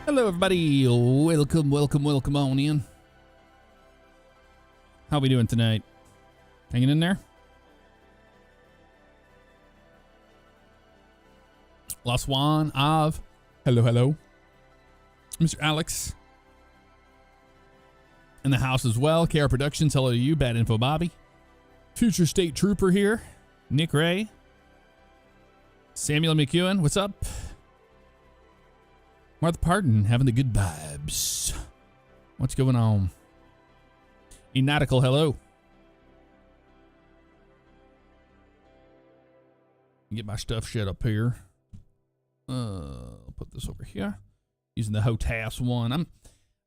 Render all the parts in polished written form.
Hello, everybody. Welcome on in. How we doing tonight? Hanging in there? Lost Juan, Av. Hello. Mr. Alex. In the house as well. KR Productions, hello to you. Bad Info Bobby. Future State Trooper here. Nick Ray. Samuel McEwen, what's up? Martha Pardon, having the good vibes. What's going on? Enatical, hello. Get my stuff set up here. I'll put this over here. Using the HOTAS one.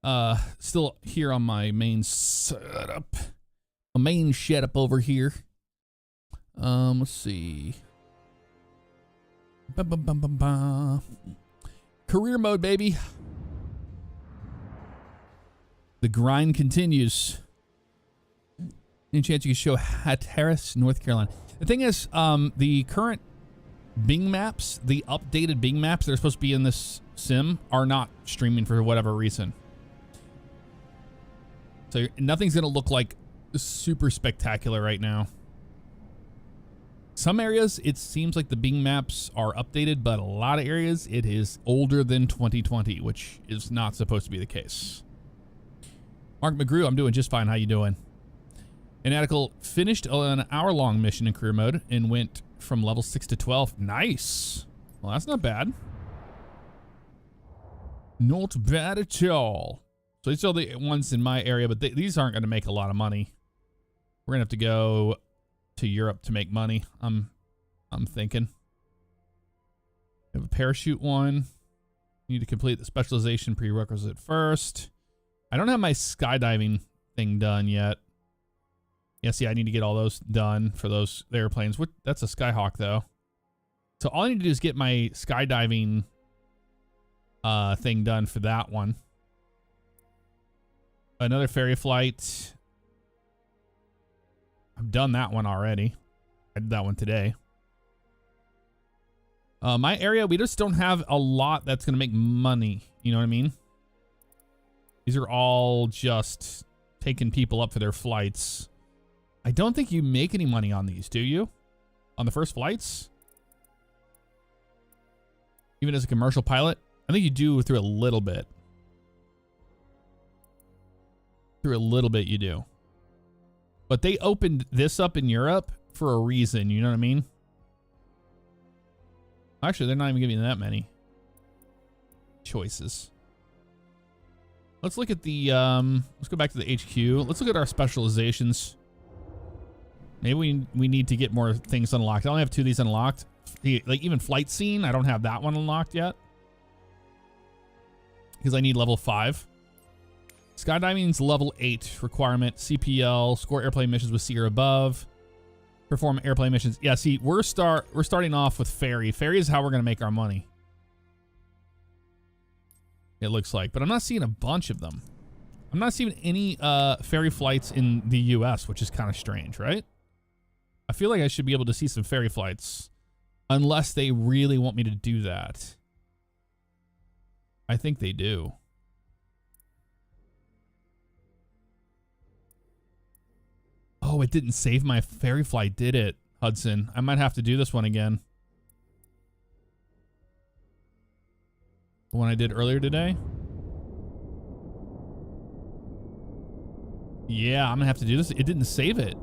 I'm still here on my main setup. My main setup over here. Let's see. Career mode, baby. The grind continues. Any chance you can show Hatteras, North Carolina? The thing is, the current Bing maps, the updated Bing maps that are supposed to be in this sim are not streaming for whatever reason. So nothing's going to look like super spectacular right now. Some areas, it seems like the Bing maps are updated, but a lot of areas, it is older than 2020, which is not supposed to be the case. Mark McGrew, I'm doing just fine. How you doing? Enatical finished an hour-long mission in career mode and went from level 6 to 12. Nice. Well, that's not bad. Not bad at all. So these are the ones in my area, but these aren't going to make a lot of money. We're going to have to go to Europe to make money. I'm thinking. We have a parachute one. Need to complete the specialization prerequisite first. I don't have my skydiving thing done yet. Yeah, see, I need to get all those done for those airplanes. That's a Skyhawk though. So all I need to do is get my skydiving thing done for that one. Another ferry flight. I've done that one already. I did that one today. My area, we just don't have a lot that's going to make money. You know what I mean? These are all just taking people up for their flights. I don't think you make any money on these, do you? On the first flights? Even as a commercial pilot? I think you do through a little bit. Through a little bit you do. But they opened this up in Europe for a reason, you know what I mean? Actually, they're not even giving you that many choices. Let's look at the, let's go back to the HQ. Let's look at our specializations. Maybe we need to get more things unlocked. I only have 2 of these unlocked. Like even flight scene, I don't have that one unlocked yet. Because I need level 5. Skydiving's level 8 requirement. CPL, score airplane missions with C or above. Perform airplane missions. Yeah, see, we're starting off with Ferry. Ferry is how we're going to make our money. It looks like. But I'm not seeing a bunch of them. I'm not seeing any ferry flights in the US, which is kind of strange, right? I feel like I should be able to see some ferry flights. Unless they really want me to do that. I think they do. Oh, it didn't save my ferry flight, did it, Hudson? I might have to do this one again. The one I did earlier today? Yeah, I'm gonna have to do this. It didn't save it.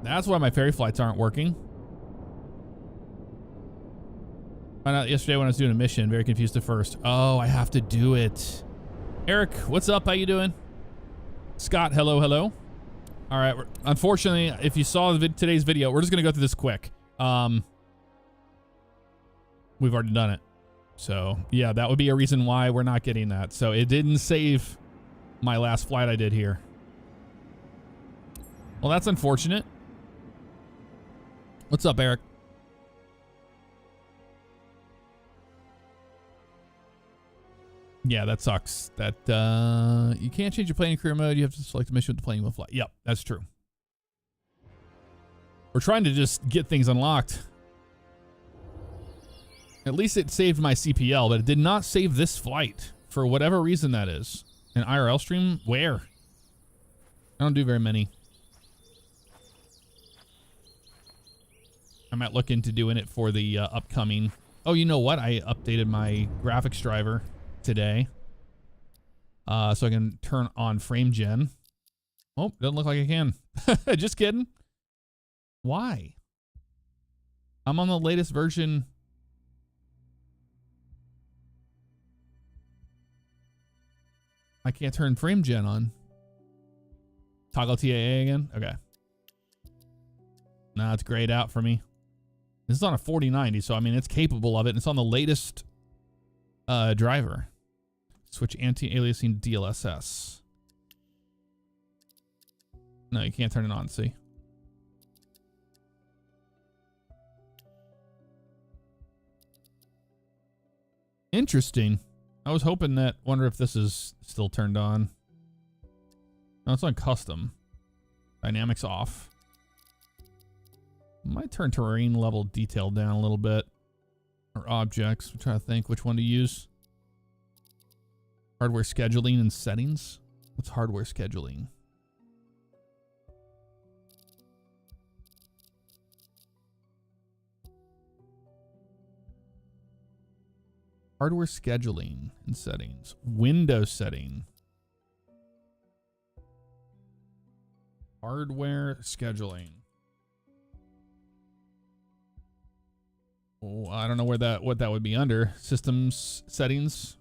That's why my ferry flights aren't working. Found out yesterday when I was doing a mission. Very confused at first. Oh, I have to do it. Eric, what's up? How you doing? Scott, hello, hello. All right. Unfortunately, if you saw today's video, we're just going to go through this quick. We've already done it. So, yeah, that would be a reason why we're not getting that. So, it didn't save my last flight I did here. Well, that's unfortunate. What's up, Eric? Yeah, that sucks. That you can't change your plane and career mode. You have to select the mission with the plane you will fly. Yep, that's true. We're trying to just get things unlocked. At least it saved my CPL, but it did not save this flight for whatever reason that is. An IRL stream? Where? I don't do very many. I might look into doing it for the upcoming. Oh, you know what? I updated my graphics driver today. So I can turn on frame gen. Oh, doesn't look like I can. Just kidding. Why? I'm on the latest version. I can't turn frame gen on. Toggle TAA again? Okay. Nah, it's grayed out for me. This is on a 4090, so I mean it's capable of it. It's on the latest driver. Switch anti-aliasing to DLSS. No, you can't turn it on, see? Interesting. I was hoping that, wonder if this is still turned on. No, it's on custom. Dynamics off. Might turn terrain level detail down a little bit. Or objects. I'm trying to think which one to use. Hardware scheduling and settings. What's hardware scheduling? Hardware scheduling and settings. Windows setting. Hardware scheduling. Oh, I don't know where what that would be under. Systems settings.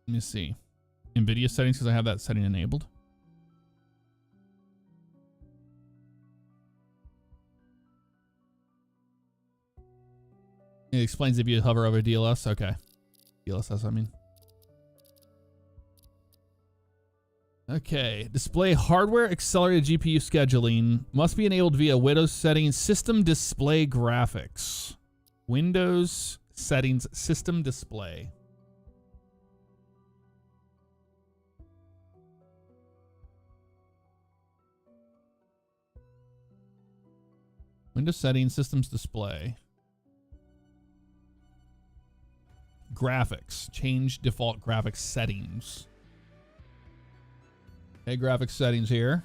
Let me see. NVIDIA settings, because I have that setting enabled. It explains if you hover over DLS. Okay. DLSS, I mean. Okay. Display hardware accelerated GPU scheduling must be enabled via Windows settings system display graphics. Windows settings system display. Windows settings systems display. graphics. Change default graphics settings. Okay, graphics settings here.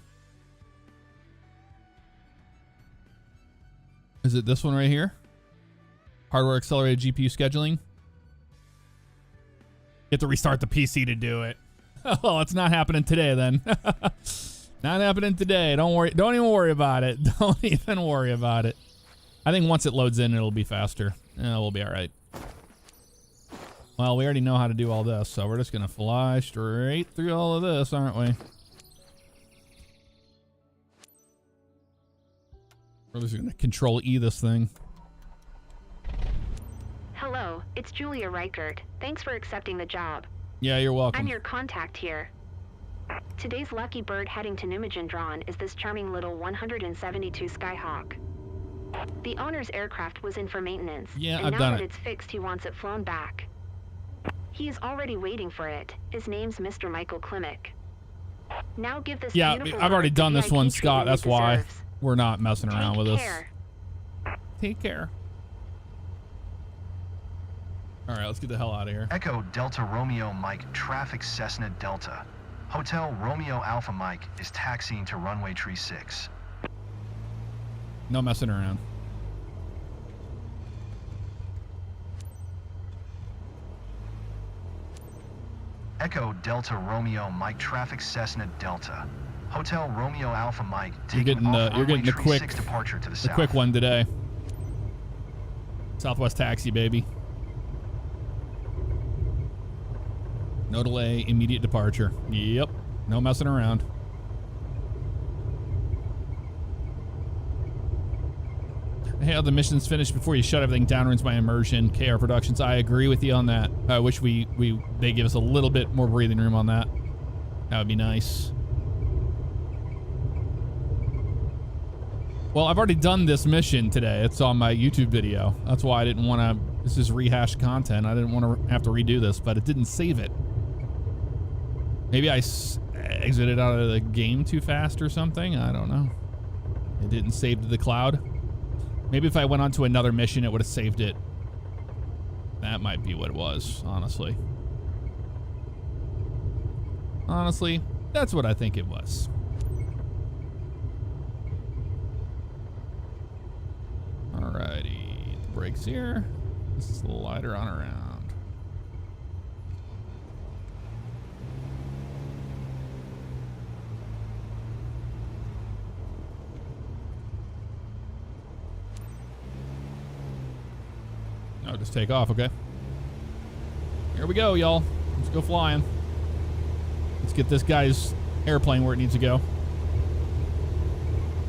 Is it this one right here? Hardware accelerated GPU scheduling. You have to restart the PC to do it. Oh, it's not happening today then. Not happening today. Don't worry. Don't even worry about it. Don't even worry about it. I think once it loads in, it'll be faster. We'll be all right. Well, we already know how to do all this, so we're just going to fly straight through all of this, aren't we? We're just going to control E this thing. Hello, it's Julia Reichert. Thanks for accepting the job. Yeah, you're welcome. I'm your contact here. Today's lucky bird heading to Nijmegen drawn is this charming little 172 Skyhawk. The owner's aircraft was in for maintenance. Yeah, and I've now done that it. It's fixed, he wants it flown back. He is already waiting for it. His name's Mr. Michael Klimek. Now give this beautiful I've already bird done the this VIP one, Scott. treatment it That's why deserves. we're not messing around with care. this. Take care. All right, let's get the hell out of here. Echo Delta Romeo Mike, traffic Cessna Delta. Hotel Romeo Alpha Mike is taxiing to runway 36. No messing around. Echo Delta Romeo Mike, traffic Cessna Delta. Hotel Romeo Alpha Mike You're taking getting off you're getting runway the quick 36 departure to the the south. quick one today. Southwest taxi, baby. No delay, immediate departure. Yep. No messing around. Hey, the mission's finished before you shut everything down, ruins my immersion. KR Productions, I agree with you on that. I wish they give us a little bit more breathing room on that. That would be nice. Well, I've already done this mission today. It's on my YouTube video. That's why I didn't want to... This is rehashed content. I didn't want to have to redo this, but it didn't save it. Maybe I exited out of the game too fast or something. I don't know. It didn't save to the cloud. Maybe if I went on to another mission, it would have saved it. That might be what it was, honestly. Honestly, that's what I think it was. Alrighty. Brakes here. Slide her on around. No, just take off, okay? Here we go, y'all. Let's go flying. Let's get this guy's airplane where it needs to go.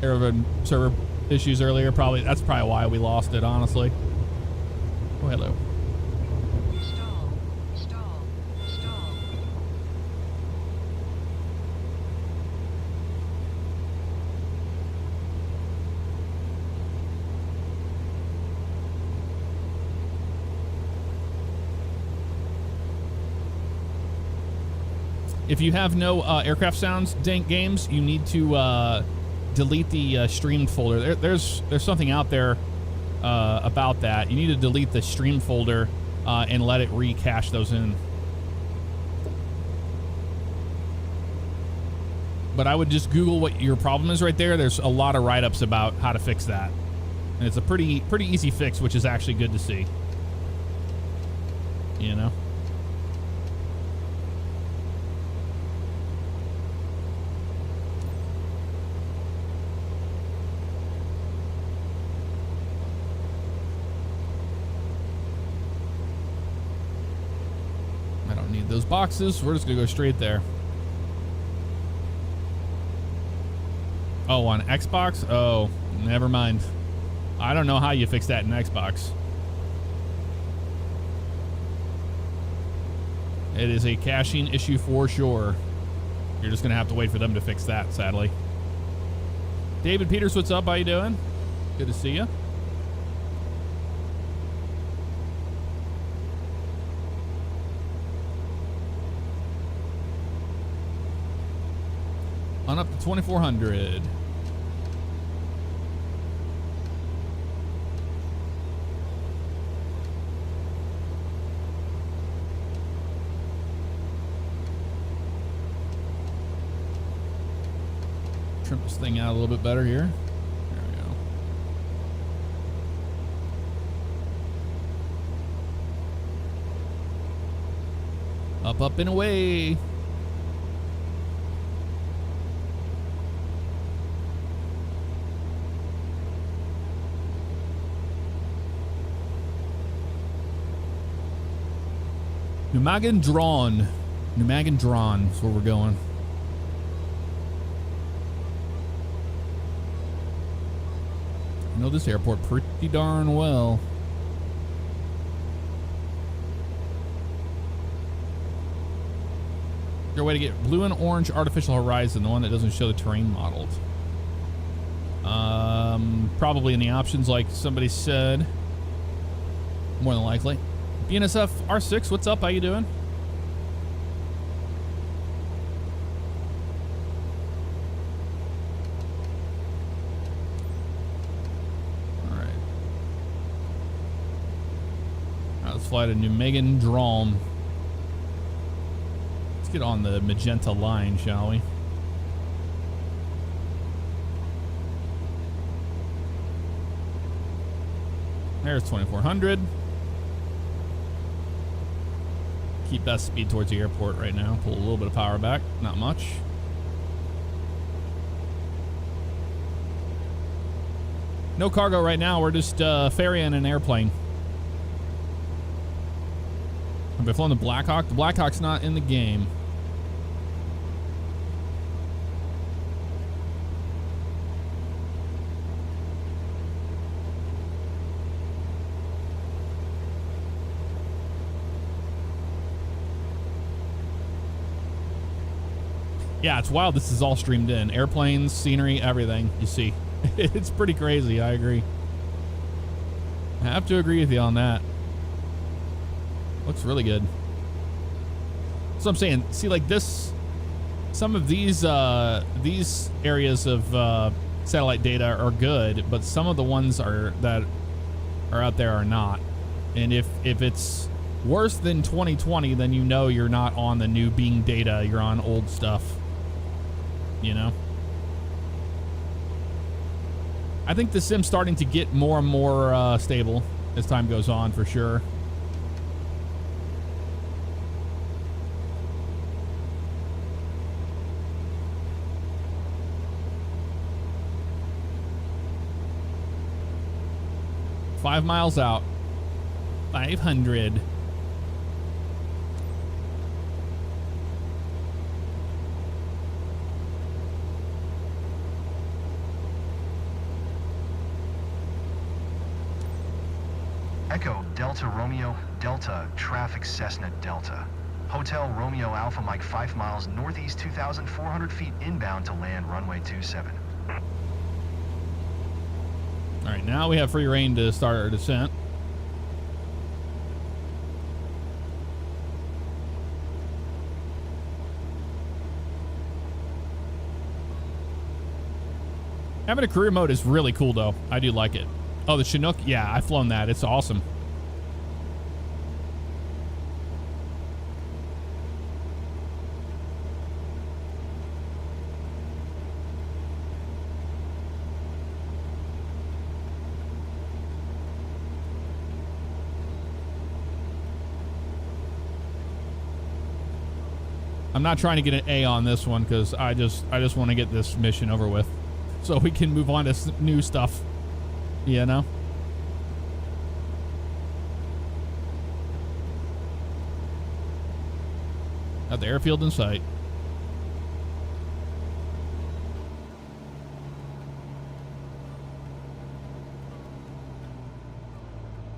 Server issues earlier, that's probably why we lost it, honestly. Oh, hello. Stall. If you have no aircraft sounds games, you need to delete the streamed folder. There's something out there about that. You need to delete the stream folder and let it recache those in. But I would just Google what your problem is right there. There's a lot of write-ups about how to fix that. And it's a pretty easy fix, which is actually good to see. You know? Those boxes, we're just gonna go straight there. Oh, on Xbox? Oh, never mind. I don't know how you fix that in Xbox. It is a caching issue for sure. You're just gonna have to wait for them to fix that, sadly. David Peters, what's up? How you doing? Good to see you. On up to 2400. Trim this thing out a little bit better here. There we go. Up, up, and away. Numagandron is where we're going. I know this airport pretty darn well. Is there a way to get blue and orange artificial horizon, the one that doesn't show the terrain modeled? Probably in the options like somebody said. More than likely. BNSF R6, what's up? How you doing? All right. Let's fly to Numagandron. Let's get on the magenta line, shall we? There's 2400. Keep that speed towards the airport right now. Pull a little bit of power back, not much. No cargo right now. We're just ferrying an airplane. Have I flown the Black Hawk? The Black Hawk's not in the game. Yeah, it's wild. This is all streamed in. Airplanes, scenery, everything you see. It's pretty crazy. I agree. I have to agree with you on that. Looks really good. So I'm saying, see, like this, some of these areas of satellite data are good, but some of the ones that are out there are not. And if it's worse than 2020, then you know you're not on the new Bing data. You're on old stuff. You know, I think the sim's starting to get more and more stable as time goes on, for sure. Five miles out. 500. Echo Delta Romeo Delta traffic Cessna Delta. Hotel Romeo Alpha Mike 5 miles northeast 2,400 feet inbound to land runway 27. All right, now we have free reign to start our descent. Having a career mode is really cool, though. I do like it. Oh, the Chinook? Yeah, I've flown that. It's awesome. I'm not trying to get an A on this one because I just want to get this mission over with so we can move on to new stuff. You know? Got the airfield in sight.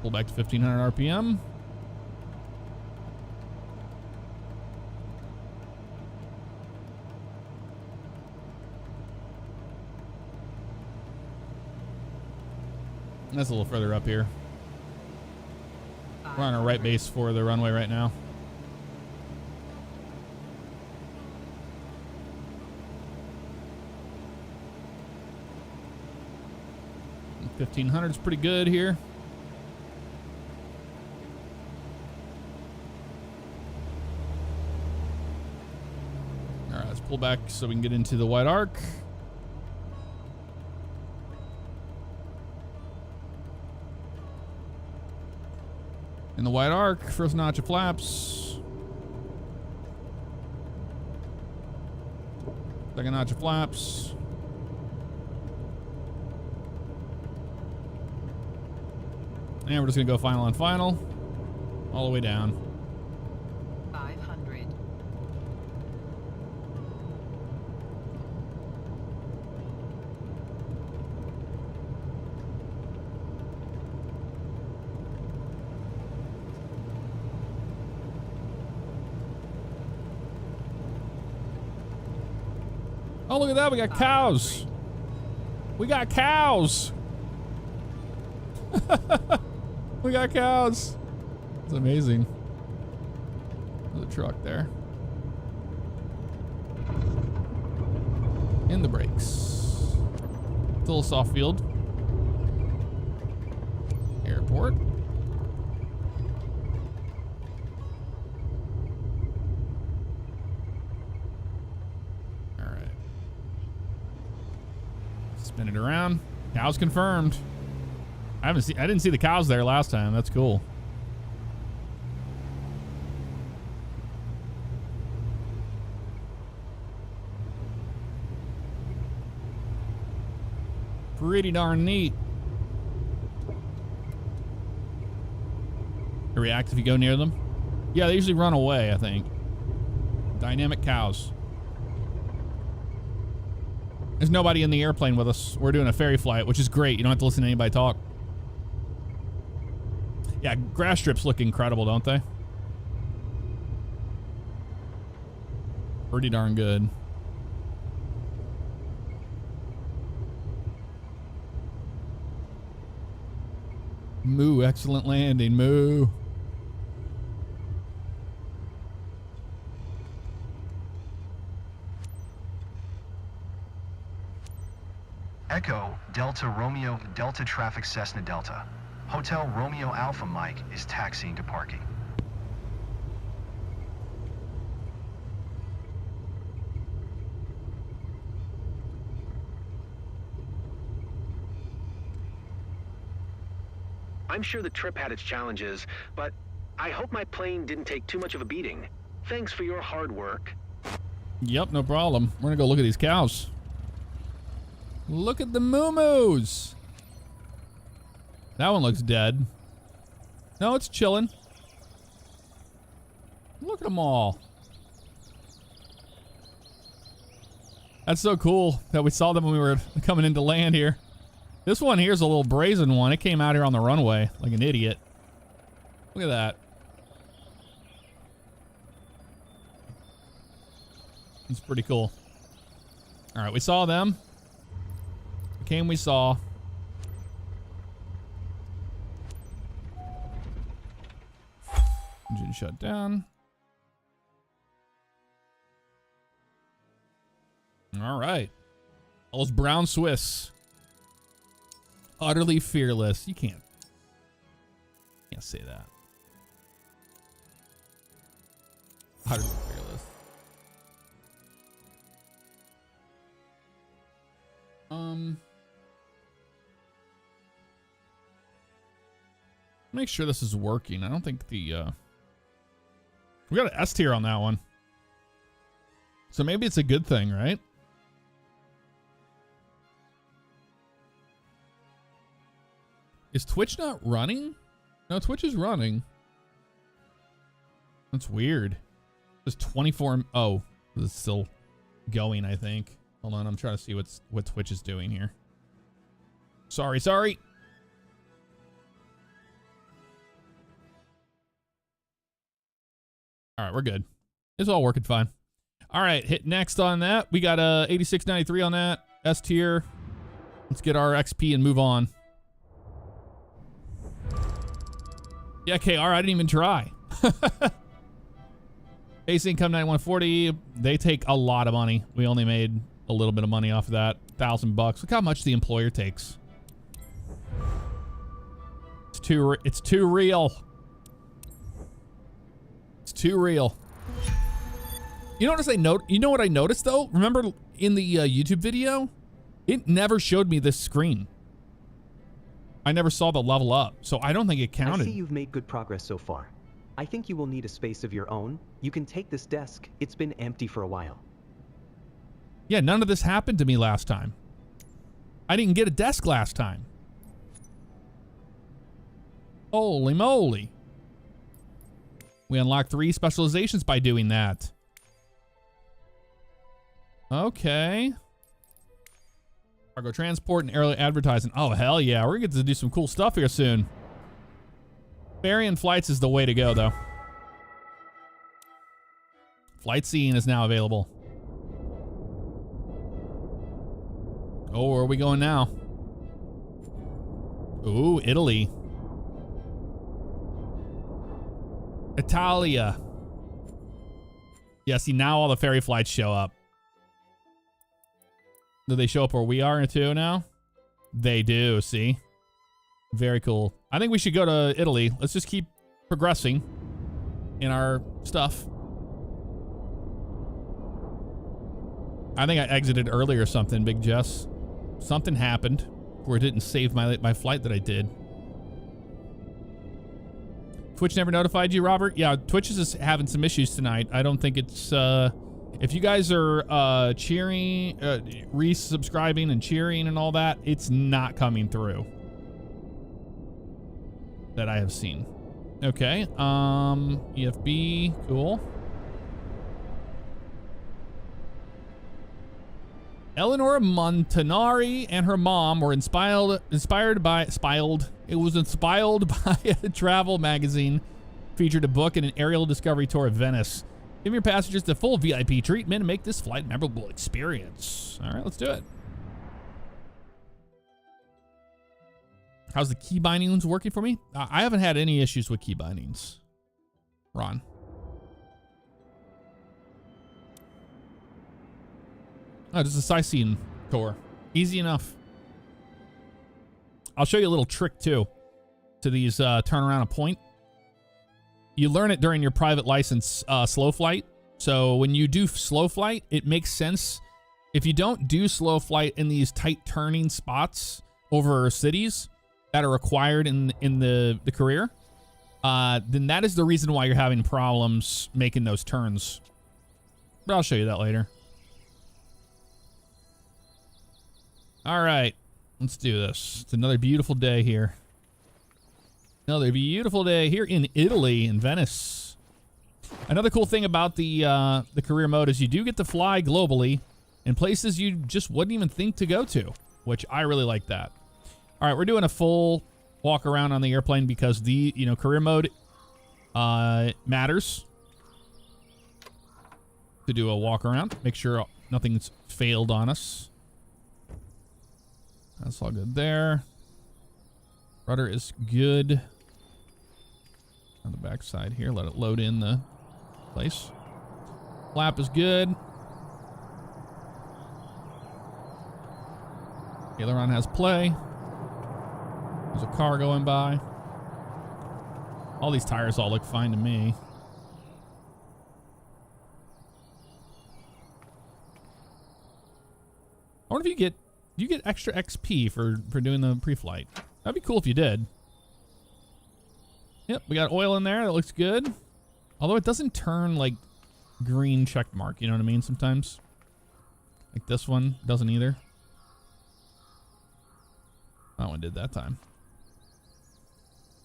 Pull back to 1500 RPM. That's a little further up here. We're on our right base for the runway right now. $1,500 is pretty good here. All right, let's pull back so we can get into the white arc. In the white arc, first notch of flaps. Second notch of flaps. And we're just gonna go final on final. All the way down. 500. Oh, look at that. We got cows. We got cows. We got cows. It's amazing. There's a truck there. And the brakes. It's a little soft field. Airport. All right. Spin it around. Cows confirmed. I didn't see the cows there last time. That's cool. Pretty darn neat. They react if you go near them? Yeah, they usually run away, I think. Dynamic cows. There's nobody in the airplane with us. We're doing a ferry flight, which is great. You don't have to listen to anybody talk. Yeah, grass strips look incredible, don't they? Pretty darn good. Moo, excellent landing, moo. Echo, Delta Romeo, Delta traffic Cessna Delta. Hotel Romeo Alpha Mike is taxiing to parking. I'm sure the trip had its challenges, but I hope my plane didn't take too much of a beating. Thanks for your hard work. Yep, no problem. We're gonna go look at these cows. Look at the moo-moos. That one looks dead. No, it's chilling. Look at them all. That's so cool that we saw them when we were coming into land here. This one here's a little brazen one. It came out here on the runway like an idiot. Look at that. It's pretty cool. All right, we saw them. We saw. Engine shut down. All right. All those brown Swiss. Utterly fearless. You can't say that. Utterly fearless. Make sure this is working. I don't think the we got an S tier on that one. So maybe it's a good thing, right? Is Twitch not running? No, Twitch is running. That's weird. There's 24. Oh, this is still going, I think. Hold on, I'm trying to see what Twitch is doing here. Sorry. All right, we're good. It's all working fine. All right, hit next on that. We got 8693 on that. S tier. Let's get our XP and move on. Yeah, KR, I didn't even try. Base income 9140. They take a lot of money. We only made a little bit of money off of that. $1,000 bucks. Look how much the employer takes. It's too real. It's too real. You know what I noticed though? Remember in the YouTube video, it never showed me this screen. I never saw the level up, so I don't think it I counted. see you've made good progress so far. I think you will need a space of your own. You can take this desk. It's been empty for a while. Yeah, none of this happened to me last time. I didn't get a desk last time. Holy moly. We unlocked 3 specializations by doing that. Okay. Cargo transport and aerial advertising. Oh, hell yeah. We're going to get to do some cool stuff here soon. Ferry and flights is the way to go, though. Flight seeing is now available. Oh, where are we going now? Ooh, Italy. Italia. Yeah, see, now all the ferry flights show up. Do they show up where we are too now? They do, see? Very cool. I think we should go to Italy. Let's just keep progressing in our stuff. I think I exited early or something, Big Jess. Something happened where it didn't save my flight that I did. Twitch never notified you, Robert? Yeah, Twitch is just having some issues tonight. I don't think it's... if you guys are cheering, resubscribing and cheering and all that, it's not coming through. That I have seen. Okay, EFB, cool. Eleanor Montanari and her mom were inspired by a travel magazine, featured a book and an aerial discovery tour of Venice. Give your passengers the full VIP treatment and make this flight a memorable experience. All right, let's do it. How's the key bindings working for me? I haven't had any issues with key bindings. Ron. Oh, this is a sightseeing tour. Easy enough. I'll show you a little trick too to these turn around a point. You learn it during your private license slow flight. So when you do slow flight, it makes sense. If you don't do slow flight in these tight turning spots over cities that are required in the career, then that is the reason why you're having problems making those turns. But I'll show you that later. All right, let's do this. It's another beautiful day here. Another beautiful day here in Italy, in Venice. Another cool thing about the career mode is you do get to fly globally in places you just wouldn't even think to go to, which I really like that. All right, we're doing a full walk around on the airplane because the career mode matters. To do a walk around, make sure nothing's failed on us. That's all good there. Rudder is good. On the back side here, let it load in the place. Flap is good. Aileron has play. There's a car going by. All these tires all look fine to me. I wonder if you get extra XP for doing the pre-flight. That'd be cool if you did. Yep, we got oil in there. That looks good. Although it doesn't turn like green check mark. You know what I mean? Sometimes. Like this one doesn't either. That one did that time.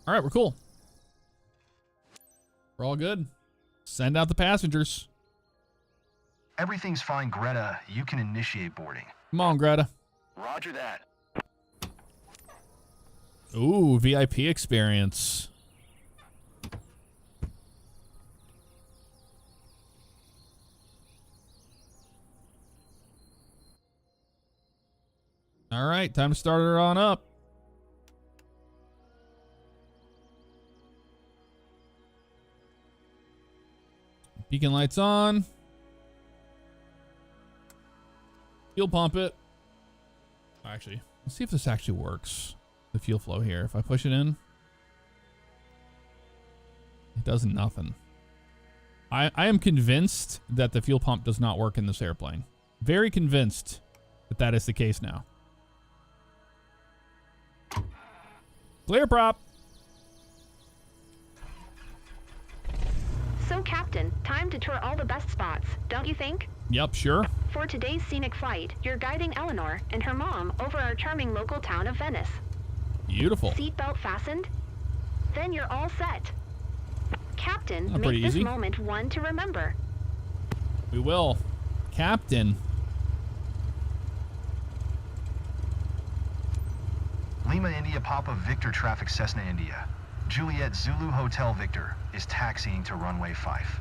All right, we're cool. We're all good. Send out the passengers. Everything's fine, Greta. You can initiate boarding. Come on, Greta. Roger that. Ooh, VIP experience. All right, time to start her on up. Beacon lights on. Fuel pump it. Actually, let's see if this actually works. The fuel flow here. If I push it in, it does nothing. I am convinced that the fuel pump does not work in this airplane. Very convinced that that is the case now. Clear prop. So, Captain, time to tour all the best spots, don't you think? Yep, sure. For today's scenic flight, you're guiding Eleanor and her mom over our charming local town of Venice. Beautiful. Seatbelt fastened? Then you're all set. Captain, Oh, pretty make this easy. moment one to remember. We will. Captain. Lima India Papa Victor traffic Cessna India. Juliet Zulu Hotel Victor is taxiing to runway 5.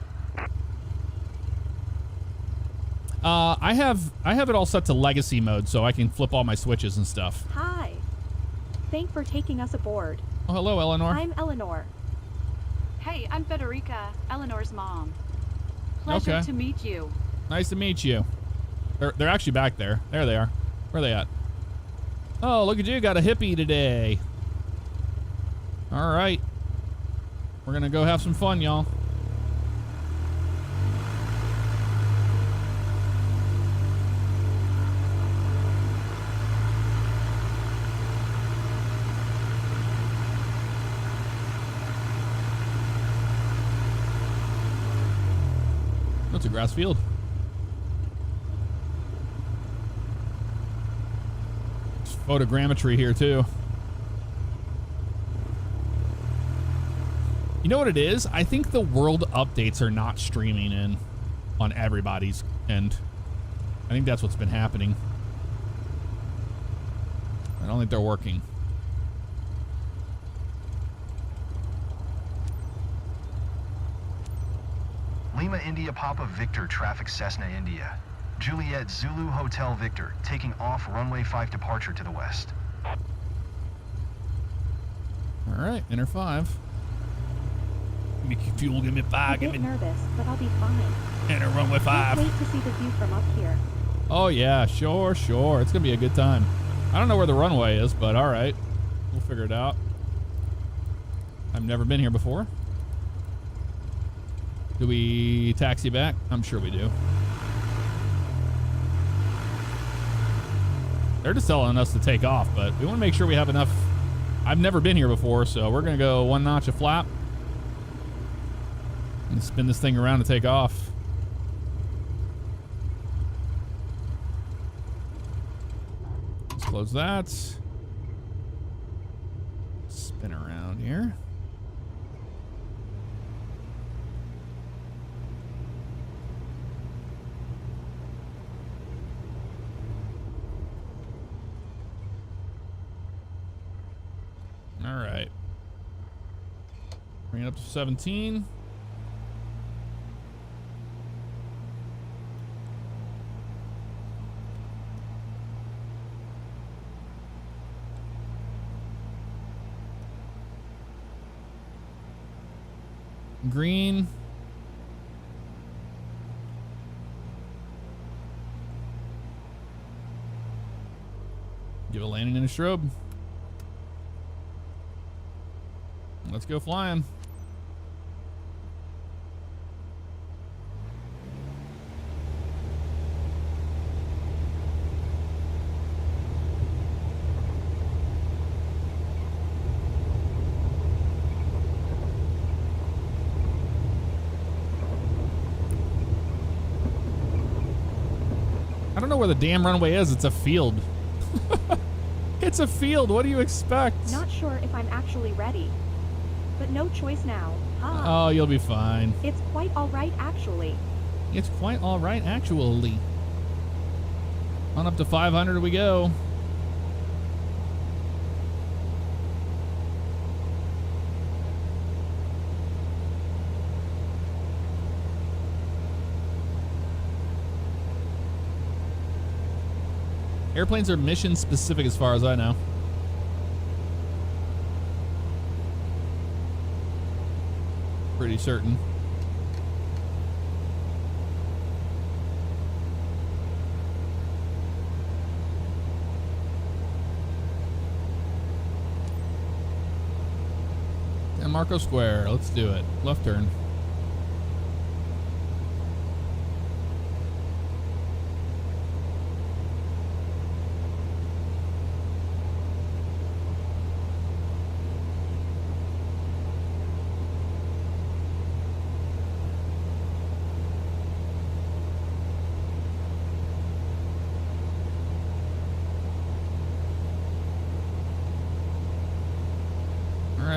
I have it all set to legacy mode so I can flip all my switches and stuff. Hi. Thank for taking us aboard. Oh, hello, Eleanor. I'm Eleanor. Hey, I'm Federica, Eleanor's mom. Pleasure Okay. to meet you. Nice to meet you. They're actually back there. There they are. Where are they at? Oh, look at you. Got a hippie today. All right. We're going to go have some fun, y'all. That's a grass field. There's photogrammetry here too. You know what it is? I think the world updates are not streaming in on everybody's end. I think that's what's been happening. I don't think they're working. Lima India Papa Victor traffic Cessna India. Juliet Zulu Hotel Victor taking off runway 5 departure to the west. All right, enter 5. Give me fuel, give me 5, A give bit me nervous, but I'll be fine. enter runway Can't 5. wait to see the view from up here. Oh yeah, sure. It's gonna be a good time. I don't know where the runway is, but all right, we'll figure it out. I've never been here before. Do we taxi back? I'm sure we do. They're just telling us to take off, but we want to make sure we have enough. I've never been here before, so we're gonna go 1 notch a flap and spin this thing around to take off. Let's close that. Spin around here. All right. Bring it up to 17. Green. Give a landing in a strobe. Let's go flying. I don't know where the damn runway is. It's a field. It's a field. What do you expect? Not sure if I'm actually ready. But no choice now. Huh? Oh, you'll be fine. It's quite alright, actually. It's quite all right, actually. On up to 500 we go. Airplanes are mission specific as far as I know. Pretty certain. San Marco Square. Let's do it. Left turn.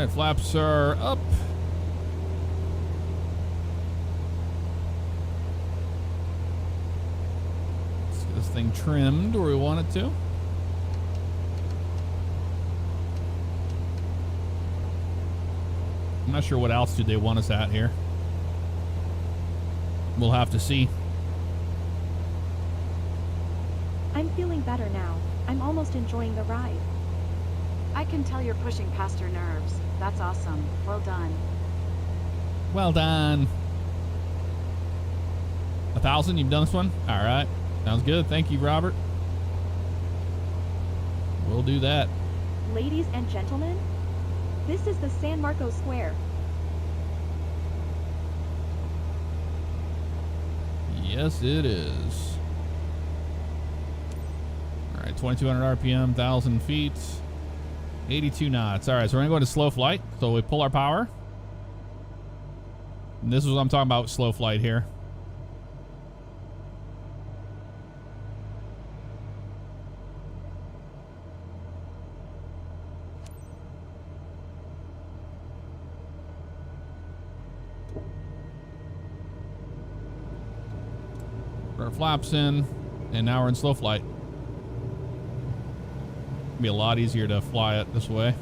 Alright, flaps are up. Let's get this thing trimmed where we want it to. I'm not sure what altitude they want us at here. We'll have to see. I'm feeling better now. I'm almost enjoying the ride. I can tell you're pushing past your nerves. That's awesome. Well done. Well done. 1,000, you've done this one? All right. Sounds good. Thank you, Robert. We'll do that. Ladies and gentlemen, this is the San Marcos Square. Yes, it is. All right, 2,200 RPM, 1,000 feet, 82 knots. All right, so we're gonna go into slow flight. So we pull our power. And this is what I'm talking about, slow flight here. Put our flaps in, and now we're in slow flight. It'll be a lot easier to fly it this way.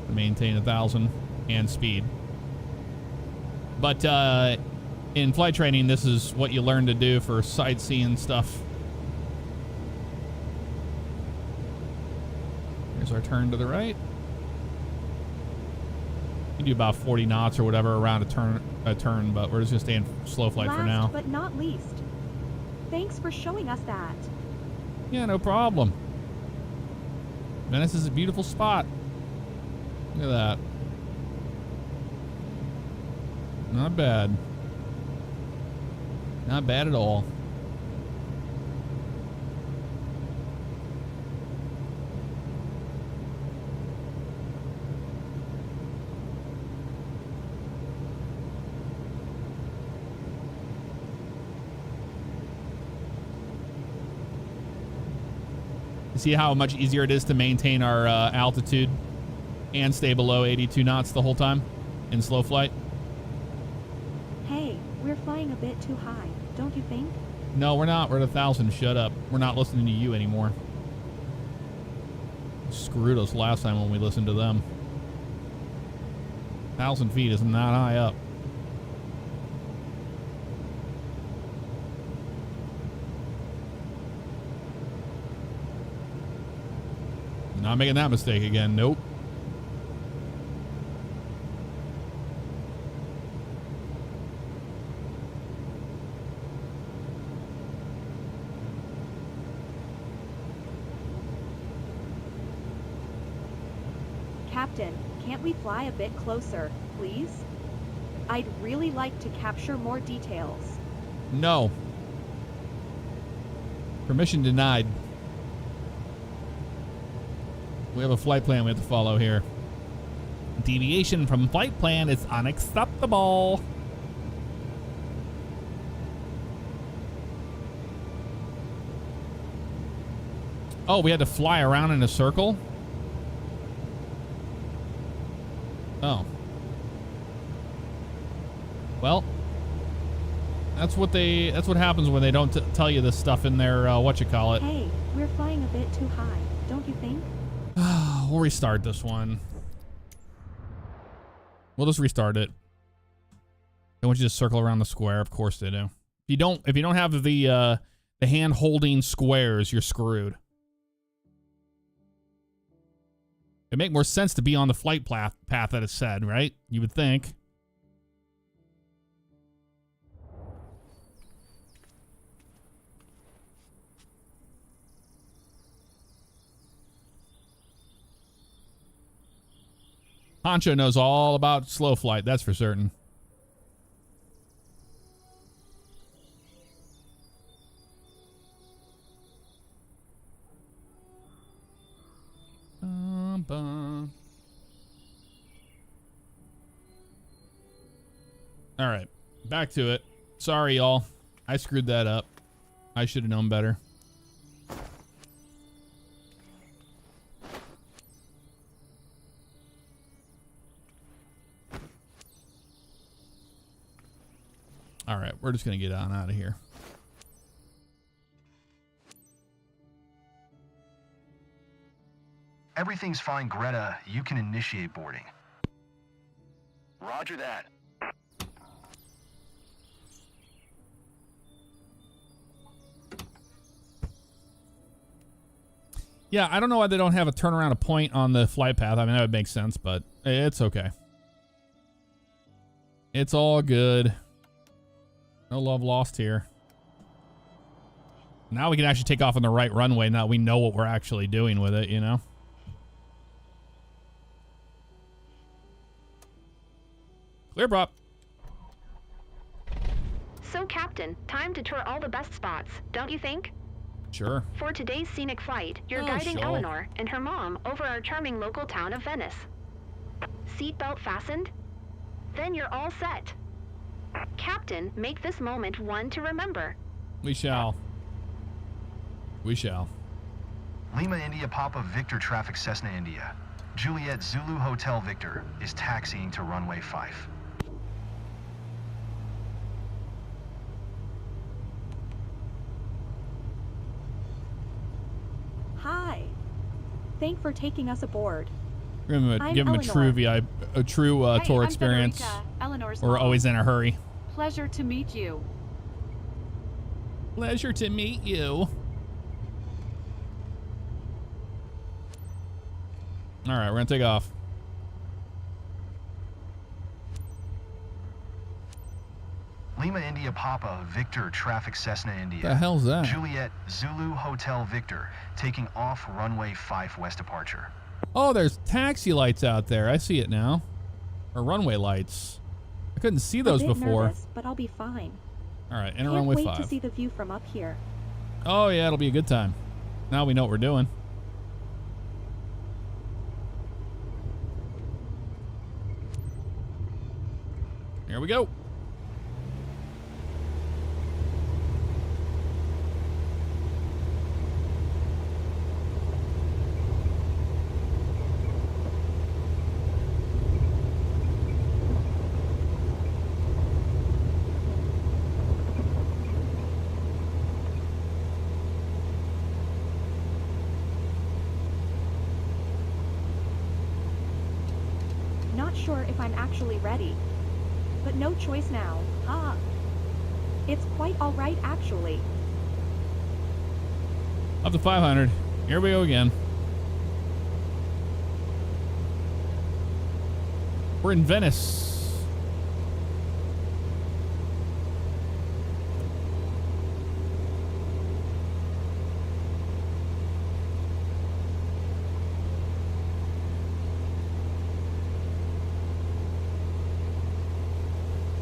To maintain 1,000 and speed. But in flight training, this is what you learn to do for sightseeing stuff. Here's our turn to the right. You do about 40 knots or whatever around a turn, but we're just gonna stay in slow flight for now. Last but not least, thanks for showing us that. Yeah, no problem. Venice is a beautiful spot. Look at that. Not bad. Not bad at all. See how much easier it is to maintain our altitude and stay below 82 knots the whole time in slow flight? Hey, we're flying a bit too high, don't you think? No, we're not. We're at 1,000. Shut up. We're not listening to you anymore. Screwed us last time when we listened to them. 1,000 feet is not high up. Not making that mistake again. Nope. Captain, can't we fly a bit closer, please? I'd really like to capture more details. No. Permission denied. We have a flight plan we have to follow here. Deviation from flight plan is unacceptable. Oh, we had to fly around in a circle? Oh. Well, that's what happens when they don't tell you this stuff in their whatchamacallit. Hey, we're flying a bit too high, don't you think? We'll restart this one. We'll just restart it. They want you to circle around the square. Of course they do. If you don't have the hand holding squares, you're screwed. It'd make more sense to be on the flight path that is said, right? You would think. Honcho knows all about slow flight, that's for certain. All right, back to it. Sorry, y'all. I screwed that up. I should have known better. All right, we're just going to get on out of here. Everything's fine, Greta. You can initiate boarding. Roger that. Yeah, I don't know why they don't have a turnaround a point on the flight path. I mean, that would make sense, but it's okay. It's all good. No love lost here. Now we can actually take off on the right runway. Now we know what we're actually doing with it, you know? Clear prop. So, Captain, time to tour all the best spots, don't you think? Sure. For today's scenic flight, you're Oh, guiding sure. Eleanor and her mom over our charming local town of Venice. Seatbelt fastened? Then you're all set. Captain, make this moment one to remember. We shall. We shall. Lima India Papa Victor traffic Cessna India. Juliet Zulu Hotel Victor is taxiing to runway 5. Hi. Thank for taking us aboard. Give him I'm a Eleanor. true Hi, tour I'm experience. Federica, Eleanor's We're mom. always in a hurry. Pleasure to meet you. Pleasure to meet you. All right, we're gonna take off. Lima India Papa Victor traffic Cessna India. The hell's that? Juliet Zulu Hotel Victor taking off runway 5 west departure. Oh, there's taxi lights out there. I see it now. Or runway lights. I couldn't see those a bit before. Nervous, but I'll be fine. All right, enter Can't runway wait 5. to see the view from up here. Oh yeah, it'll be a good time. Now we know what we're doing. Here we go. Not sure if I'm actually ready. But no choice now, huh? It's quite alright actually. Up to 500. Here we go again. We're in Venice.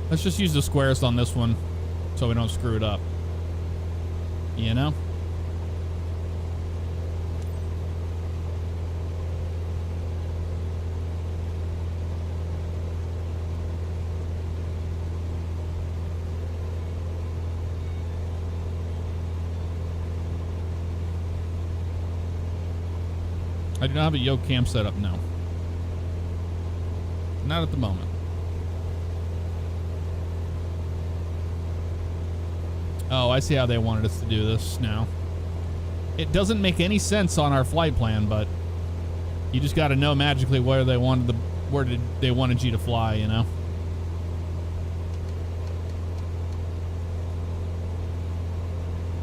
Let's just use the squares on this one so we don't screw it up. You know? I do not have a yoke cam set up, no. Not at the moment. Oh, I see how they wanted us to do this now. It doesn't make any sense on our flight plan, but you just got to know magically where they wanted they wanted you to fly, you know?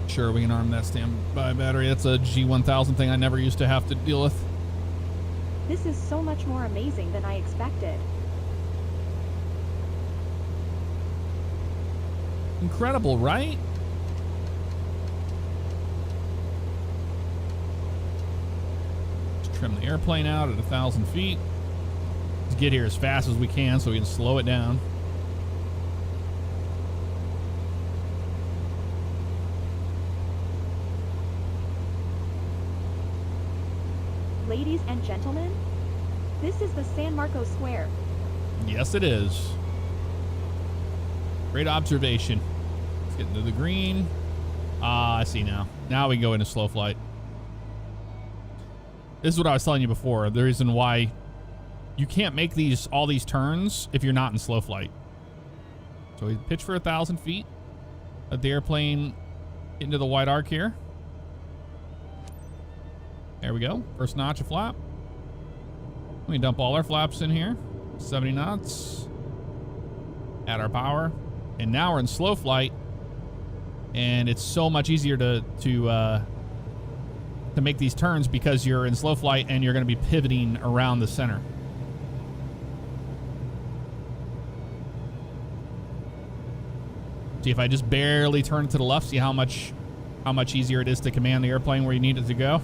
Sure, we can arm that standby battery. That's a G1000 thing I never used to have to deal with. This is so much more amazing than I expected. Incredible, right? Let's trim the airplane out at 1,000 feet. Let's get here as fast as we can so we can slow it down. Ladies and gentlemen, this is the San Marco Square. Yes, it is. Great observation. Let's get into the green. Ah, I see now. Now we can go into slow flight. This is what I was telling you before. The reason why you can't make all these turns if you're not in slow flight. So we pitch for 1,000 feet. Let the airplane into the wide arc here. There we go. First notch of flap. We dump all our flaps in here. 70 knots. Add our power. And now we're in slow flight. And it's so much easier to make these turns because you're in slow flight and you're going to be pivoting around the center. See, if I just barely turn it to the left, see how much easier it is to command the airplane where you need it to go.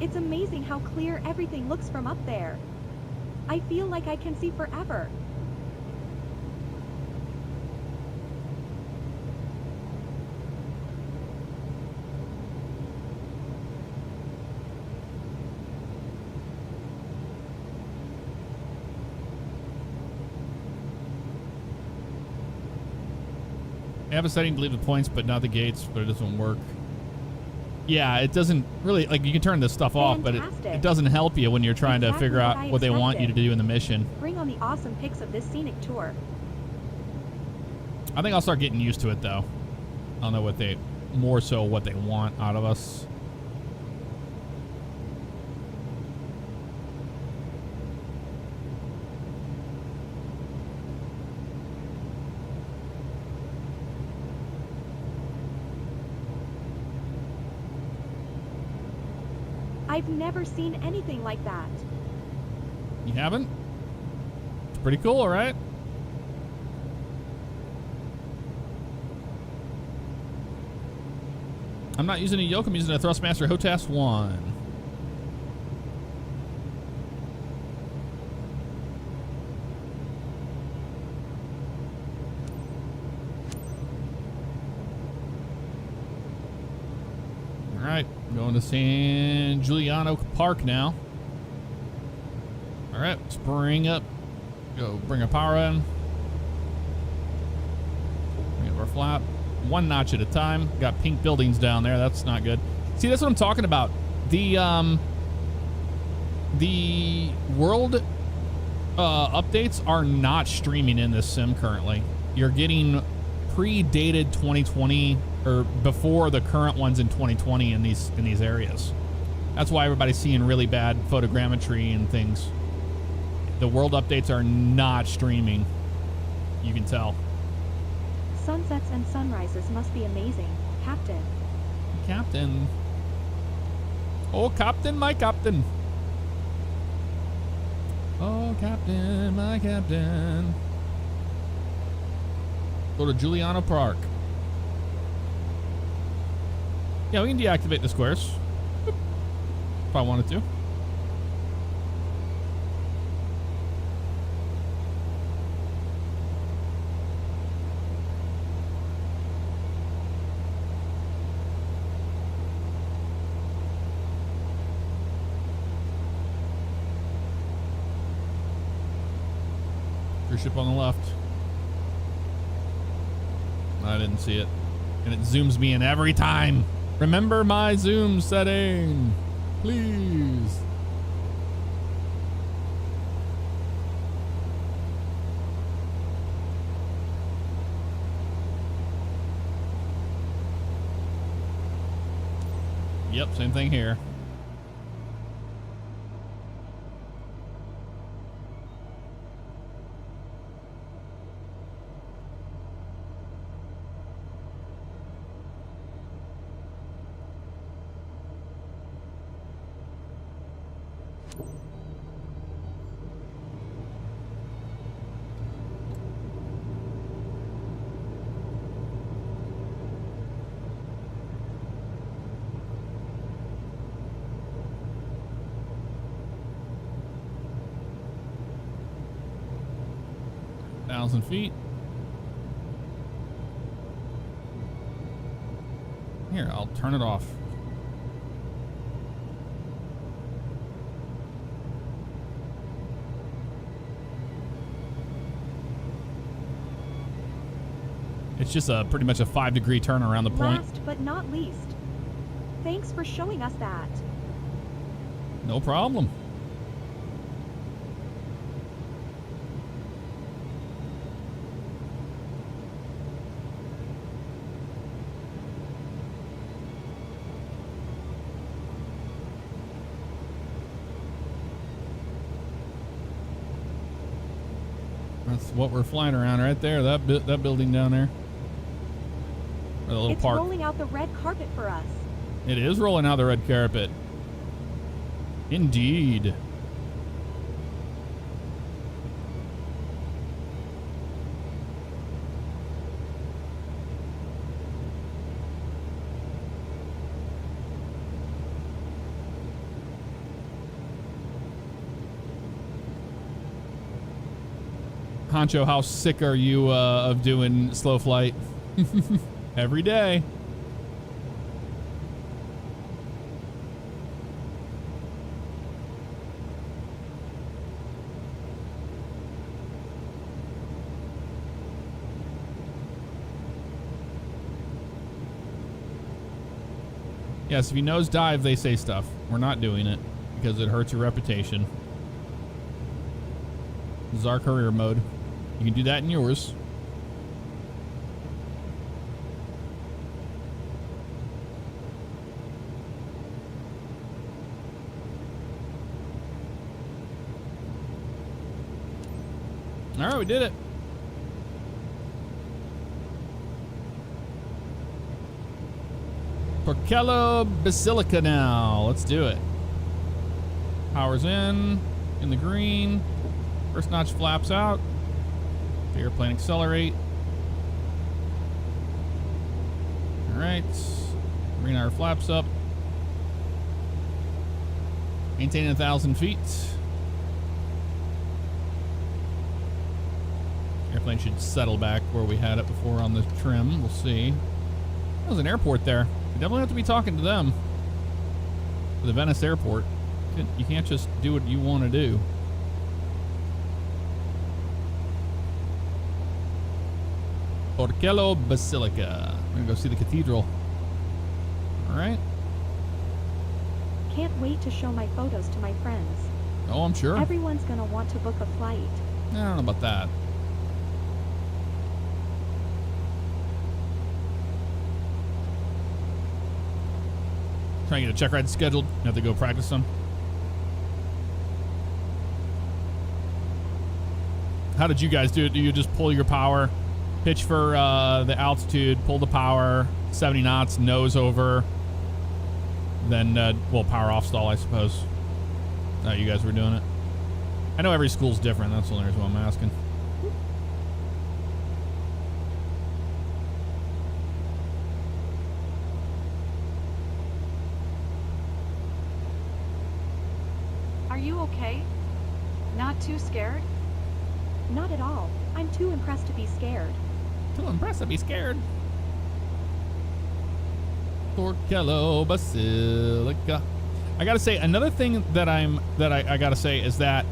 It's amazing how clear everything looks from up there. I feel like I can see forever. I have a setting to leave the points, but not the gates, but it doesn't work. Yeah, it doesn't really, like, you can turn this stuff off, but it doesn't help you when you're trying to figure out what they want you to do in the mission. Bring on the awesome pics of this scenic tour. I think I'll start getting used to it, though. I don't know what they want out of us. I've never seen anything like that. You haven't? It's pretty cool, right? I'm not using a yoke, I'm using a Thrustmaster HOTAS 1. Alright, going to San Giuliano Park now. Alright, let's bring up. Go bring our power in. Bring up our flap. One notch at a time. Got pink buildings down there. That's not good. See, that's what I'm talking about. The world updates are not streaming in this sim currently. You're getting pre-dated 2020 or before the current ones in 2020 in these areas. That's why everybody's seeing really bad photogrammetry and things. The world updates are not streaming. You can tell. Sunsets and sunrises must be amazing, Captain. Captain. Oh, Captain, my Captain. Oh, Captain, my Captain. Go to Giuliano Park. Yeah, we can deactivate the squares. If I wanted to. Cruise ship on the left. I didn't see it. And it zooms me in every time. Remember my zoom setting, please. Yep, same thing here. Feet. Here, I'll turn it off. It's just pretty much a 5-degree turn around the point. Last but not least, thanks for showing us that. No problem. That's what we're flying around right there. That building down there. Or the little It's park. rolling out the red carpet for us. It is rolling out the red carpet. Indeed. Honcho, how sick are you of doing slow flight? Every day. Yes, if you nosedive, they say stuff. We're not doing it because it hurts your reputation. This is our career mode. You can do that in yours. All right, we did it. Porcello Basilica now. Let's do it. Power's in the green. First notch flaps out. The airplane accelerate. All right. Bring our flaps up. Maintaining 1,000 feet. Airplane should settle back where we had it before on the trim. We'll see. There's an airport there. You definitely have to be talking to them. The Venice airport. You can't just do what you want to do. Porcello Basilica. We're gonna go see the cathedral. All right. Can't wait to show my photos to my friends. Oh, I'm sure. Everyone's gonna want to book a flight. I don't know about that. Trying to get a check ride scheduled. You have to go practice some. How did you guys do it? Do you just pull your power, pitch for the altitude, pull the power, 70 knots, nose over, then, well, power off stall, I suppose? How you guys were doing it? I know every school's different. That's the only reason why I'm asking. Are you okay? Not too scared? Not at all. I'm too impressed to be scared. Too impressed to be scared. Porcello Basilica. I gotta say, another thing that I gotta say is that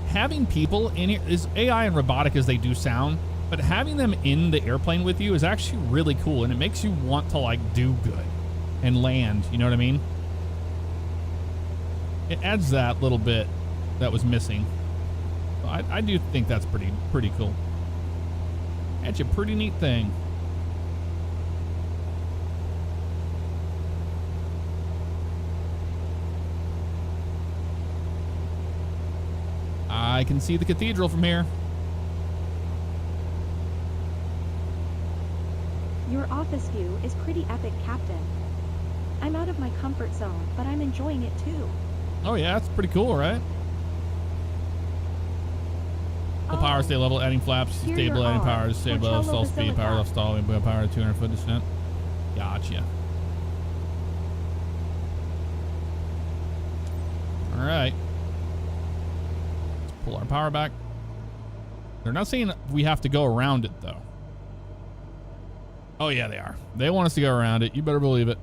having people in here, is AI and robotic as they do sound, but having them in the airplane with you is actually really cool, and it makes you want to like do good and land. You know what I mean? It adds that little bit that was missing. So I do think that's pretty cool. That's a pretty neat thing. I can see the cathedral from here. Your office view is pretty epic, Captain. I'm out of my comfort zone, but I'm enjoying it too. Oh yeah, it's pretty cool, right? Full power, stay level, adding flaps, Here stable, you're adding on. power, stable, Porcello stall speed, Basilica. power off stall, power 200 foot descent. Gotcha. All right. Let's pull our power back. They're not saying we have to go around it though. Oh yeah, they are. They want us to go around it. You better believe it.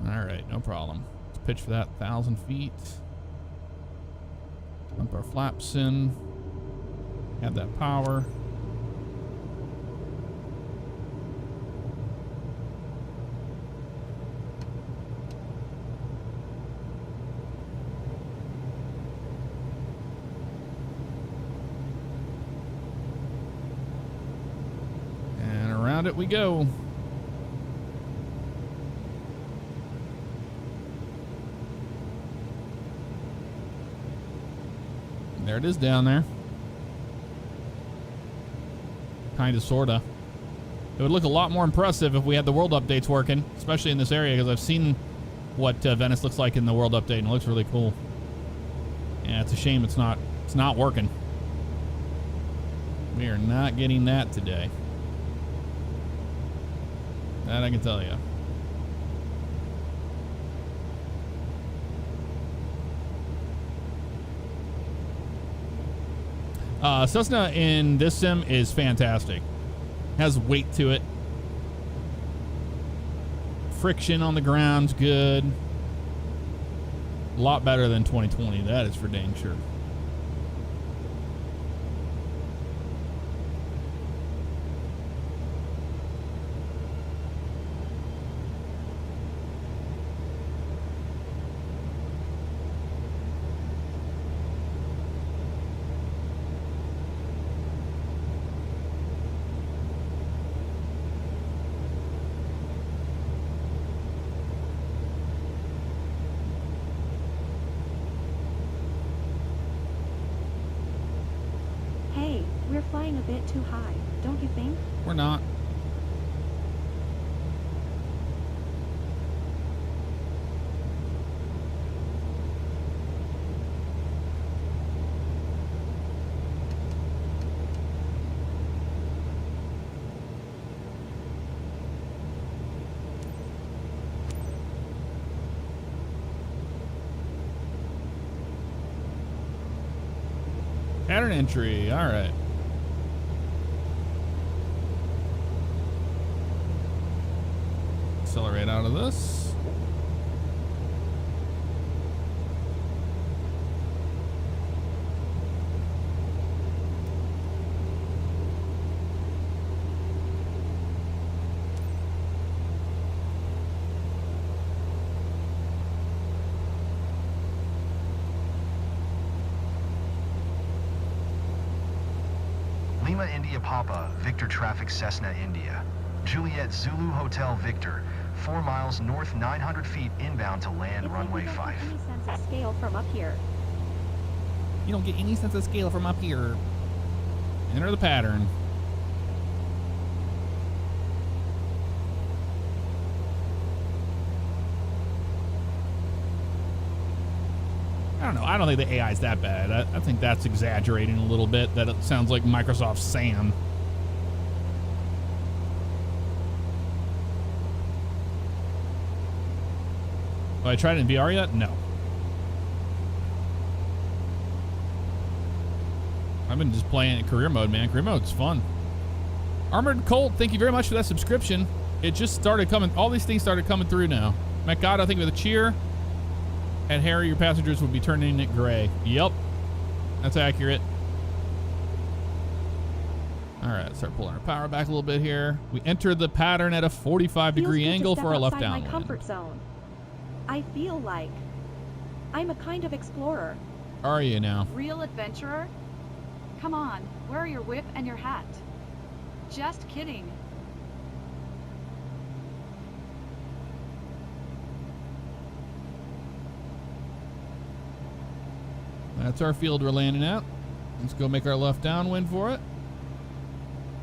All right, no problem. Let's pitch for that 1,000 feet. Dump our flaps in. Have that power. Around it we go. There it is down there. Kinda, sorta. It would look a lot more impressive if we had the world updates working, especially in this area, because I've seen what Venice looks like in the world update, and it looks really cool. Yeah, it's a shame it's not working. We are not getting that today. That I can tell you. Cessna in this sim is fantastic. Has weight to it. Friction on the ground's good. A lot better than 2020, that is for dang sure. Hey, we're flying a bit too high, don't you think? We're not. Pattern entry, all right. Accelerate out of this. Lima India Papa, Victor Traffic Cessna India. Juliet Zulu Hotel Victor, 4 miles north, 900 feet inbound to land runway 5. Any sense of scale from up here? You don't get any sense of scale from up here. Enter the pattern. I don't know. I don't think the AI is that bad. I think that's exaggerating a little bit. That it sounds like Microsoft Sam. Have I tried it in VR yet? No. I've been just playing in career mode, man. Career mode's fun. Armored Colt, thank you very much for that subscription. It just started coming. All these things started coming through now. McGod, I think with a cheer. And Harry, your passengers would be turning it gray. Yep. That's accurate. All right, let's start pulling our power back a little bit here. We enter the pattern at a 45-degree angle for a left downwind. My comfort zone. I feel like I'm a kind of explorer. Are you now? Real adventurer? Come on, where are your whip and your hat? Just kidding. That's our field we're landing at. Let's go make our left downwind for it.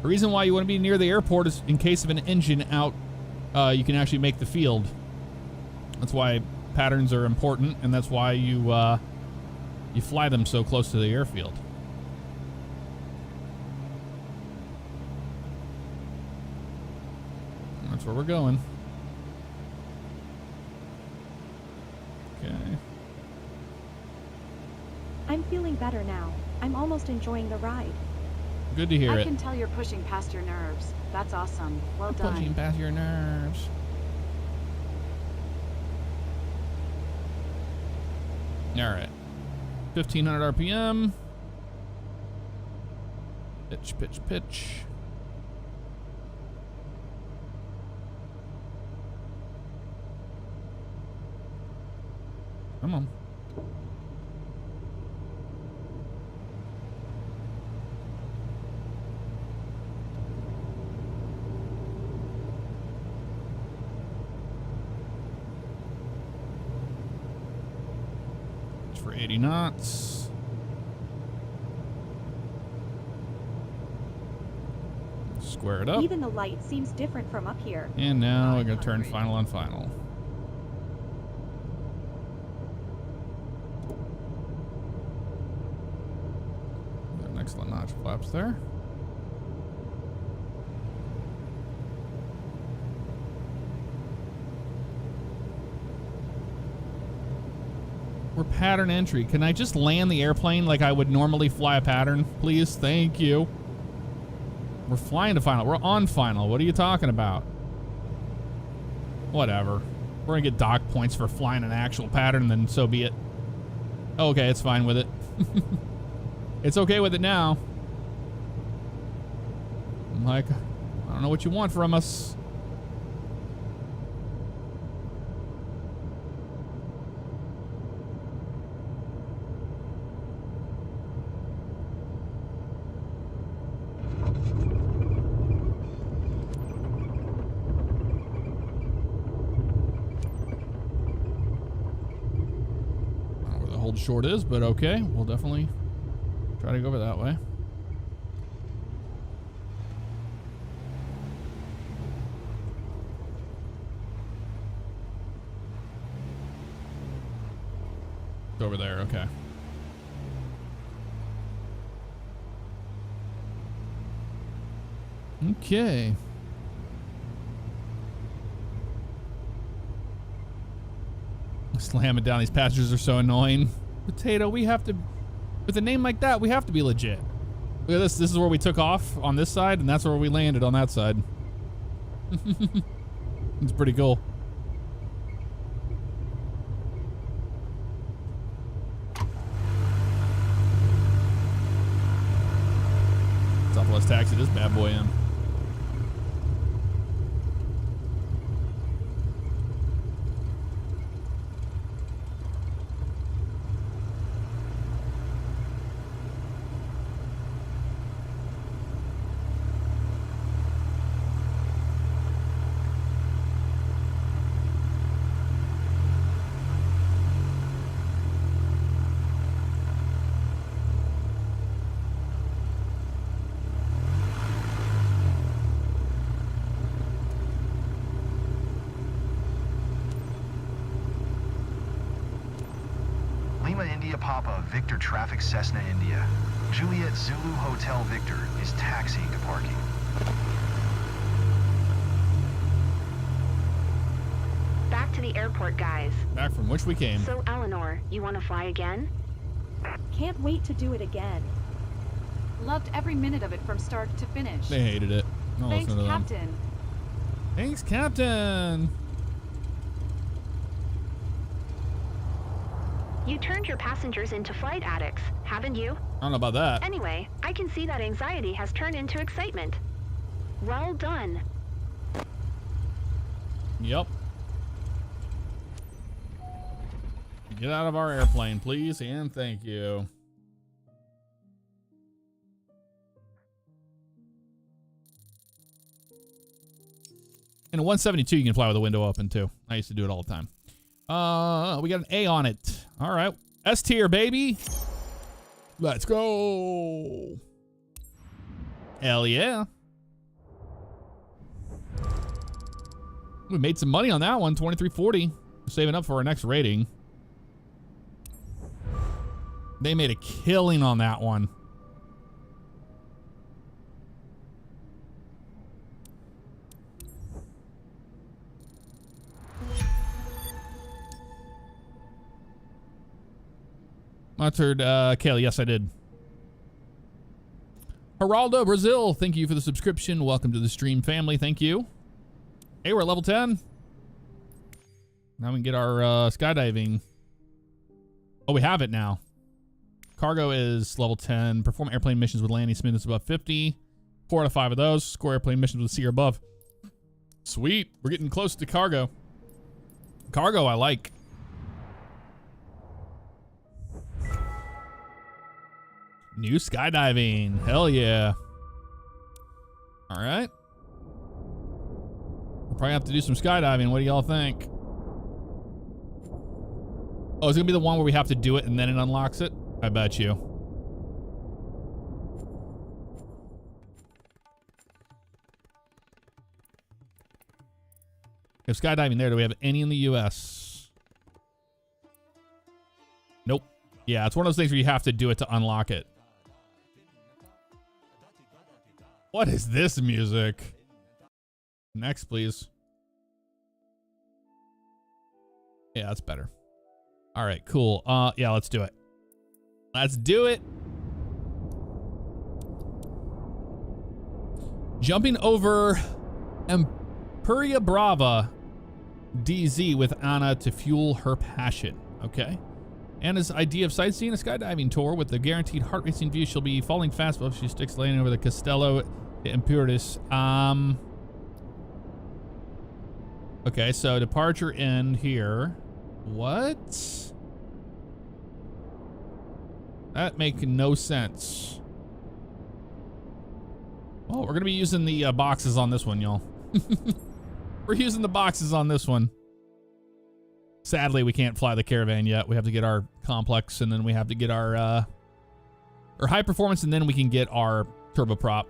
The reason why you want to be near the airport is in case of an engine out, you can actually make the field. That's why patterns are important, and that's why you fly them so close to the airfield. That's where we're going. Okay. I'm feeling better now. I'm almost enjoying the ride. Good to hear it. I can tell you're pushing past your nerves. That's awesome. Well done. Pushing past your nerves. All right. 1500 RPM. Pitch, pitch, pitch. Come on. for 80 knots. Square it up. Even the light seems different from up here. And now we're going to turn final on final. An excellent notch flaps there. We're pattern entry. Can I just land the airplane like I would normally fly a pattern, please? Thank you. We're flying to final. We're on final. What are you talking about? Whatever. We're gonna get dock points for flying an actual pattern, then so be it. Okay, it's fine with it. It's okay with it now. I'm like, I don't know what you want from us. Short is, but okay, we'll definitely try to go over that way. It's over there, okay. Okay. Slam it down. These passengers are so annoying. Potato, we have to, with a name like that, we have to be legit. Look at this. This is where we took off on this side, and that's where we landed on that side. It's pretty cool. Southwest taxi this bad boy in. Papa Victor Traffic Cessna India. Juliet Zulu Hotel Victor is taxiing to parking. Back to the airport, guys. Back from which we came. So, Eleanor, you want to fly again? Can't wait to do it again. Loved every minute of it from start to finish. They hated it. No, Thanks, listen to them. Captain. Thanks, Captain. You turned your passengers into flight addicts, haven't you? I don't know about that. Anyway, I can see that anxiety has turned into excitement. Well done. Yep. Get out of our airplane, please, and thank you. In a 172, you can fly with the window open, too. I used to do it all the time. We got an A on it. All right. S tier, baby. Let's go. Hell yeah. We made some money on that one, 2340. Saving up for our next rating. They made a killing on that one. Monitored, Kayla, yes, I did. Geraldo Brazil, thank you for the subscription. Welcome to the stream family. Thank you. Hey, we're at level 10. Now we can get our skydiving. Oh, we have it now. Cargo is level 10. Perform airplane missions with landing smoothness above 50. 4 out of 5 of those. Score airplane missions with C or above. Sweet. We're getting close to cargo. Cargo I like. New skydiving. Hell yeah. All right. We'll probably have to do some skydiving. What do y'all think? Oh, it's gonna be the one where we have to do it and then it unlocks it? I bet you. We have skydiving there. Do we have any in the US? Nope. Yeah, it's one of those things where you have to do it to unlock it. What is this music? Next, please. Yeah, that's better. All right, cool. Yeah, let's do it. Let's do it. Jumping over Empuria Brava DZ with Anna to fuel her passion. Okay. Anna's idea of sightseeing a skydiving tour with the guaranteed heart racing view. She'll be falling fast while she sticks landing over the Castello de Empuris. Okay, so departure end here. What? That makes no sense. Well, we're going to be using the boxes on this one, y'all. We're using the boxes on this one. Sadly, we can't fly the caravan yet. We have to get our complex, and then we have to get our high performance, and then we can get our turboprop.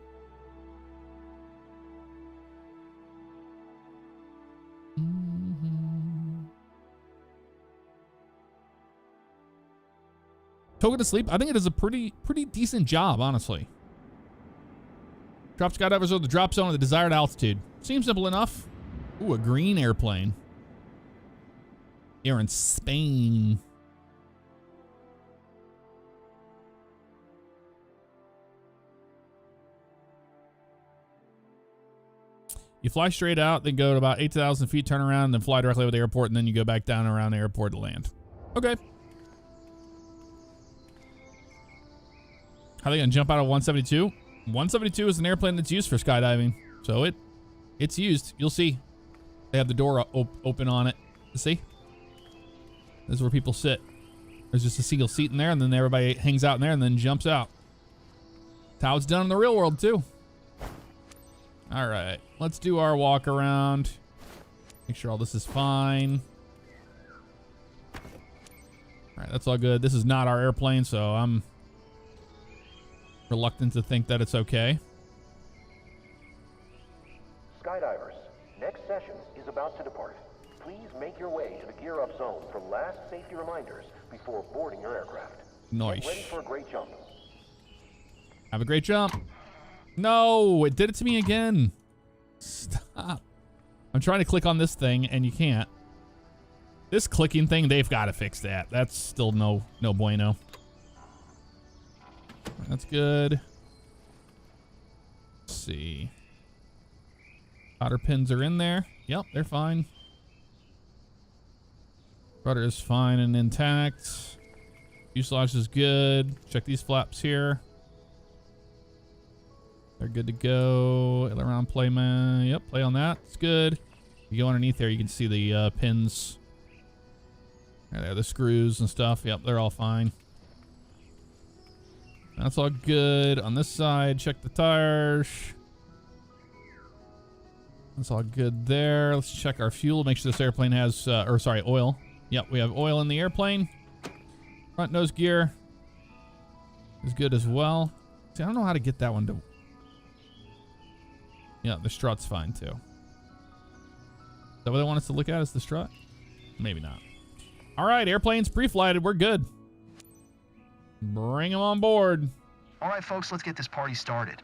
Token to sleep. I think it does a pretty decent job, honestly. Drop skydivers over the drop zone at the desired altitude. Seems simple enough. Ooh, a green airplane. Here in Spain. You fly straight out, then go to about 8,000 feet, turn around, then fly directly over the airport, and then you go back down around the airport to land. Okay. How are they going to jump out of 172? 172 is an airplane that's used for skydiving. So it's used. You'll see. They have the door open on it. You see? This is where people sit. There's just a single seat in there, and then everybody hangs out in there and then jumps out. That's how it's done in the real world, too. All right. Let's do our walk around. Make sure all this is fine. All right, that's all good. This is not our airplane, so I'm reluctant to think that it's okay. Skydivers, next session is about to depart. Please make your way to the gear up zone for last safety reminders before boarding your aircraft. Nice. Get ready for a great jump. Have a great jump. No, it did it to me again. Stop. I'm trying to click on this thing and you can't. This clicking thing, they've got to fix that. That's still no bueno. That's good. Let's see. Otter pins are in there. Yep, they're fine. Rudder is fine and intact. Fuselage is good. Check these flaps here. They're good to go. Aileron play, man. Yep, play on that. It's good. You go underneath there, you can see the pins. There, the screws and stuff. Yep, they're all fine. That's all good. On this side, check the tires. That's all good there. Let's check our fuel. Make sure this airplane has, oil. Yep, we have oil in the airplane. Front nose gear is good as well. See, I don't know how to get that one to... Yeah, the strut's fine too. Is that what they want us to look at, is the strut? Maybe not. All right, airplane's pre-flighted. We're good. Bring them on board. All right, folks, let's get this party started.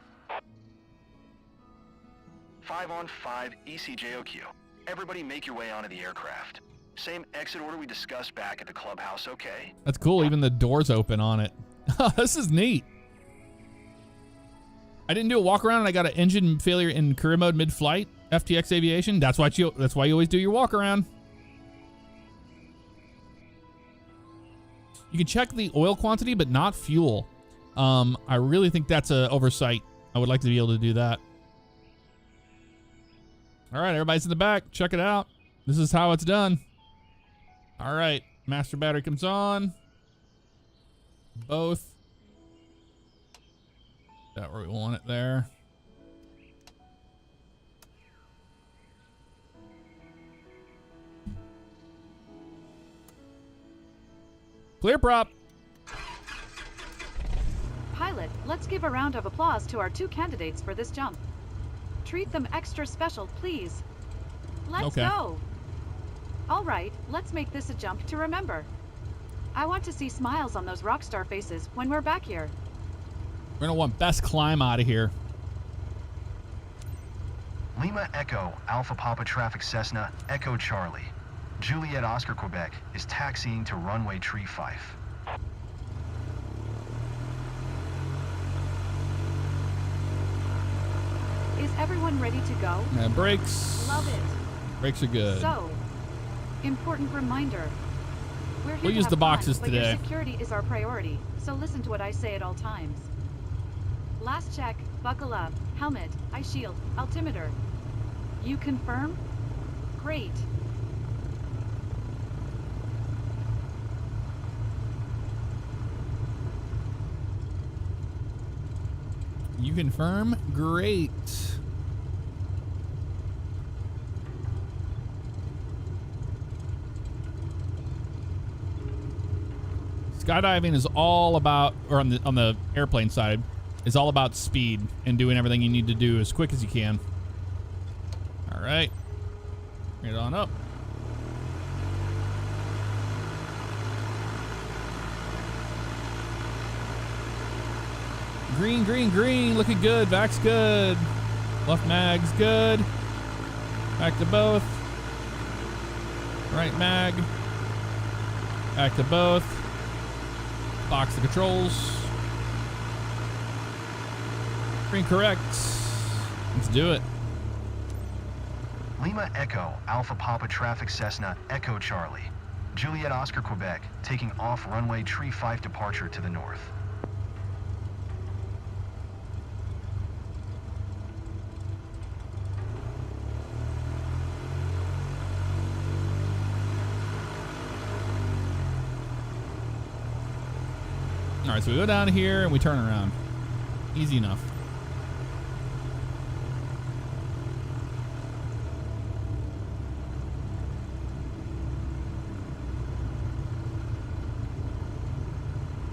5-on-5 ECJOQ. Everybody make your way onto the aircraft. Same exit order we discussed back at the clubhouse, okay? That's cool. Even the door's open on it. This is neat. I didn't do a walk around and I got an engine failure in career mode mid-flight. FTX Aviation. That's why you always do your walk around. You can check the oil quantity, but not fuel. I really think that's an oversight. I would like to be able to do that. All right, everybody's in the back. Check it out. This is how it's done. All right, master battery comes on. Both. That where we want it there. Clear prop. Pilot, let's give a round of applause to our 2 candidates for this jump. Treat them extra special, please. Let's Okay. go. All right, let's make this a jump to remember. I want to see smiles on those rock star faces when we're back here. We're gonna want best climb out of here. Lima Echo, Alpha Papa Traffic Cessna, Echo Charlie. Juliet Oscar Quebec is taxiing to runway tree 5. Is everyone ready to go? Brakes. Love it. Brakes are good. So, important reminder. We're here We'll to use have the boxes fun, but today. your security is our priority, so listen to what I say at all times. Last check, buckle up, helmet, eye shield, altimeter. You confirm? Great. You confirm? Great. Skydiving is all about, or on the airplane side, is all about speed and doing everything you need to do as quick as you can. All right, bring it on up. Green, green, green, looking good. Back's good. Left mag's good. Back to both. Right mag. Back to both. Box the controls. Green correct. Let's do it. Lima Echo, Alpha Papa Traffic Cessna, Echo Charlie. Juliet Oscar Quebec, taking off runway tree 5 departure to the north. All right, so we go down here and we turn around. Easy enough.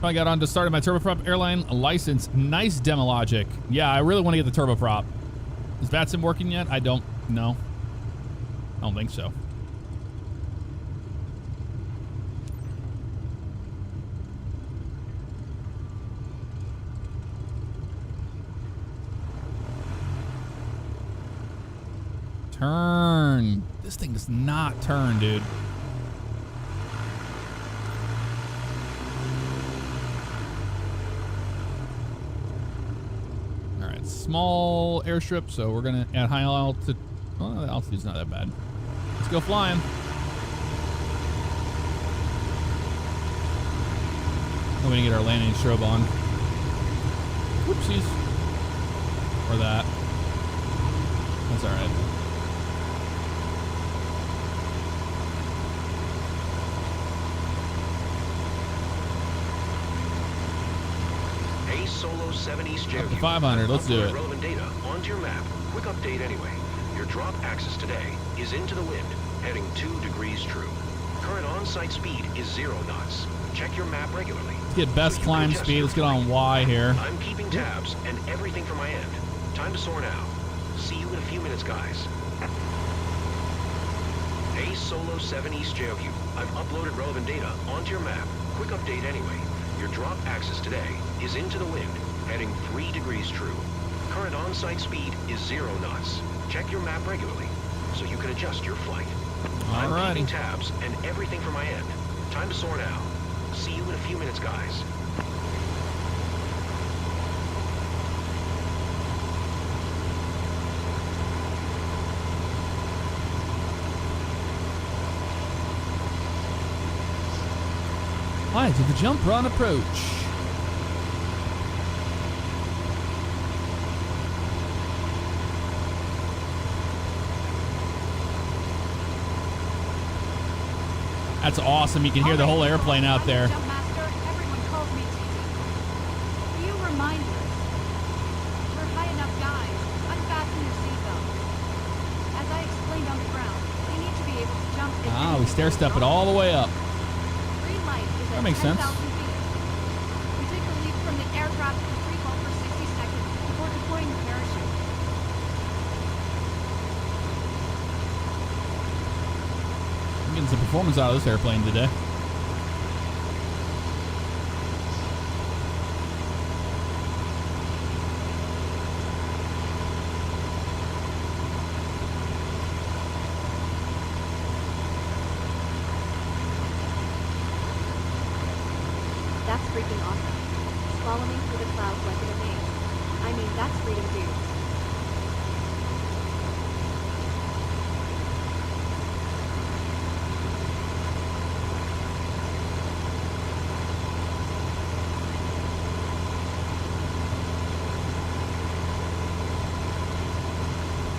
I got on to start my turboprop airline license. Nice demo logic. Yeah, I really want to get the turboprop. Is VATSIM working yet? I don't know. I don't think so. Turn. This thing does not turn, dude. All right, small airstrip, so we're gonna add high altitude. Oh, the altitude's not that bad. Let's go flying. I'm gonna get our landing strobe on. Whoopsies. Or that. That's all right. Solo 7 East Up to 500, let's do it. Relevant data onto your map. Quick update anyway. Your drop axis today is into the wind, heading 2 degrees true. Current on-site speed is 0 knots. Check your map regularly. Let's get best climb speed. Let's get on Y here. I'm keeping tabs and everything from my end. Time to soar now. See you in a few minutes, guys. Ace Solo 7 East JOQ. I've uploaded relevant data onto your map. Quick update anyway. Your drop axis today is into the wind, heading 3 degrees true. Current on-site speed is 0 knots. Check your map regularly so you can adjust your flight. I'm keeping tabs and everything from my end. Time to soar now. See you in a few minutes, guys. Hi to the jump run approach. That's awesome. You can hear the whole airplane out there. Jump master, everyone calls me TT. Few reminders. We're high enough, guys. Unfasten your seatbelt. As I explained on the ground, they need to be able to jump. Ah, we stair step it all the way up. Green light is at That makes sense. 10,000 feet. We take the leap from the aircraft to free fall for 60 seconds before deploying the parachute. I'm getting some performance out of this airplane today. That's freaking awesome. Slaloming through the clouds like an amaze. I mean, that's freedom, dude.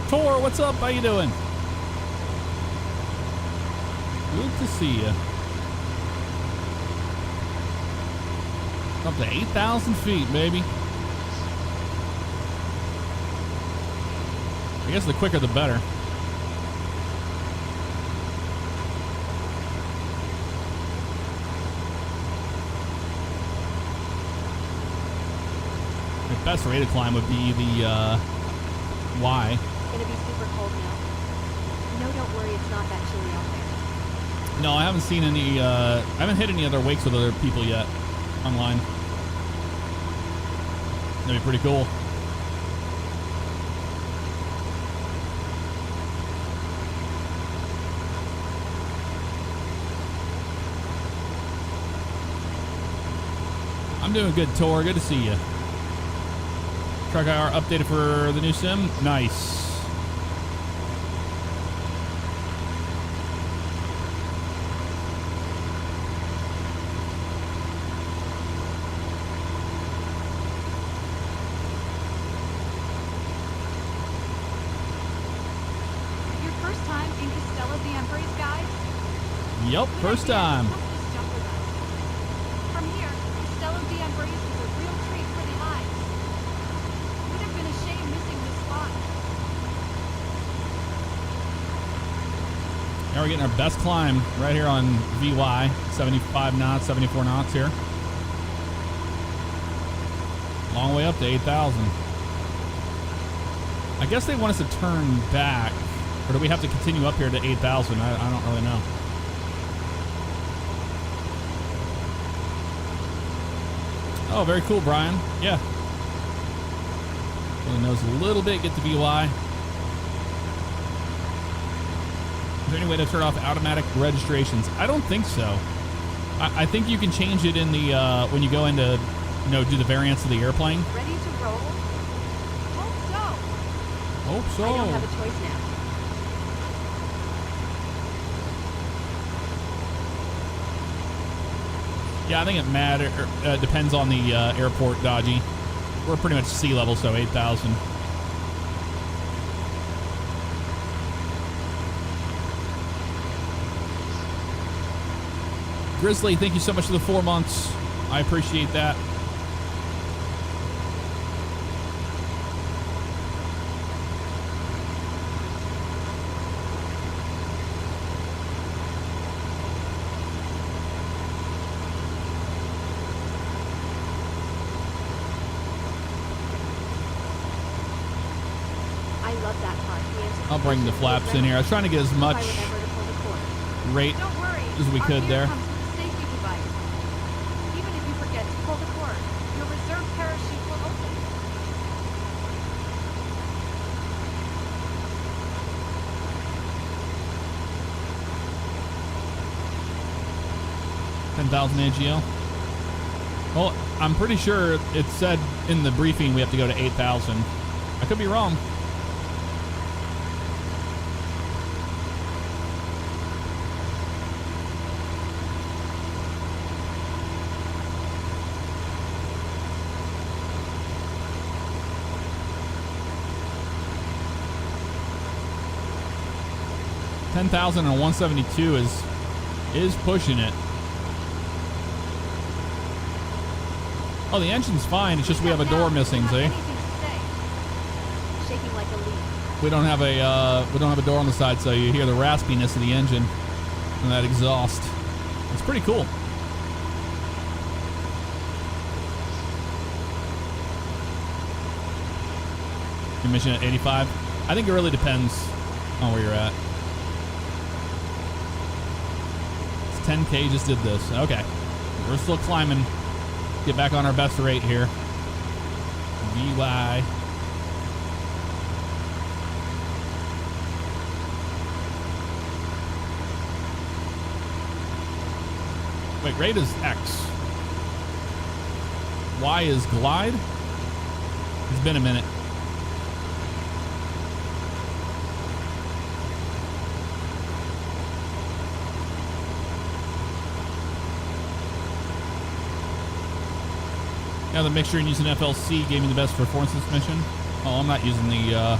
Tor, what's up? How you doing? Good to see you. Up to 8,000 feet, baby. I guess the quicker the better. The best rated climb would be the Y. It's gonna be super cold now. No, don't worry, it's not that chilly out there. No, I haven't seen any, I haven't hit any other wakes with other people yet online. That'd be pretty cool. I'm doing good, Tor. Good to see you. Truck IR updated for the new sim. Nice. Your first time in Castello de Embrace, guys? Yep, Good first idea. time. Come just jump with us. From here, Castello de Embrace is a real treat for the eyes. Would have been a shame missing this spot. Now we're getting our best climb right here on VY. 75 knots, 74 knots here. Long way up to 8,000. I guess they want us to turn back. Or do we have to continue up here to 8,000? I don't really know. Oh, very cool, Brian. Yeah. Really knows a little bit. Get to VY. Is there any way to turn off automatic registrations? I don't think so. I think you can change it in the when you go into, you know, do the variants of the airplane. Ready to roll? Hope so. Hope so. I don't have a choice now. Yeah, I think it depends on the airport, Dodgy. We're pretty much sea level, so 8,000. Grizzly, thank you so much for the 4 months. I appreciate that. I love that part. I'll bring the flaps in here. I was trying to get as much If I remember to pull the cord. rate Don't worry. as we Our could gear there. comes with a safety device. Even if you forget to pull the cord, your reserve parachute will open. $10,000 AGL. Well, I'm pretty sure it said in the briefing we have to go to 8,000. I could be wrong. $10,000 and 172 is pushing it. Oh, the engine's fine. It's just we have a door missing. See, Shaking like a leaf. we don't have a door on the side, so you hear the raspiness of the engine and that exhaust. It's pretty cool. Your mission at 85? I think it really depends on where you're at. It's 10K just did this. Okay. We're still climbing. Get back on our best rate here. VY. Wait, rate is X. Y is glide? It's been a minute. Yeah, the mixture and using FLC gave me the best performance this mission. Oh, I'm not using the, Can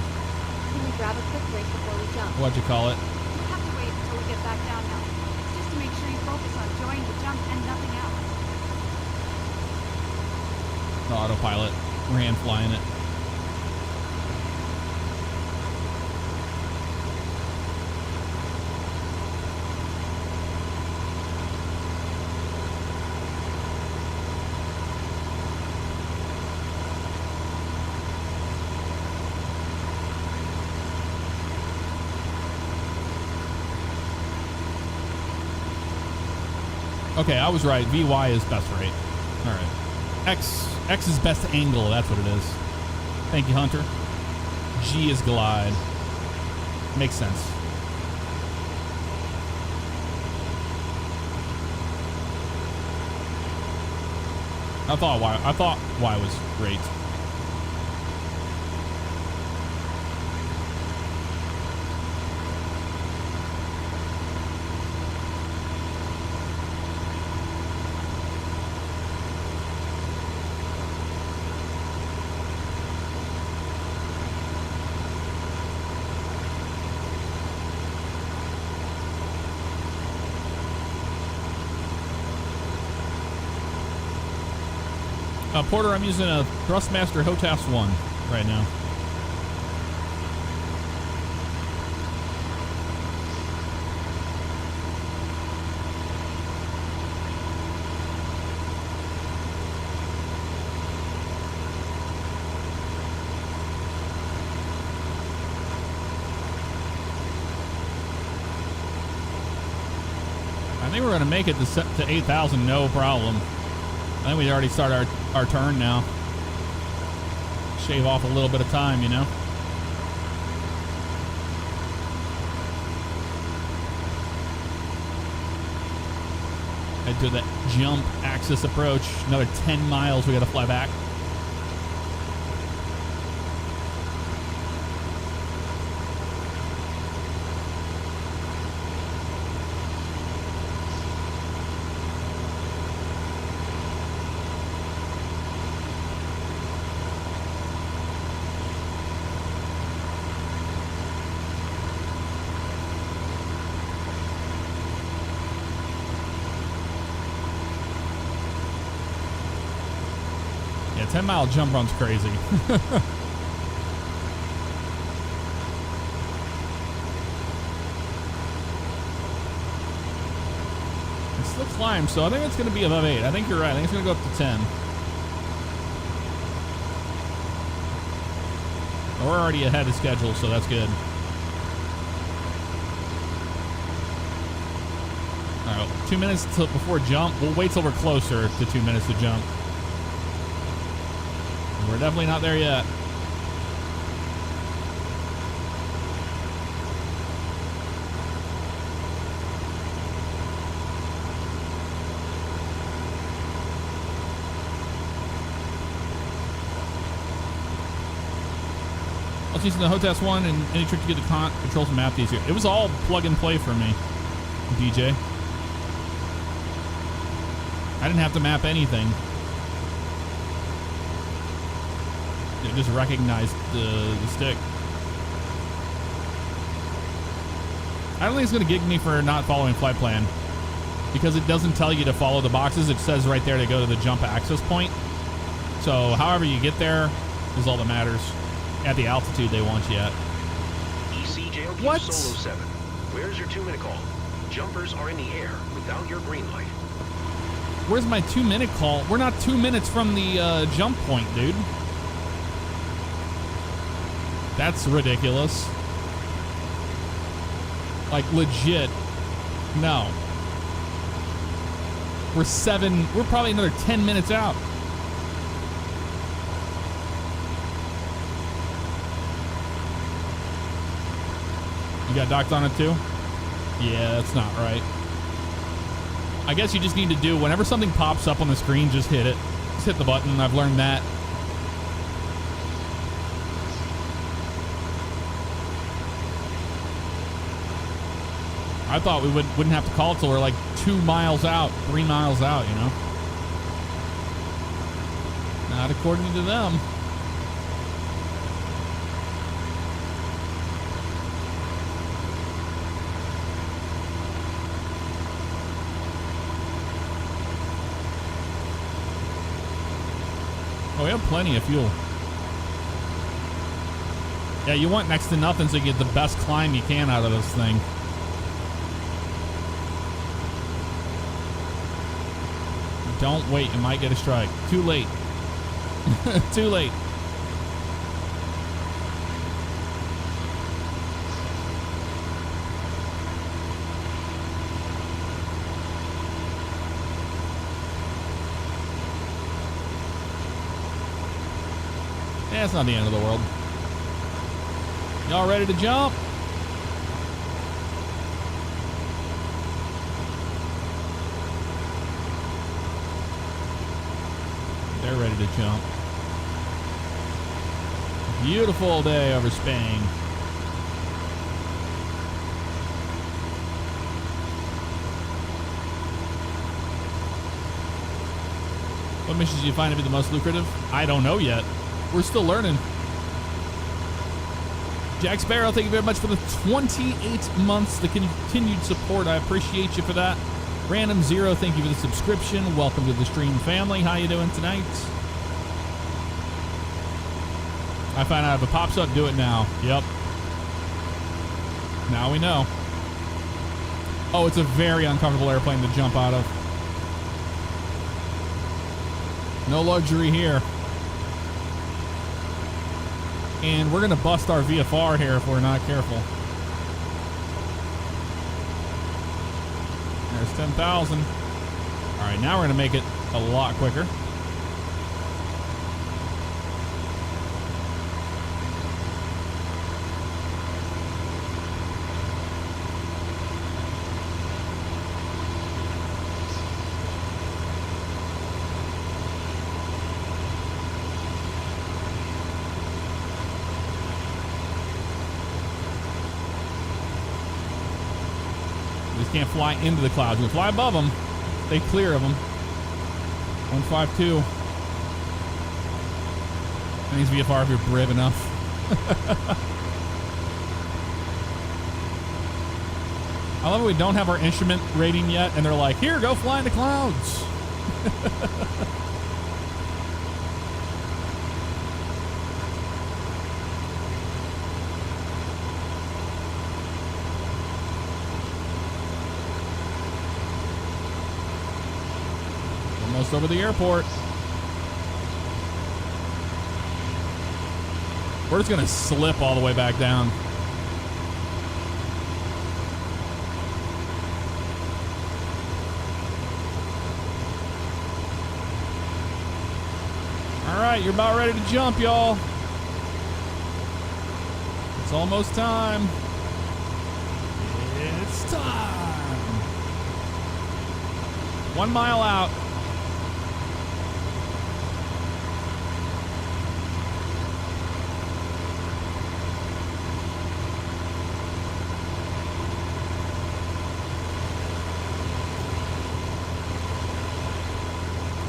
we grab a quick break before we jump? what'd you call it? You'll have to wait until we get back down now. It's just to make sure you focus on enjoying the jump and nothing else. The autopilot. We're hand flying it. Okay, I was right. VY is best rate. All right. X is best angle. That's what it is. Thank you, Hunter. G is glide. Makes sense. I thought Y was great. Porter, I'm using a Thrustmaster HOTAS 1 right now. I think we're going to make it to 8,000, no problem. I think we already start our turn now. Shave off a little bit of time, you know? Head to that jump axis approach. Another 10 miles we got to fly back. Yeah, 10-mile jump run's crazy. It's still climb, so I think it's going to be above 8. I think you're right. I think it's going to go up to 10. We're already ahead of schedule, so that's good. All right, 2 minutes before jump. We'll wait till we're closer to 2 minutes to jump. We're definitely not there yet. I was using the HOTAS 1 and any trick to get the controls and map easier. It was all plug and play for me, DJ. I didn't have to map anything. It just recognized the stick. I don't think it's going to gig me for not following flight plan because it doesn't tell you to follow the boxes. It says right there to go to the jump access point. So however you get there is all that matters. At the altitude they want you at. ECJOQ What? Solo 7. Where's your 2-minute call? Jumpers are in the air without your green light. Where's my 2-minute call? We're not 2 minutes from the jump point, dude. That's ridiculous. Like, legit. No. We're probably another 10 minutes out. You got docked on it too? Yeah, that's not right. I guess you just need to do, whenever something pops up on the screen, just hit it. Just hit the button. I've learned that. I thought we wouldn't have to call till we're like 2 miles out, 3 miles out, you know? Not according to them. Oh, we have plenty of fuel. Yeah, you want next to nothing so you get the best climb you can out of this thing. Don't wait, you might get a strike. Too late. Too late. Yeah, it's not the end of the world. Y'all ready to jump? They're ready to jump. Beautiful day over Spain. What missions do you find to be the most lucrative? I don't know yet. We're still learning. Jack Sparrow, thank you very much for the 28 months, the continued support. I appreciate you for that. Random Zero, thank you for the subscription. Welcome to the stream family. How you doing tonight? I find out if it pops up, do it now. Yep. Now we know. Oh, it's a very uncomfortable airplane to jump out of. No luxury here. And we're going to bust our VFR here if we're not careful. There's 10,000. All right, now we're going to make it a lot quicker. Can't fly into the clouds. We fly above them. Stay clear of them. 152. That needs VFR if you're brave enough. I love it. We don't have our instrument rating yet, and they're like, "Here, go fly in the clouds." Almost over the airport. We're just gonna slip all the way back down. All right, you're about ready to jump, y'all. It's almost time. It's time. 1 mile out.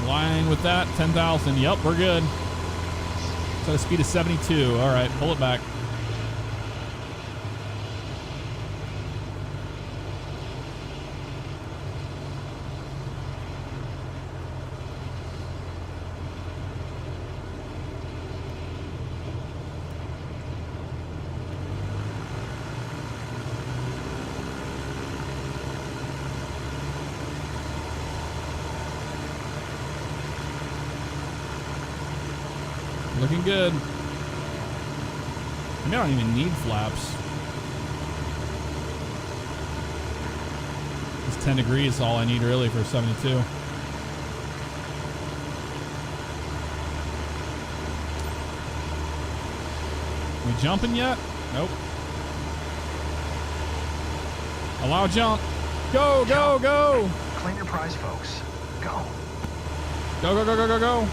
Flying with that, 10,000. Yep, we're good. So the speed is 72. All right, pull it back. Looking good. Maybe I don't even need flaps. It's 10 degrees, all I need really for 72. We jumping yet? Nope. Allow jump. Go, go, go. Claim your prize, folks. Go. Go, go, go, go, go, go.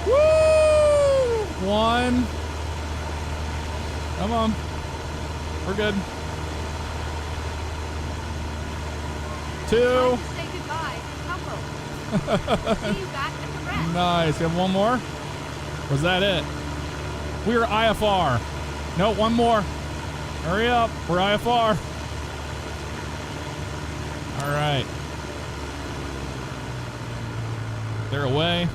Woo! 1. Come on. We're good. 2. Time to say goodbye, couple. See you back at the rest. Nice. You have one more? Was that it? We are IFR. No, one more. Hurry up. We're IFR. All right. They're away.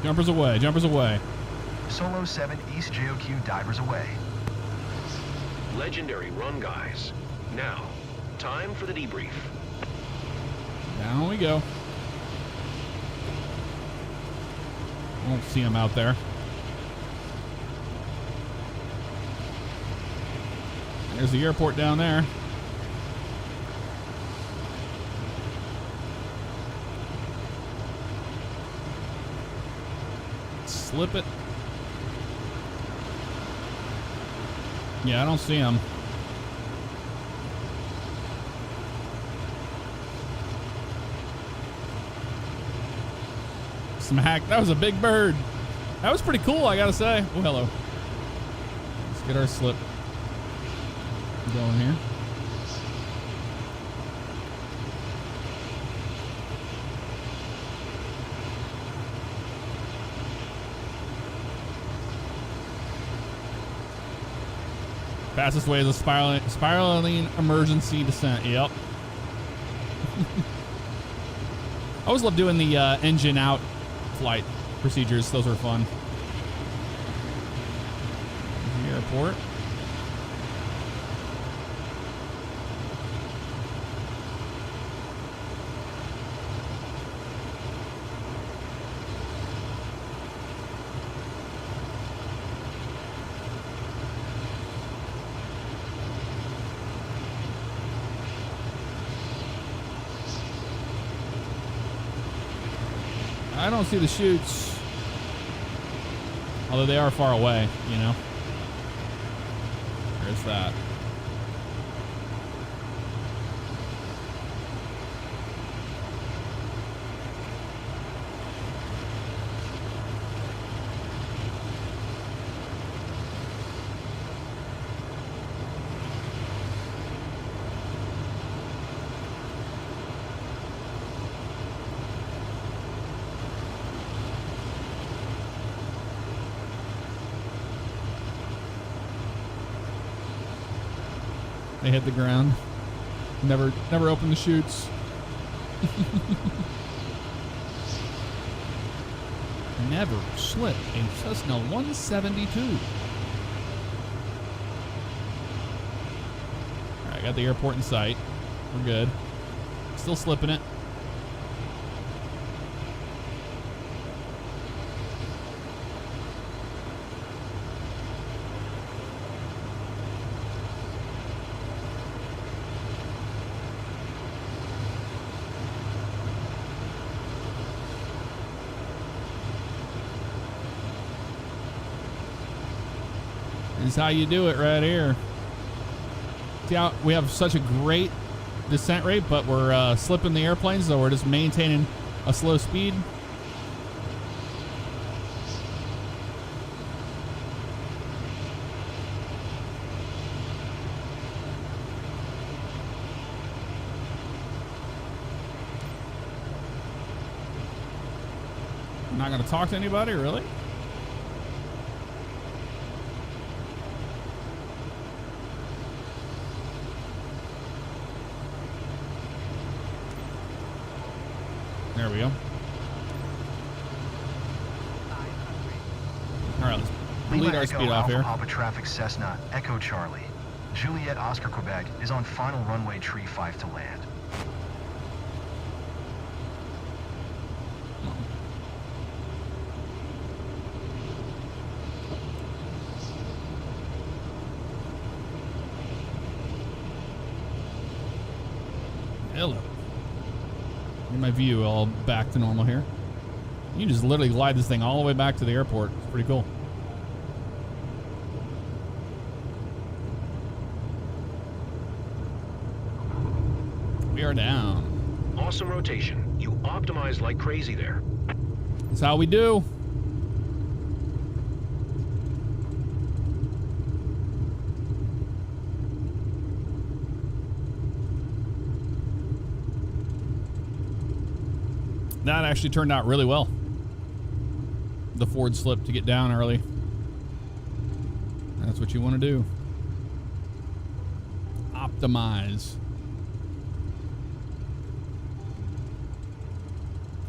Jumpers away. Jumpers away. Solo 7 East JOQ divers away. Legendary run, guys. Now, time for the debrief. Down we go. I don't see him out there. There's the airport down there. Slip it. Yeah, I don't see him. Smack. That was a big bird. That was pretty cool, I gotta say. Oh, hello. Let's get our slip going here. Fastest way is a spiraling emergency descent. Yep. I always love doing the engine out flight procedures. Those are fun. The airport. I don't see the chutes. Although they are far away, you know. There's that. They hit the ground. Never opened the chutes. Never slip a Cessna 172. All right, got the airport in sight. We're good. Still slipping it. Is how you do it right here. See how we have such a great descent rate, but we're slipping the airplanes, so we're just maintaining a slow speed. I'm not gonna talk to anybody, really? There we go. All right, let's bleed our speed off here. Alpha traffic Cessna, Echo Charlie. Juliet Oscar Quebec is on final runway tree 5 to land. Hello. Get my view all back to normal here. You can just literally glide this thing all the way back to the airport. It's pretty cool. We are down. Awesome rotation. You optimized like crazy there. That's how we do. That actually turned out really well. The forward slip to get down early. That's what you want to do. Optimize.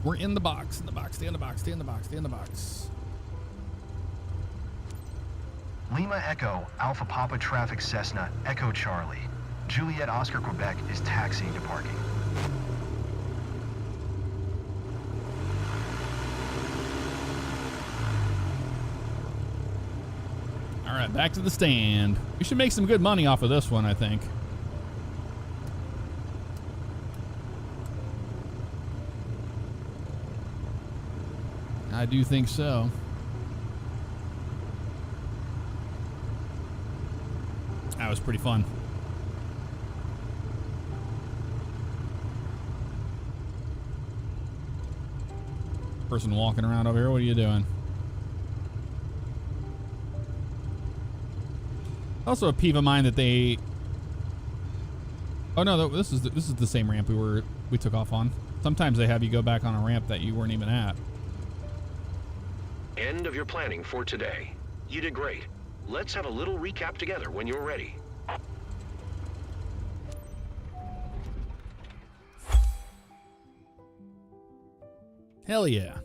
We're in the box, in the box, stay in the box, stay in the box, stay in the box. Lima Echo, Alpha Papa Traffic Cessna, Echo Charlie. Juliet Oscar Quebec is taxiing to parking. All right, back to the stand. We should make some good money off of this one, I think. I do think so. That was pretty fun. Person walking around over here, what are you doing? Also a peeve of mine that they... Oh no, this is the same ramp we took off on. Sometimes they have you go back on a ramp that you weren't even at. End of your planning for today. You did great. Let's have a little recap together when you're ready. Hell yeah.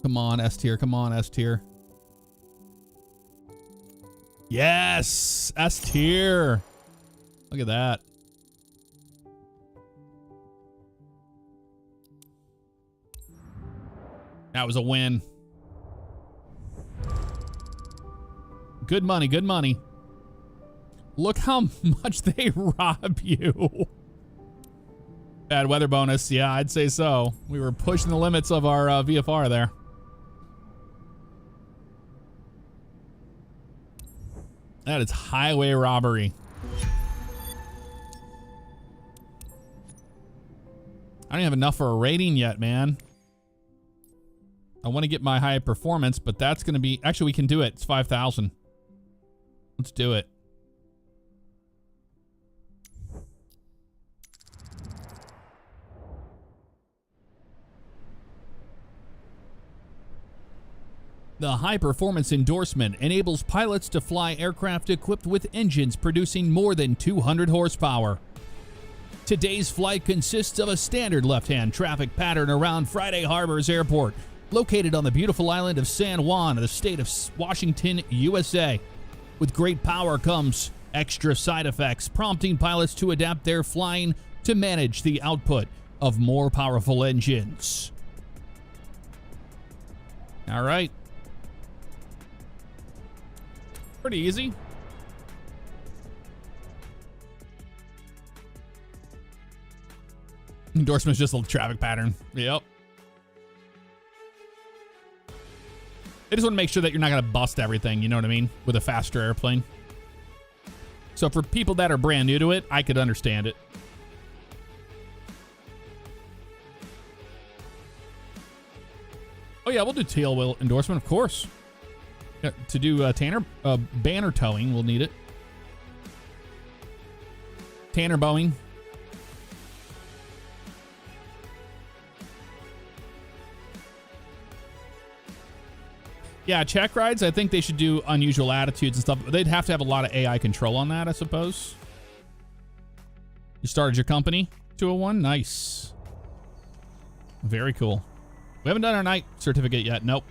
Come on, S tier. Come on, S tier. Yes! S tier. Look at that. That was a win. Good money, good money. Look how much they rob you. Bad weather bonus. Yeah, I'd say so. We were pushing the limits of our VFR there. That is highway robbery. I don't have enough for a rating yet, man. I want to get my high performance, but that's going to be... Actually, we can do it. It's 5,000. Let's do it. The high-performance endorsement enables pilots to fly aircraft equipped with engines producing more than 200 horsepower. Today's flight consists of a standard left-hand traffic pattern around Friday Harbor's airport, located on the beautiful island of San Juan in the state of Washington, USA. With great power comes extra side effects, prompting pilots to adapt their flying to manage the output of more powerful engines. All right. Pretty easy. Endorsement's just a little traffic pattern. Yep. I just want to make sure that you're not going to bust everything, you know what I mean, with a faster airplane. So for people that are brand new to it, I could understand it. Oh yeah, we'll do tail wheel endorsement, of course. Yeah, to do banner towing, we'll need it. Tanner Boeing. Yeah, check rides, I think they should do unusual attitudes and stuff. They'd have to have a lot of AI control on that, I suppose. You started your company, 201? Nice. Very cool. We haven't done our night certificate yet. Nope.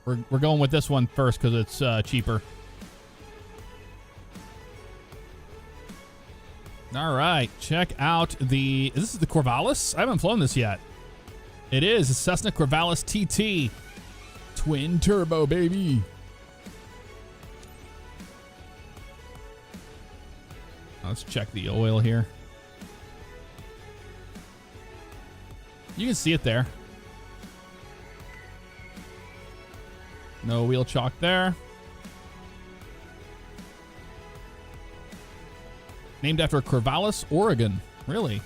We're going with this one first because it's cheaper. All right, check out the... This is the Corvallis? I haven't flown this yet. It is a Cessna Corvallis TT. Twin turbo, baby. Let's check the oil here. You can see it there. No wheel chalk there. Named after Corvallis, Oregon. Really?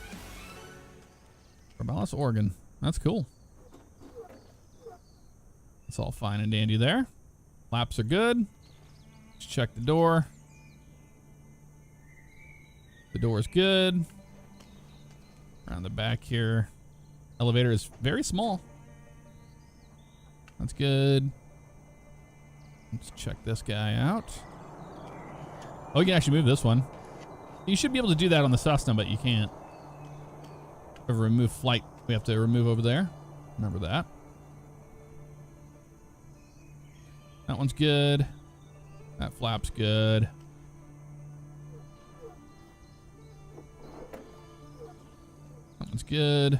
Corvallis, Oregon. That's cool. It's all fine and dandy there. Flaps are good. Let's check the door. The door's good. Around the back here. Elevator is very small. That's good. Let's check this guy out. Oh, you can actually move this one. You should be able to do that on the Cessna, but you can't. Remove flight. We have to remove over there. Remember that. That one's good. That flap's good. That one's good.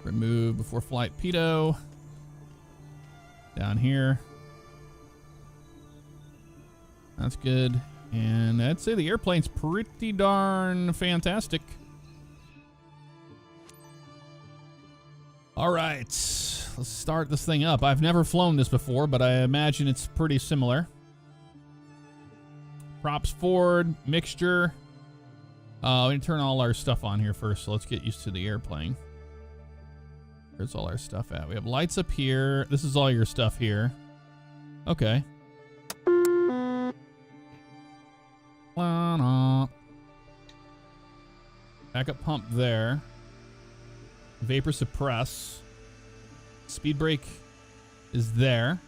Remove before flight pitot. Down here. That's good. And I'd say the airplane's pretty darn fantastic. All right, let's start this thing up. I've never flown this before, but I imagine it's pretty similar. Props forward, mixture. We need to turn all our stuff on here first, so let's get used to the airplane. Where's all our stuff at? We have lights up here. This is all your stuff here. Okay. Backup pump there. Vapor suppress. Speed brake is there.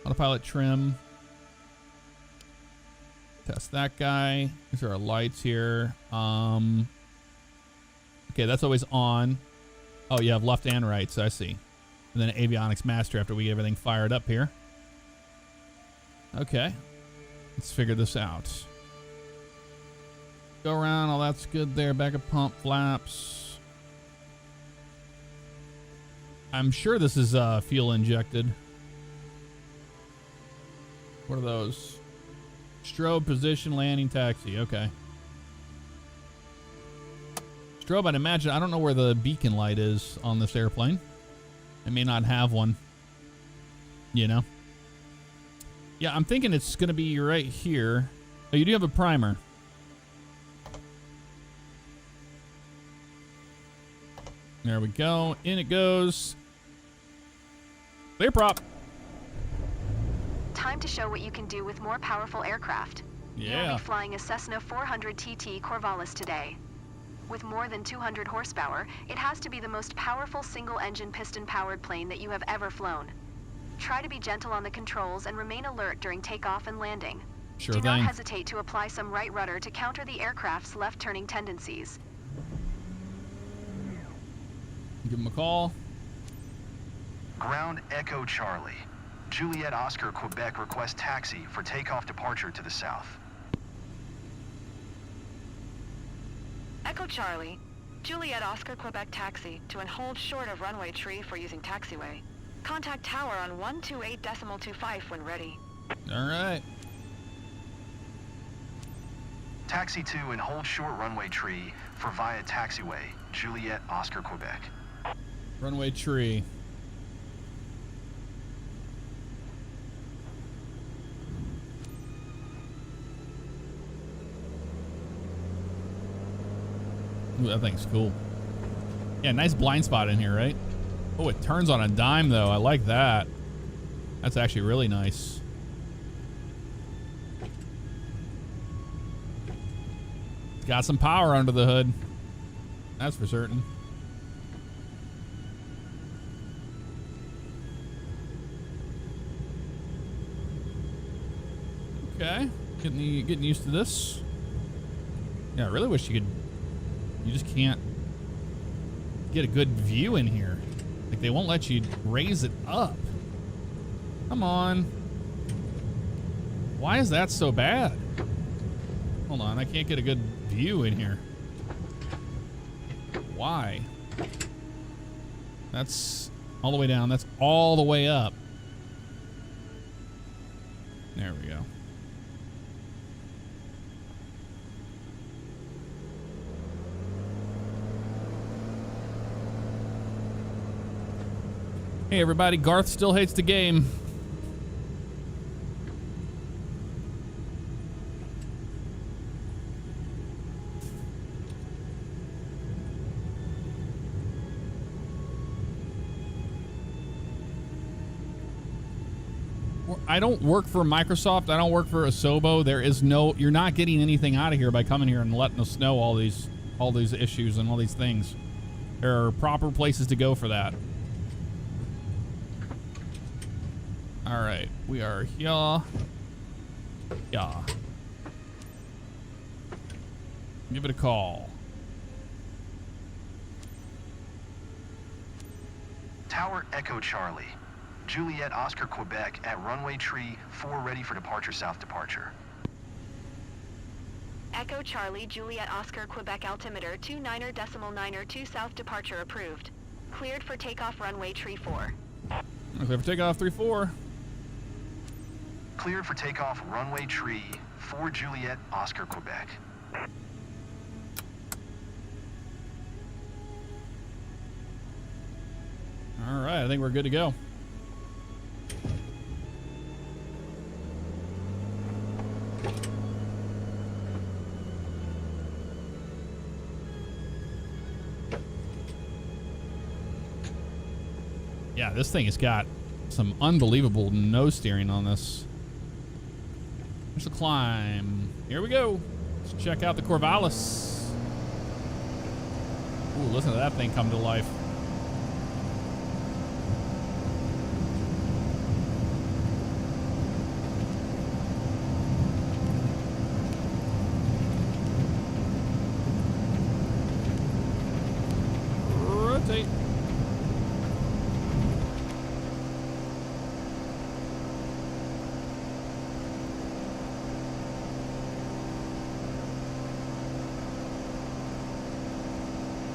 Autopilot trim. Test that guy. These are our lights here. Okay, that's always on. Oh, you have left and right, so I see. And then avionics master after we get everything fired up here. Okay. Let's figure this out. Go around, all that's good there. Backup pump, flaps. I'm sure this is fuel injected. What are those? Strobe, position, landing, taxi. Okay. Strobe, I'd imagine. I don't know where the beacon light is on this airplane. I may not have one. You know? Yeah, I'm thinking it's going to be right here. Oh, you do have a primer. There we go. In it goes. Clear prop. Time to show what you can do with more powerful aircraft. Yeah. You'll be flying a Cessna 400 TT Corvallis today. With more than 200 horsepower, it has to be the most powerful single-engine piston-powered plane that you have ever flown. Try to be gentle on the controls and remain alert during takeoff and landing. Sure Do thing. not hesitate to apply some right rudder to counter the aircraft's left-turning tendencies. Give him a call. Ground Echo Charlie. Juliet Oscar Quebec requests taxi for takeoff departure to the south. Echo Charlie. Juliet Oscar Quebec taxi to and hold short of runway tree for using taxiway. Contact tower on 128.25 when ready. All right. Taxi to and hold short runway tree for via taxiway. Juliet Oscar Quebec. Runway tree. Ooh, that thing's cool. Yeah, nice blind spot in here, right? Oh, it turns on a dime, though. I like that. That's actually really nice. It's got some power under the hood. That's for certain. Okay. Getting used to this. Yeah, I really wish you could... You just can't get a good view in here. Like, they won't let you raise it up. Come on. Why is that so bad? Hold on, I can't get a good view in here. Why? That's all the way down. That's all the way up. There we go. Hey everybody, Garth still hates the game. I don't work for Microsoft. I don't work for Asobo. There is no, you're not getting anything out of here by coming here and letting us know all these issues and all these things. There are proper places to go for that. All right, we are here. Yeah. Give it a call. Tower Echo Charlie. Juliet Oscar Quebec at runway tree 4 ready for departure south departure. Echo Charlie, Juliet Oscar Quebec altimeter 29.902 south departure approved. Cleared for takeoff runway tree 4. Clear for takeoff 3-4. Cleared for takeoff runway tree 4 Juliet Oscar Quebec. All right, I think we're good to go. Yeah, this thing has got some unbelievable nose steering on this. There's a climb. Here we go. Let's check out the Corvallis. Ooh, listen to that thing come to life. Rotate.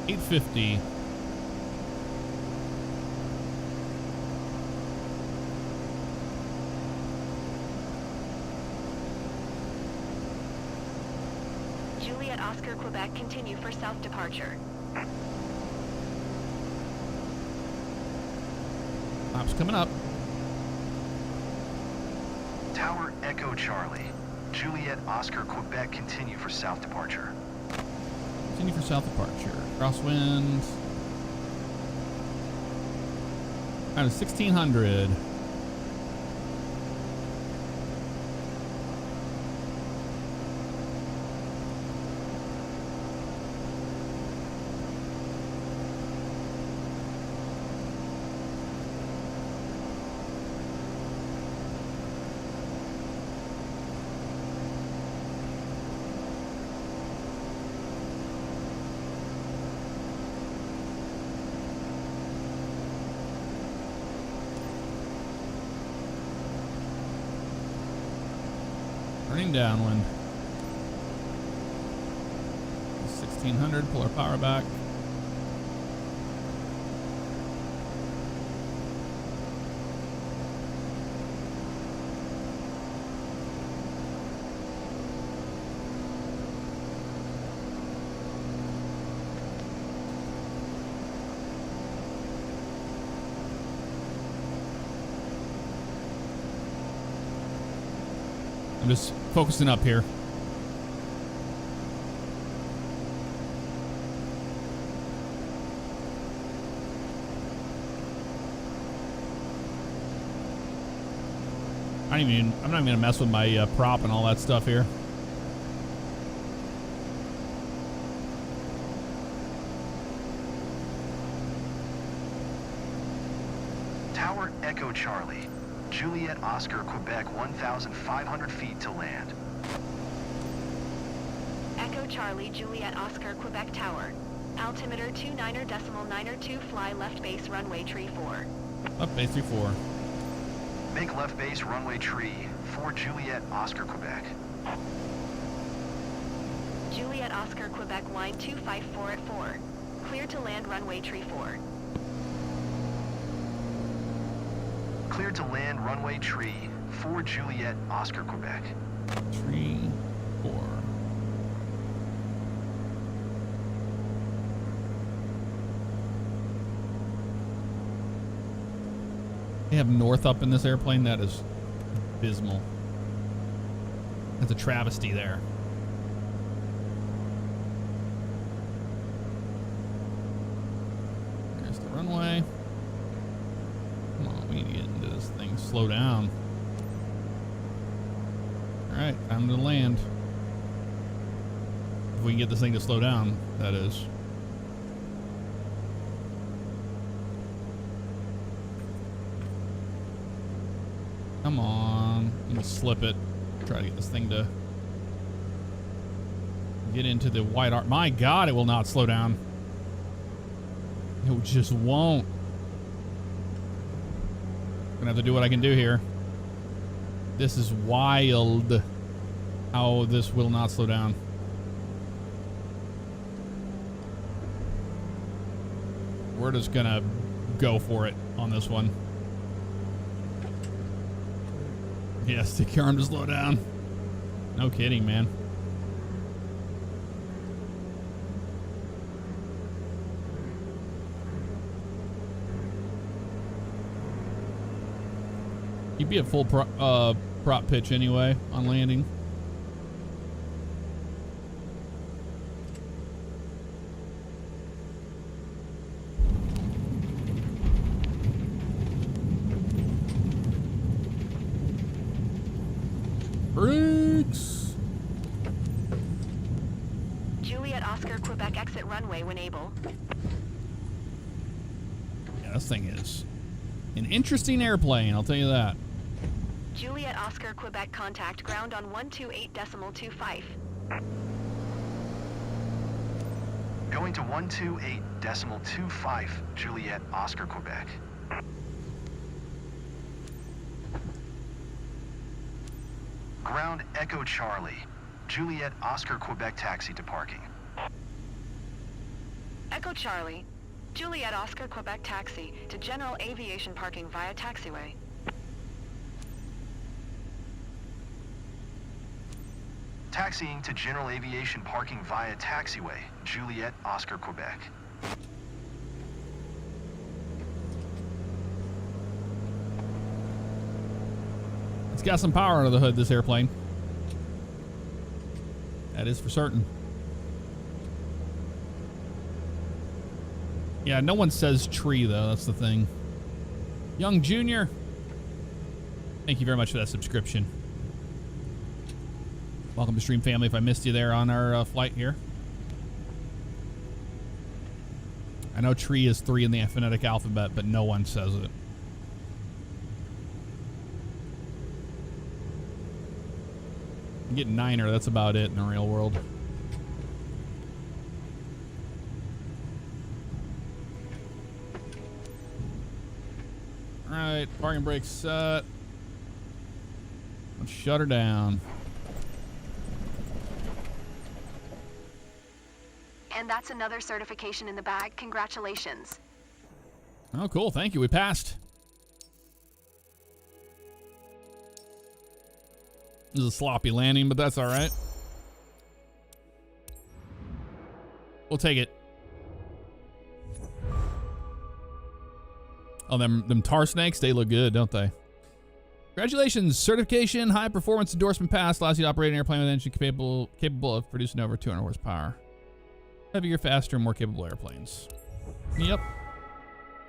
$850. Juliet Oscar Quebec, continue for south departure. Map's coming up. Tower Echo Charlie. Juliet Oscar Quebec continue for south departure. Continue for south departure. Crosswind. Out of 1600. Turning downwind. 1600, pull our power back. I'm just focusing up here. I'm not even gonna mess with my prop and all that stuff here. Tower Echo Charlie. Juliet Oscar Quebec 1,500 feet to land. Echo Charlie, Juliet Oscar Quebec Tower. Altimeter 29.902, fly left base runway tree 4. Left base 34. Make left base runway tree 4 Juliet Oscar Quebec. Juliet Oscar Quebec line 254 at 4. Clear to land runway tree 4. Cleared to land runway tree 4 Juliet Oscar Quebec. Tree 4. They have north up in this airplane. That is abysmal. That's a travesty there. There's the runway. Come on, we need to get into this thing. Slow down. Alright, time to land. If we can get this thing to slow down, that is. Come on. I'm gonna slip it. Try to get this thing to get into the wide arc. My God, it will not slow down. It just won't. Gonna have to do what I can do here. This is wild how this will not slow down. We're just gonna go for it on this one. Yeah, stick your arm to slow down. No kidding, man. You'd be at full prop pitch anyway on landing. Brakes. Juliet Oscar Quebec exit runway when able. Yeah, this thing is an interesting airplane, I'll tell you that. Juliet Oscar Quebec contact ground on 128.25. Going to 128.25, Juliet Oscar Quebec. Ground Echo Charlie, Juliet Oscar Quebec taxi to parking. Echo Charlie, Juliet Oscar Quebec taxi to general aviation parking via taxiway. Taxiing to general aviation parking via taxiway, Juliet Oscar Quebec. It's got some power under the hood, this airplane. That is for certain. Yeah, no one says tree, though. That's the thing. Young Junior, thank you very much for that subscription. Welcome to Stream Family if I missed you there on our flight here. I know tree is 3 in the phonetic alphabet, but no one says it. You get niner, that's about it in the real world. Alright, parking brake set. Let's shut her down. And that's another certification in the bag. Congratulations. Oh, cool. Thank you. We passed. This is a sloppy landing, but that's all right. We'll take it. Oh, them tar snakes, they look good, don't they? Congratulations. Certification, high performance endorsement pass allows you to operate an airplane with an engine capable of producing over 200 horsepower. Heavier, faster, more capable airplanes. Yep.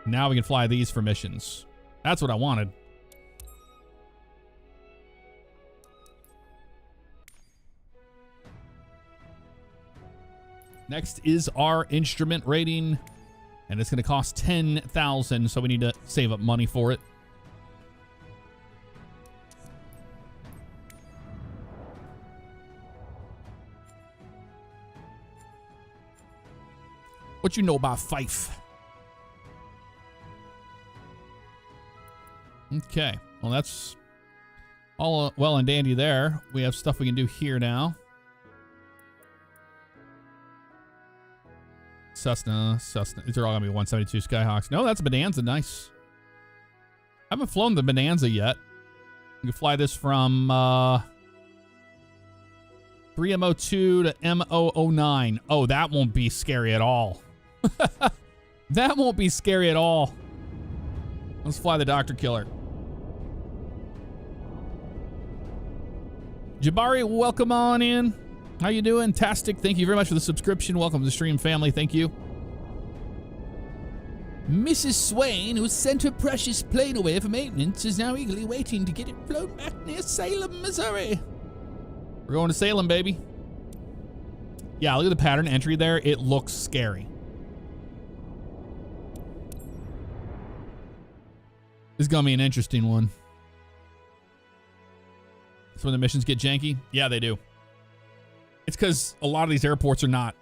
Now we can fly these for missions. That's what I wanted. Next is our instrument rating, and it's going to cost 10,000, so we need to save up money for it. What you know about Fife? Okay, well that's all well and dandy there. We have stuff we can do here now. Cessna. These are all gonna be 172 Skyhawks. No, that's a Bonanza. Nice. I haven't flown the Bonanza yet. You can fly this from 3M02 to M009. Oh, that won't be scary at all. That won't be scary at all. Let's fly the Doctor Killer. Jabari, welcome on in. How you doing? Tastic, thank you very much for the subscription. Welcome to the stream, family. Thank you. Mrs. Swain, who sent her precious plane away for maintenance, is now eagerly waiting to get it flown back near Salem, Missouri. We're going to Salem, baby. Yeah, look at the pattern entry there. It looks scary. This is going to be an interesting one. So when the missions get janky? Yeah, they do. It's because a lot of these airports are not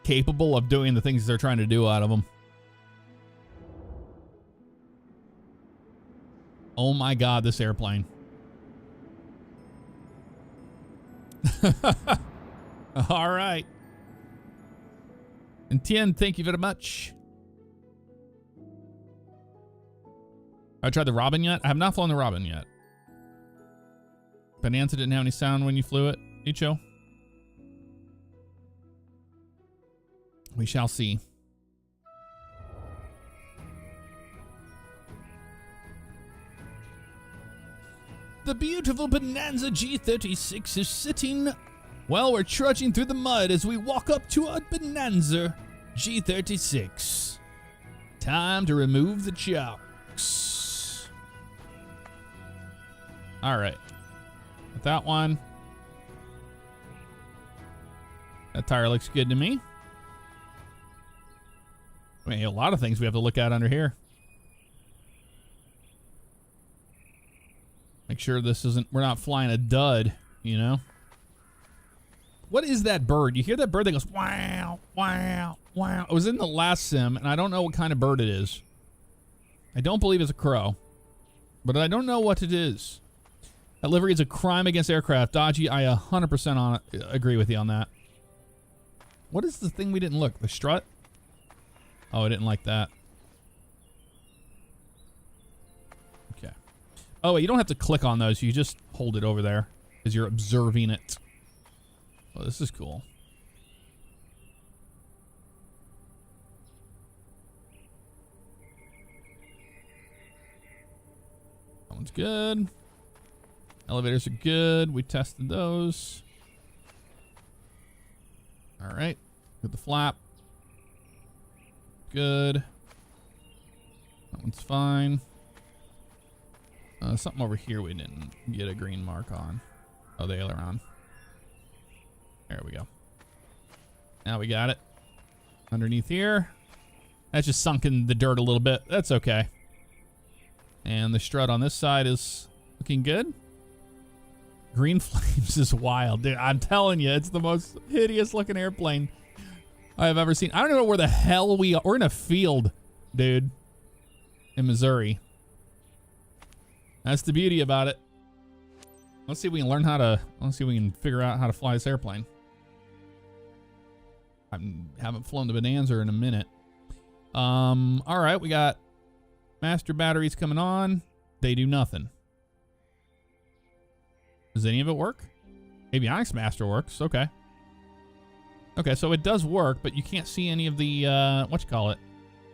capable of doing the things they're trying to do out of them. Oh my God, this airplane. All right. And Tien, thank you very much. I tried the Robin yet? I have not flown the Robin yet. Bonanza didn't have any sound when you flew it, Icho. We shall see. The beautiful Bonanza G36 is sitting. Well, we're trudging through the mud as we walk up to our Bonanza G36. Time to remove the chocks. All right. With that one. That tire looks good to me. I mean, a lot of things we have to look at under here. Make sure this isn't, we're not flying a dud, you know? What is that bird? You hear that bird that goes, wow, wow, wow. It was in the last sim, and I don't know what kind of bird it is. I don't believe it's a crow, but I don't know what it is. That livery is a crime against aircraft. Dodgy, I 100% agree with you on that. What is the thing we didn't look? The strut? Oh, I didn't like that. Okay. Oh, wait, you don't have to click on those. You just hold it over there as you're observing it. Oh, this is cool. That one's good. Elevators are good. We tested those. All right. Get the flap. Good. That one's fine. Something over here we didn't get a green mark on. Oh, the aileron. There we go. Now we got it. Underneath here. That's just sunk in the dirt a little bit. That's okay. And the strut on this side is looking good. Green Flames is wild. Dude, I'm telling you, it's the most hideous looking airplane I have ever seen. I don't know where the hell we are. We're in a field, dude, in Missouri. That's the beauty about it. Let's see if we can learn how to, let's see if we can figure out how to fly this airplane. I haven't flown the Bonanza in a minute. All right, we got master batteries coming on. They do nothing. Does any of it work? Avionics master works. Okay. Okay, so it does work, but you can't see any of the, whatchamacallit,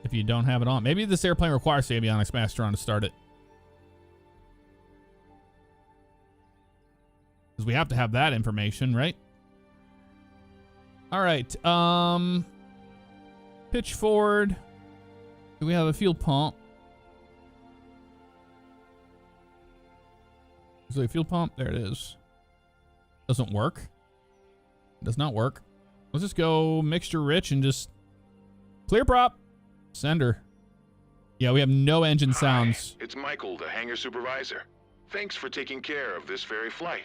if you don't have it on. Maybe this airplane requires the avionics master on to start it. Because we have to have that information, right? All right. Pitch forward. Do we have a fuel pump? Is there a fuel pump? There it is. Doesn't work. Does not work. Let's just go mixture rich and just clear prop. Sender. Yeah, we have no engine sounds. Hi, it's Michael, the hangar supervisor. Thanks for taking care of this ferry flight.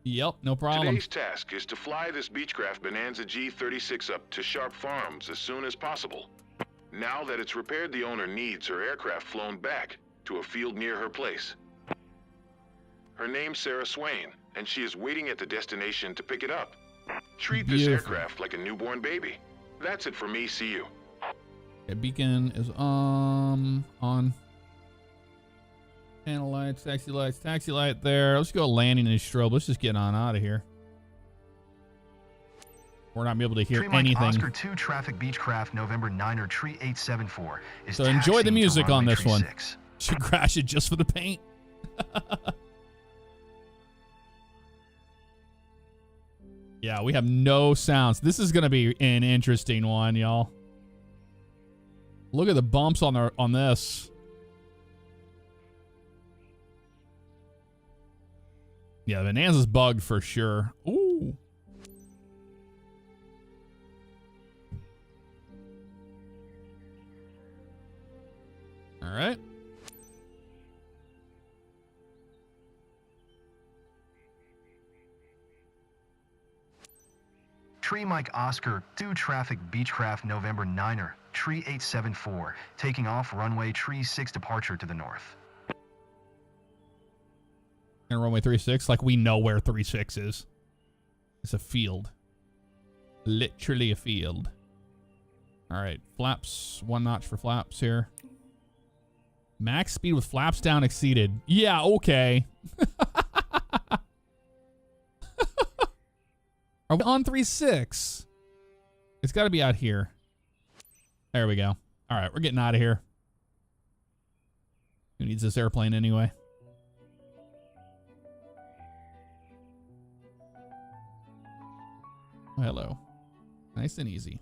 Yep, no problem. Today's task is to fly this Beechcraft Bonanza G36 up to Sharp Farms as soon as possible. Now that it's repaired, the owner needs her aircraft flown back to a field near her place. Her name's Sarah Swain, and she is waiting at the destination to pick it up. Treat this aircraft like a newborn baby. That's it for me. See you. Okay, beacon is on. Panel lights, taxi light there. Let's go landing and strobe. Let's just get on out of here. We're not be able to hear Tree Mike anything. Oscar 2 traffic Beechcraft November 9er Tree 874 is So enjoy the taxiing to music on runway this tree one. 6. Should crash it just for the paint. Yeah, we have no sounds. This is gonna be an interesting one, y'all. Look at the bumps on this. Yeah, Bonanza's bugged for sure. Ooh. All right. Tree Mike Oscar 2 traffic Beechcraft November 9er Tree 874 taking off runway Tree 6 departure to the north. And runway 36, like we know where 36 is. It's a field. Literally a field. All right, flaps, 1 notch for flaps here. Max speed with flaps down exceeded. Yeah, okay. Are we on 3.6? It's got to be out here. There we go. All right, we're getting out of here. Who needs this airplane anyway? Oh, hello. Nice and easy.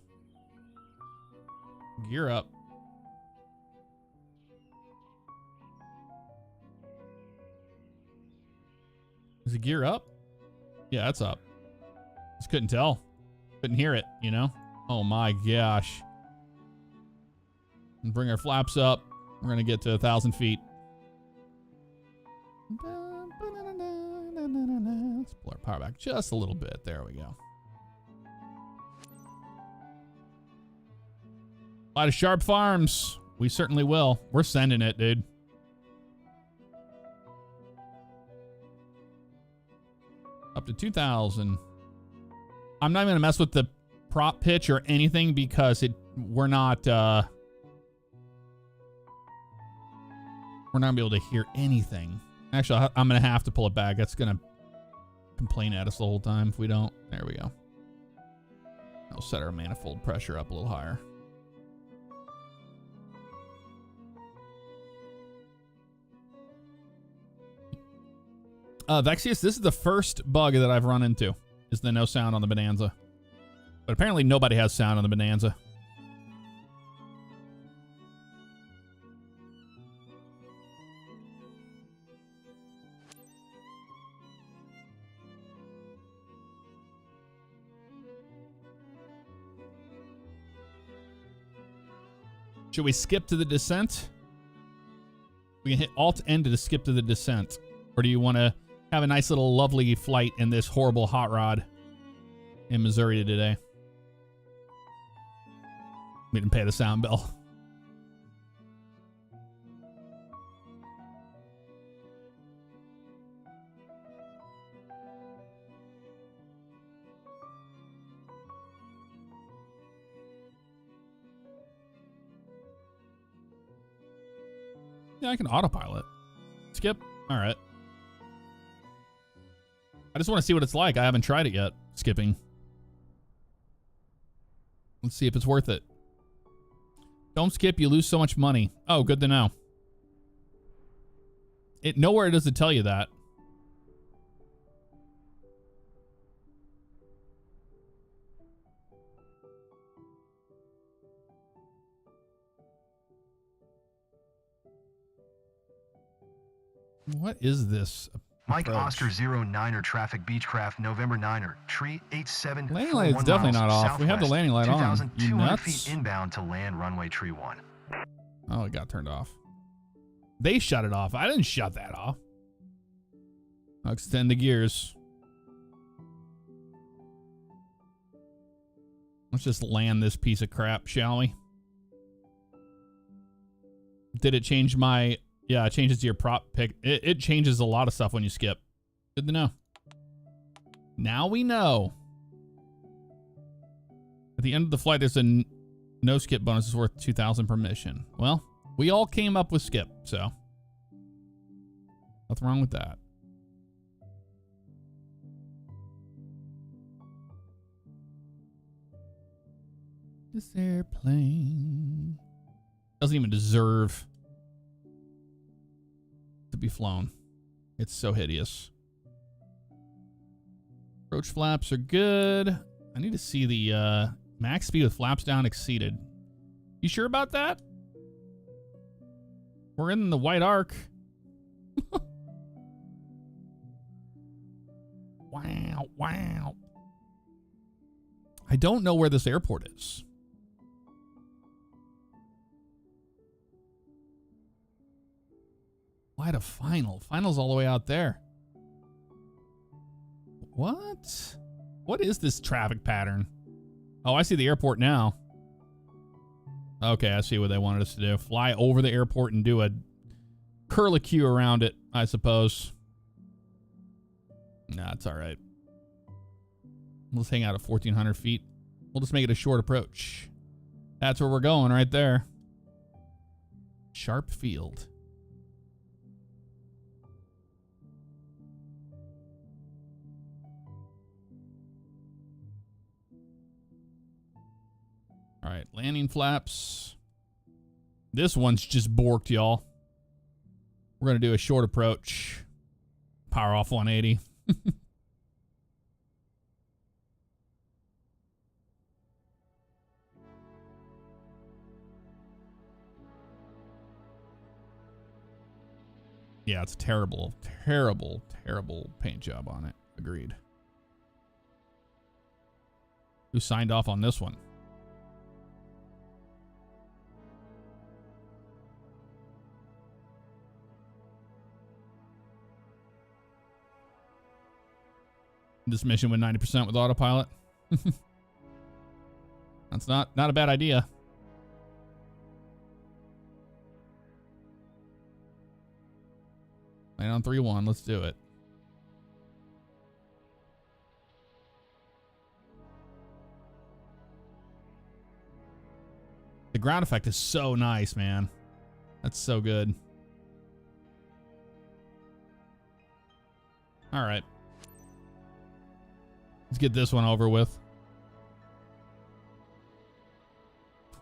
Gear up. Is it gear up? Yeah, it's up. Just couldn't tell. Couldn't hear it, you know? Oh my gosh. And bring our flaps up. We're going to get to 1,000 feet. Let's pull our power back just a little bit. There we go. A lot of sharp farms. We certainly will. We're sending it, dude. Up to 2,000. I'm not even going to mess with the prop pitch or anything because we're not going to be able to hear anything. Actually, I'm going to have to pull it back. That's going to complain at us the whole time if we don't. There we go. I'll set our manifold pressure up a little higher. Vexius, this is the first bug that I've run into, is the no sound on the Bonanza. But apparently nobody has sound on the Bonanza. Should we skip to the descent? We can hit Alt-N to skip to the descent. Or do you want to have a nice little lovely flight in this horrible hot rod in Missouri today? We didn't pay the sound bill. Yeah, I can autopilot. Skip. All right. I just want to see what it's like. I haven't tried it yet. Skipping. Let's see if it's worth it. Don't skip. You lose so much money. Oh, good to know. Nowhere does it tell you that. What is this? Mike Oscar 09er traffic Beechcraft November 9er Tree 87. Landing light is definitely not off. We have the landing light on. You 2,200 nuts? feet inbound to land runway Tree 1. Oh, it got turned off. They shut it off. I didn't shut that off. I'll extend the gears. Let's just land this piece of crap, shall we? Did it change my... Yeah, it changes your prop pick. It changes a lot of stuff when you skip. Good to know. Now we know. At the end of the flight, there's a no skip bonus is worth 2,000 per mission. Well, we all came up with skip, so nothing wrong with that. This airplane doesn't even deserve to be flown. It's so hideous. Approach flaps are good. I need to see the max speed with flaps down exceeded. You sure about that? We're in the white arc. Wow, wow. I don't know where this airport is. Why the final? Final's all the way out there. What? What is this traffic pattern? Oh, I see the airport now. Okay, I see what they wanted us to do. Fly over the airport and do a curlicue around it, I suppose. Nah, it's all right. Let's hang out at 1,400 feet. We'll just make it a short approach. That's where we're going right there. Sharp field. All right, landing flaps. This one's just borked, y'all. We're going to do a short approach. Power off 180. Yeah, it's a terrible, terrible, terrible paint job on it. Agreed. Who signed off on this one? This mission went 90% with autopilot. That's not a bad idea. Land on 3-1. Let's do it. The ground effect is so nice, man. That's so good. All right. Let's get this one over with.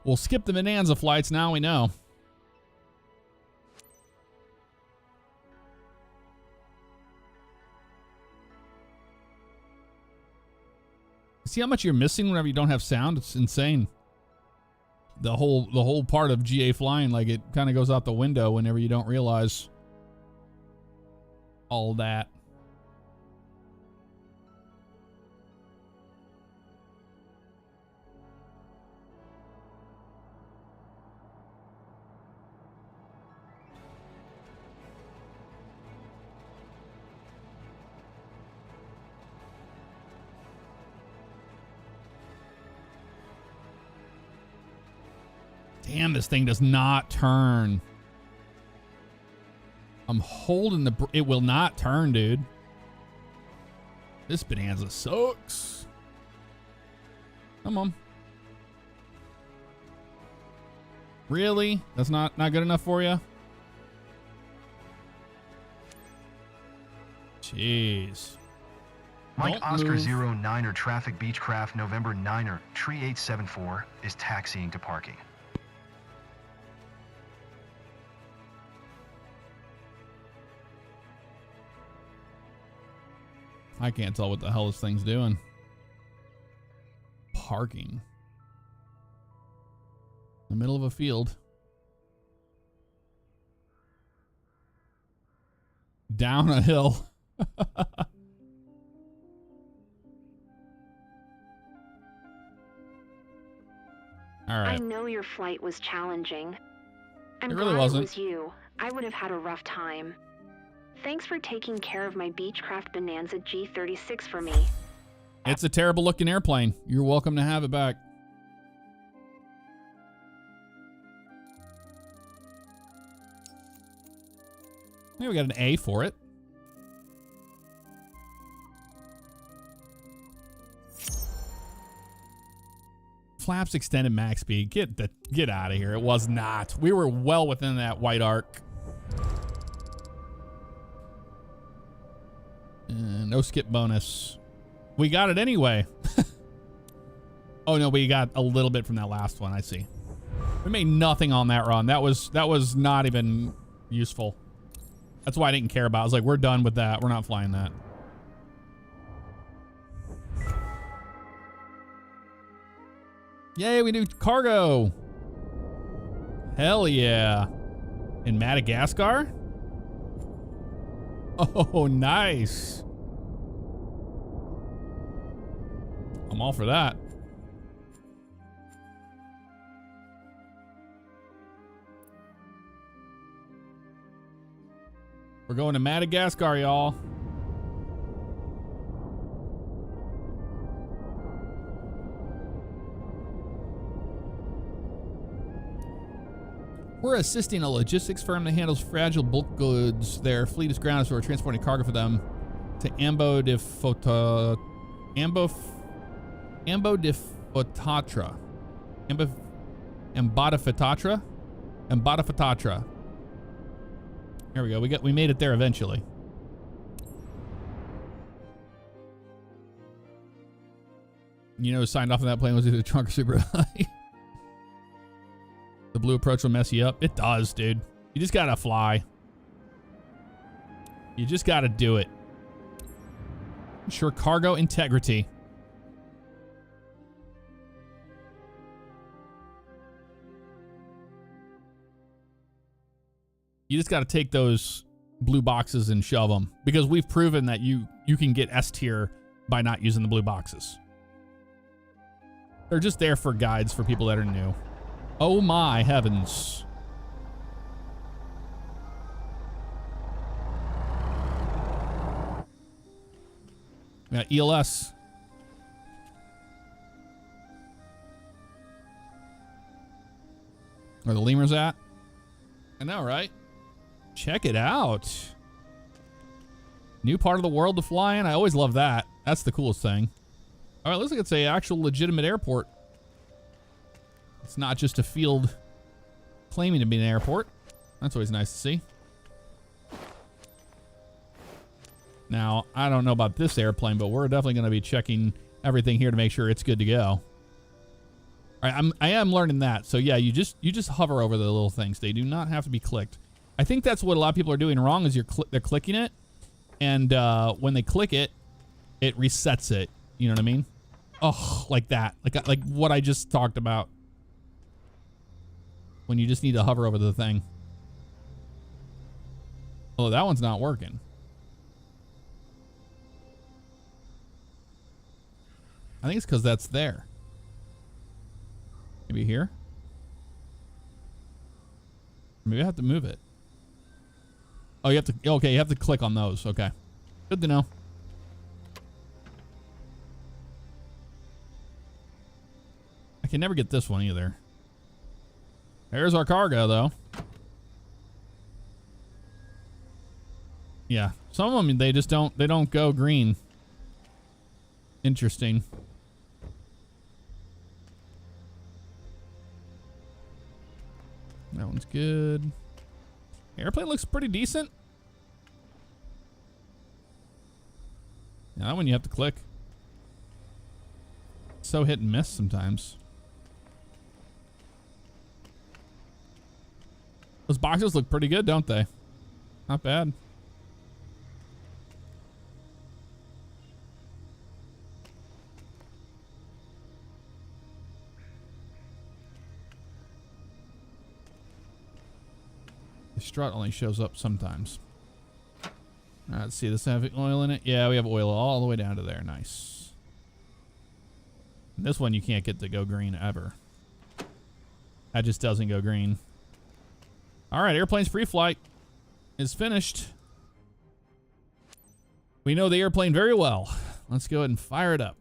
We'll skip the Bonanza flights now we know. See how much you're missing whenever you don't have sound? It's insane. The whole part of GA flying, like, it kind of goes out the window whenever you don't realize all that. Damn, this thing does not turn. I'm holding the... It will not turn, dude. This Bonanza sucks. Come on. Really? That's not good enough for you? Jeez. Mike Don't Oscar move. 09er traffic Beechcraft November 9er Tree 874 is taxiing to parking. I can't tell what the hell this thing's doing. Parking. In the middle of a field. Down a hill. All right. I know your flight was challenging. I'm It really glad wasn't. it was you. I would have had a rough time. Thanks for taking care of my Beechcraft Bonanza G36 for me. It's a terrible looking airplane. You're welcome to have it back. Maybe we got an A for it. Flaps extended max speed. Get out of here. It was not. We were well within that white arc. No skip bonus. We got it anyway. Oh no, we got a little bit from that last one. I see. We made nothing on that run. That was not even useful. That's why I didn't care about it. I was like, we're done with that. We're not flying that. Yay, we do cargo. Hell yeah. In Madagascar? Oh, nice. I'm all for that. We're going to Madagascar, y'all. We're assisting a logistics firm that handles fragile bulk goods. Their fleet is grounded, so we're transporting cargo for them to Ambodifotatra. Ambodifotatra. Here we go. We made it there eventually. You know who signed off on that plane was either drunk or super high. The blue approach will mess you up. It does, dude. You just gotta fly. You just gotta do it. Ensure cargo integrity. You just gotta take those blue boxes and shove them, because we've proven that you can get S tier by not using the blue boxes. They're just there for guides for people that are new. Oh my heavens. We got ELS. Where the lemur's at? I know, right? Check it out. New part of the world to fly in. I always love that. That's the coolest thing. All right, looks like it's a actual legitimate airport. It's not just a field claiming to be an airport. That's always nice to see. Now, I don't know about this airplane, but we're definitely going to be checking everything here to make sure it's good to go. All right, I am learning that. So yeah, you just hover over the little things. They do not have to be clicked. I think that's what a lot of people are doing wrong is they're clicking it, and when they click it, it resets it. You know what I mean? Oh, like that. Like what I just talked about. When you just need to hover over the thing. Oh, that one's not working. I think it's because that's there. Maybe here? Maybe I have to move it. Oh, you have to... Okay, you have to click on those. Okay. Good to know. I can never get this one either. There's our cargo, though. Yeah. Some of them, they just don't... They don't go green. Interesting. That one's good. Airplane looks pretty decent. Yeah, that one you have to click. So hit and miss sometimes. Those boxes look pretty good, don't they? Not bad. The strut only shows up sometimes. All right, let's see. Does this have oil in it? Yeah, we have oil all the way down to there. Nice. This one you can't get to go green ever. That just doesn't go green. All right, airplane's pre-flight is finished. We know the airplane very well. Let's go ahead and fire it up.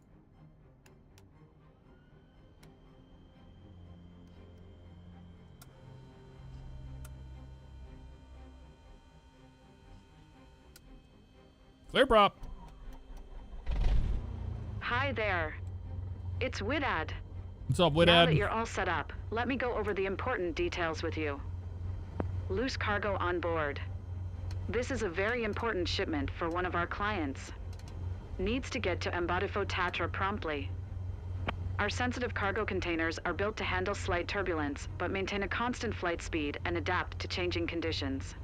Clear prop. Hi there. It's Widad. What's up, Now that Widad? you're all set up, let me go over the important details with you. Loose cargo on board. This is a very important shipment for one of our clients. Needs to get to Ambodifotatra promptly. Our sensitive cargo containers are built to handle slight turbulence, but maintain a constant flight speed and adapt to changing conditions.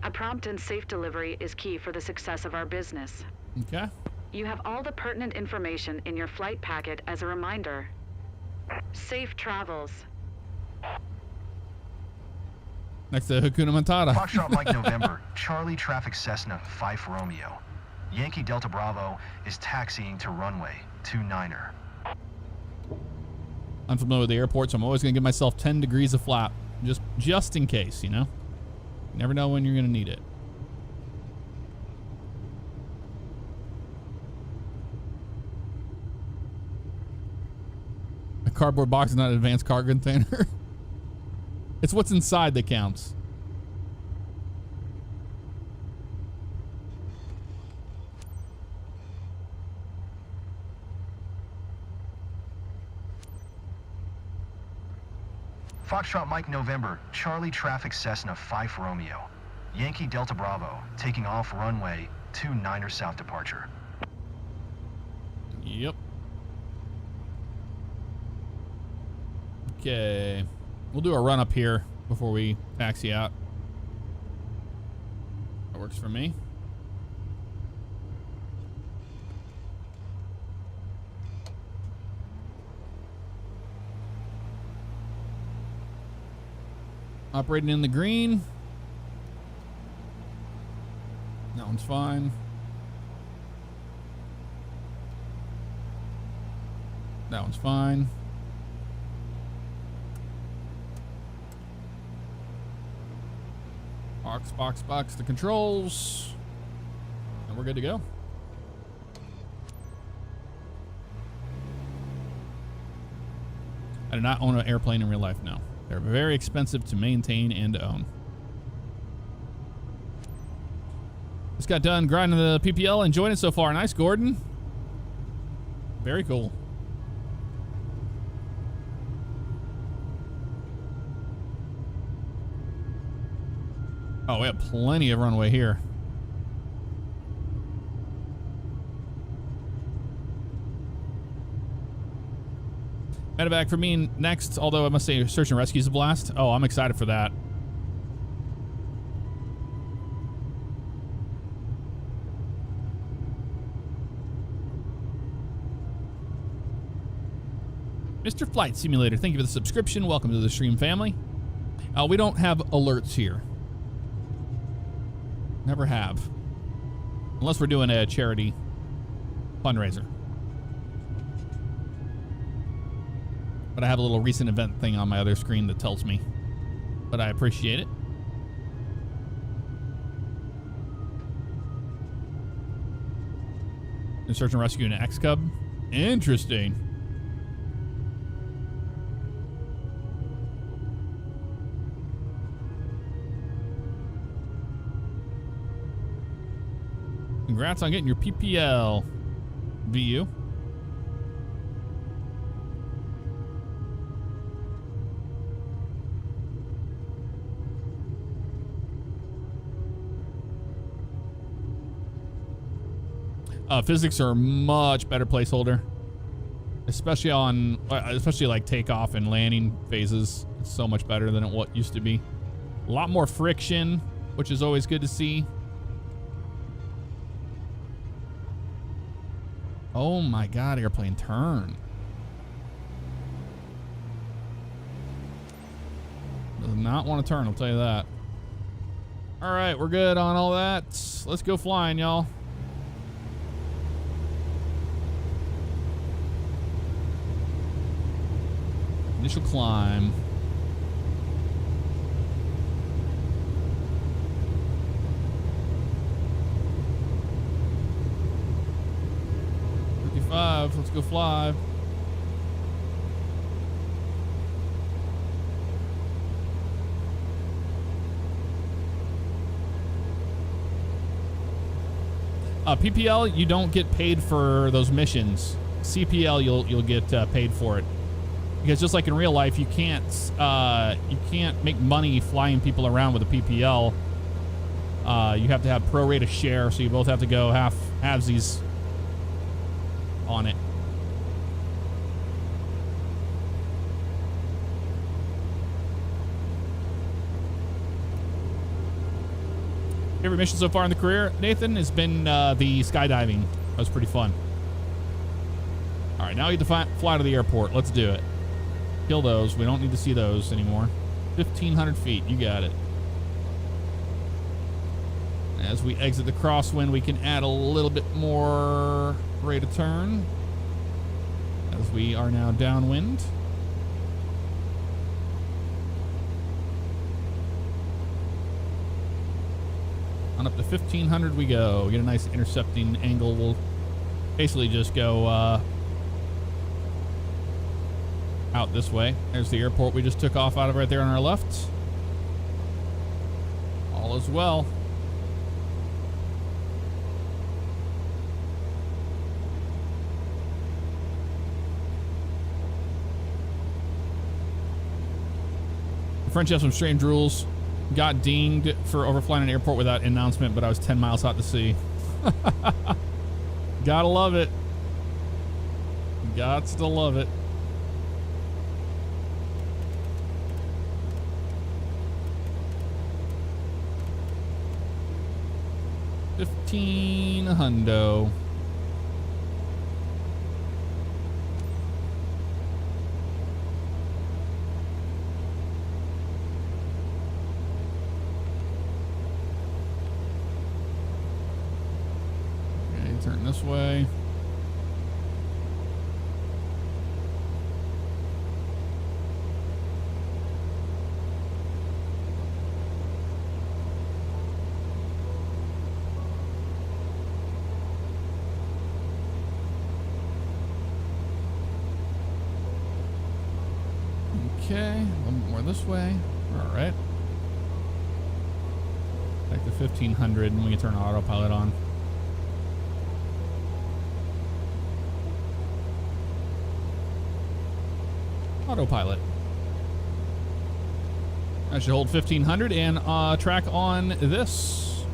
A prompt and safe delivery is key for the success of our business. Okay. You have all the pertinent information in your flight packet as a reminder. Safe travels. Next to Hakuna Matata. Foxtrot Mike November, Charlie Traffic Cessna 5 Romeo. Yankee Delta Bravo is taxiing to runway 29er. Unfamiliar with the airport, so I'm always going to give myself 10 degrees of flap. Just in case, you know? You never know when you're going to need it. A cardboard box is not an advanced cargo container. It's what's inside that counts. Foxtrot Mike November, Charlie Traffic Cessna 5 Romeo. Yankee Delta Bravo, taking off runway 29er south departure. Yep. Okay. We'll do a run up here before we taxi out. That works for me. Operating in the green. That one's fine. That one's fine. Box the controls. And we're good to go. I do not own an airplane in real life, no. They're very expensive to maintain and to own. Just got done grinding the PPL, enjoying it so far. Nice, Gordon. Very cool. Oh, we have plenty of runway here. Medevac for me next, although I must say search and rescue is a blast. Oh, I'm excited for that. Mr. Flight Simulator, thank you for the subscription. Welcome to the stream family. We don't have alerts here. Never have. Unless we're doing a charity fundraiser. But I have a little recent event thing on my other screen that tells me. But I appreciate it. And search and rescue an X-Cub. Interesting. Congrats on getting your PPL, VU. Physics are a much better placeholder, especially like takeoff and landing phases. It's so much better than what used to be. A lot more friction, which is always good to see. Oh my God, airplane turn. Does not want to turn, I'll tell you that. All right, we're good on all that. Let's go flying, y'all. Initial climb. Let's go fly. PPL, you don't get paid for those missions. CPL, you'll get paid for it, because just like in real life, you can't make money flying people around with a PPL. You have to have pro rata share, so you both have to go halvesies on it. Favorite mission so far in the career, Nathan, has been the skydiving. That was pretty fun. All right, now we need to fly to the airport. Let's do it. Kill those. We don't need to see those anymore. 1,500 feet. You got it. As we exit the crosswind, we can add a little bit more rate of turn, as we are now downwind. On up to 1,500 we go. Get a nice intercepting angle. We'll basically just go out this way. There's the airport we just took off out of right there on our left. All is well. The French have some strange rules. Got dinged for overflying an airport without announcement, but I was 10 miles out to sea. Gotta love it. Gots to love it. $1,500. Turn this way. Okay, a little more this way. All right. Back to 1,500, and we can turn autopilot on. Autopilot. I should hold 1,500 and track on this.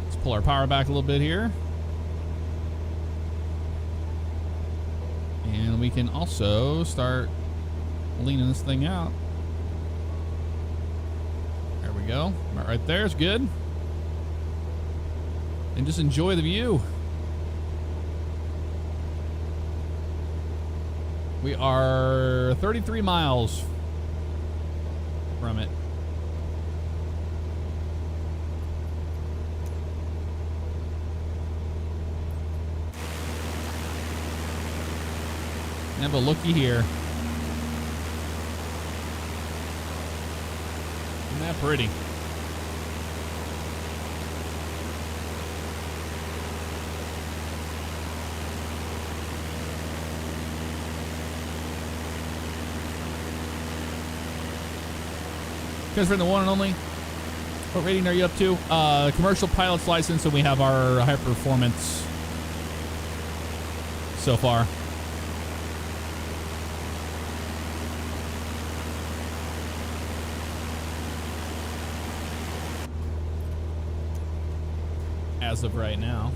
Let's pull our power back a little bit here. And we can also start leaning this thing out. There we go. Right there is good. And just enjoy the view. We are 33 miles from it. Have a looky here. Isn't that pretty? Guys, for the one and only, what rating are you up to? Commercial pilot's license, and we have our high performance so far. As of right now.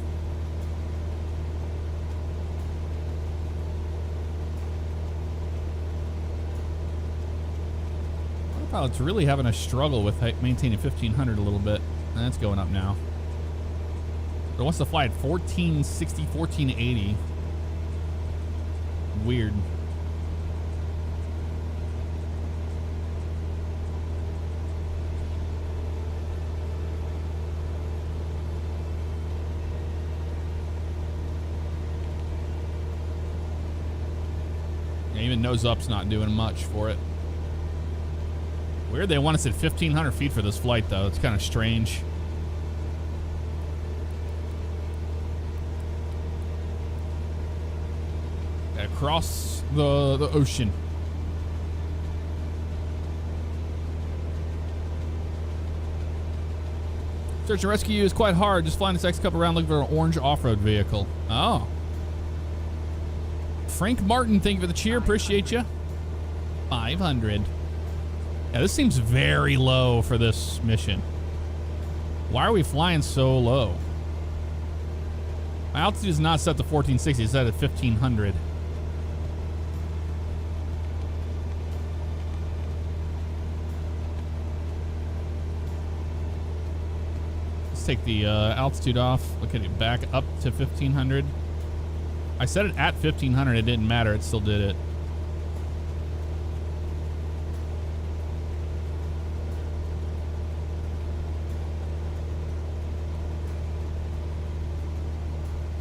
Autopilot's really having a struggle with maintaining 1,500 a little bit. That's going up now. But it wants to fly at 1460, 1480. Weird. Even nose up's not doing much for it. Weird they want us at 1,500 feet for this flight, though. It's kind of strange. Gotta cross the ocean. Search and rescue is quite hard. Just flying this X Cup around looking for an orange off-road vehicle. Oh. Frank Martin, thank you for the cheer. Appreciate you. 500. Yeah, this seems very low for this mission. Why are we flying so low? My altitude is not set to 1460. It's set at 1,500. Let's take the altitude off. Look at it back up to 1500. I set it at 1500. It didn't matter. It still did it.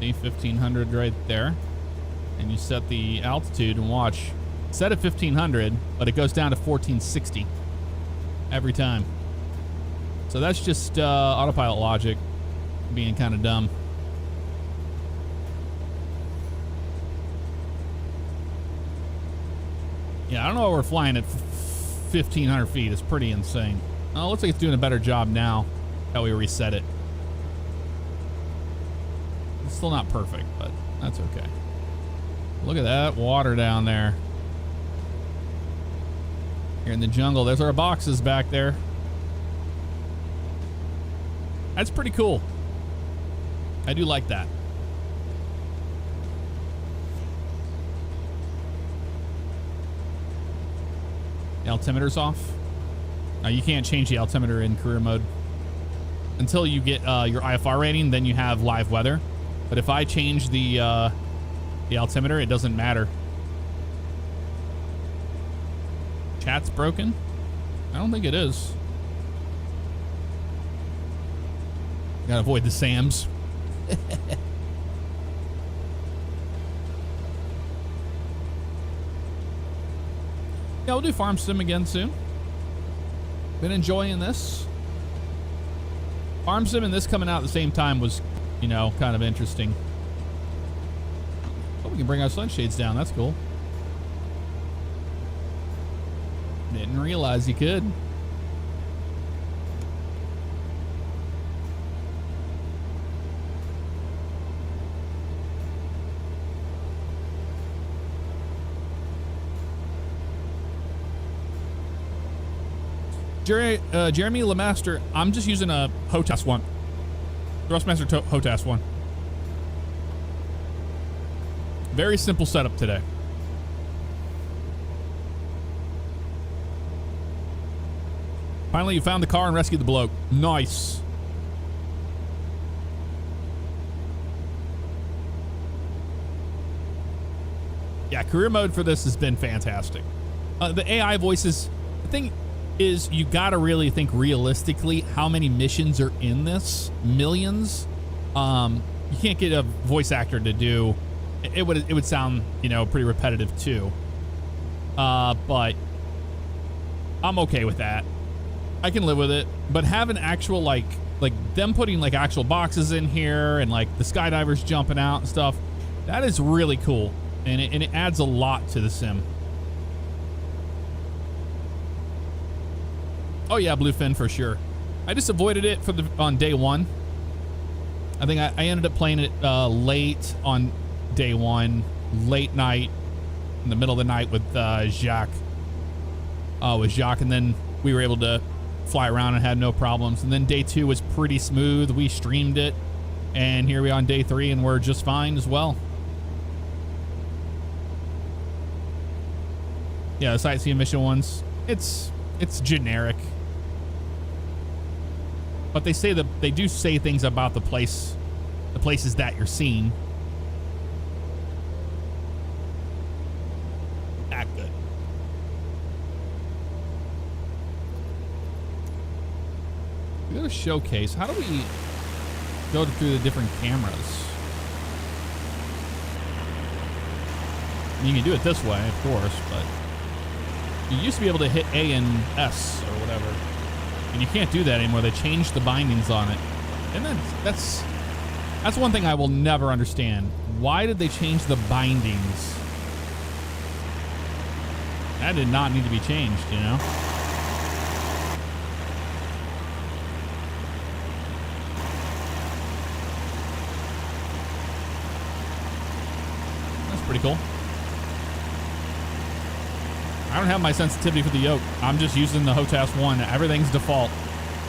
See, 1500 right there. And you set the altitude and watch. Set at 1500, but it goes down to 1460 every time. So that's just autopilot logic being kind of dumb. Yeah, I don't know why we're flying at 1,500 feet. It's pretty insane. Oh, looks like it's doing a better job now that we reset it. It's still not perfect, but that's okay. Look at that water down there. Here in the jungle, there's our boxes back there. That's pretty cool. I do like that. The altimeter's off. Now you can't change the altimeter in career mode until you get your IFR rating. Then you have live weather. But if I change the altimeter, it doesn't matter. Chat's broken? I don't think it is. Gotta avoid the Sams. Yeah, we'll do Farm Sim again soon. Been enjoying this. Farm Sim and this coming out at the same time was, you know, kind of interesting. Oh, we can bring our sunshades down. That's cool. Didn't realize you could. Jeremy Lemaster, I'm just using a HOTAS one. Thrustmaster HOTAS one. Very simple setup today. Finally, you found the car and rescued the bloke. Nice. Yeah, career mode for this has been fantastic. The AI voices, the thing is, you gotta really think realistically how many missions are in this. Millions. You can't get a voice actor to do it. Would sound, you know, pretty repetitive too. But I'm okay with that. I can live with it. But having actual like them putting like actual boxes in here and like the skydivers jumping out and stuff, that is really cool, and it adds a lot to the sim. Oh yeah, Bluefin for sure. I just avoided it on day one. I think I ended up playing it late on day one, late night, in the middle of the night with Jacques. And then we were able to fly around and had no problems. And then day two was pretty smooth. We streamed it, and here we are on day three, and we're just fine as well. Yeah, the sightseeing mission ones, it's generic. But they say that they do say things about the places that you're seeing. That good. We go to showcase. How do we go through the different cameras? You can do it this way, of course, but you used to be able to hit A and S or whatever. And you can't do that anymore. They changed the bindings on it. And that's one thing I will never understand. Why did they change the bindings? That did not need to be changed, you know? That's pretty cool. I don't have my sensitivity for the yoke. I'm just using the HOTAS 1. Everything's default.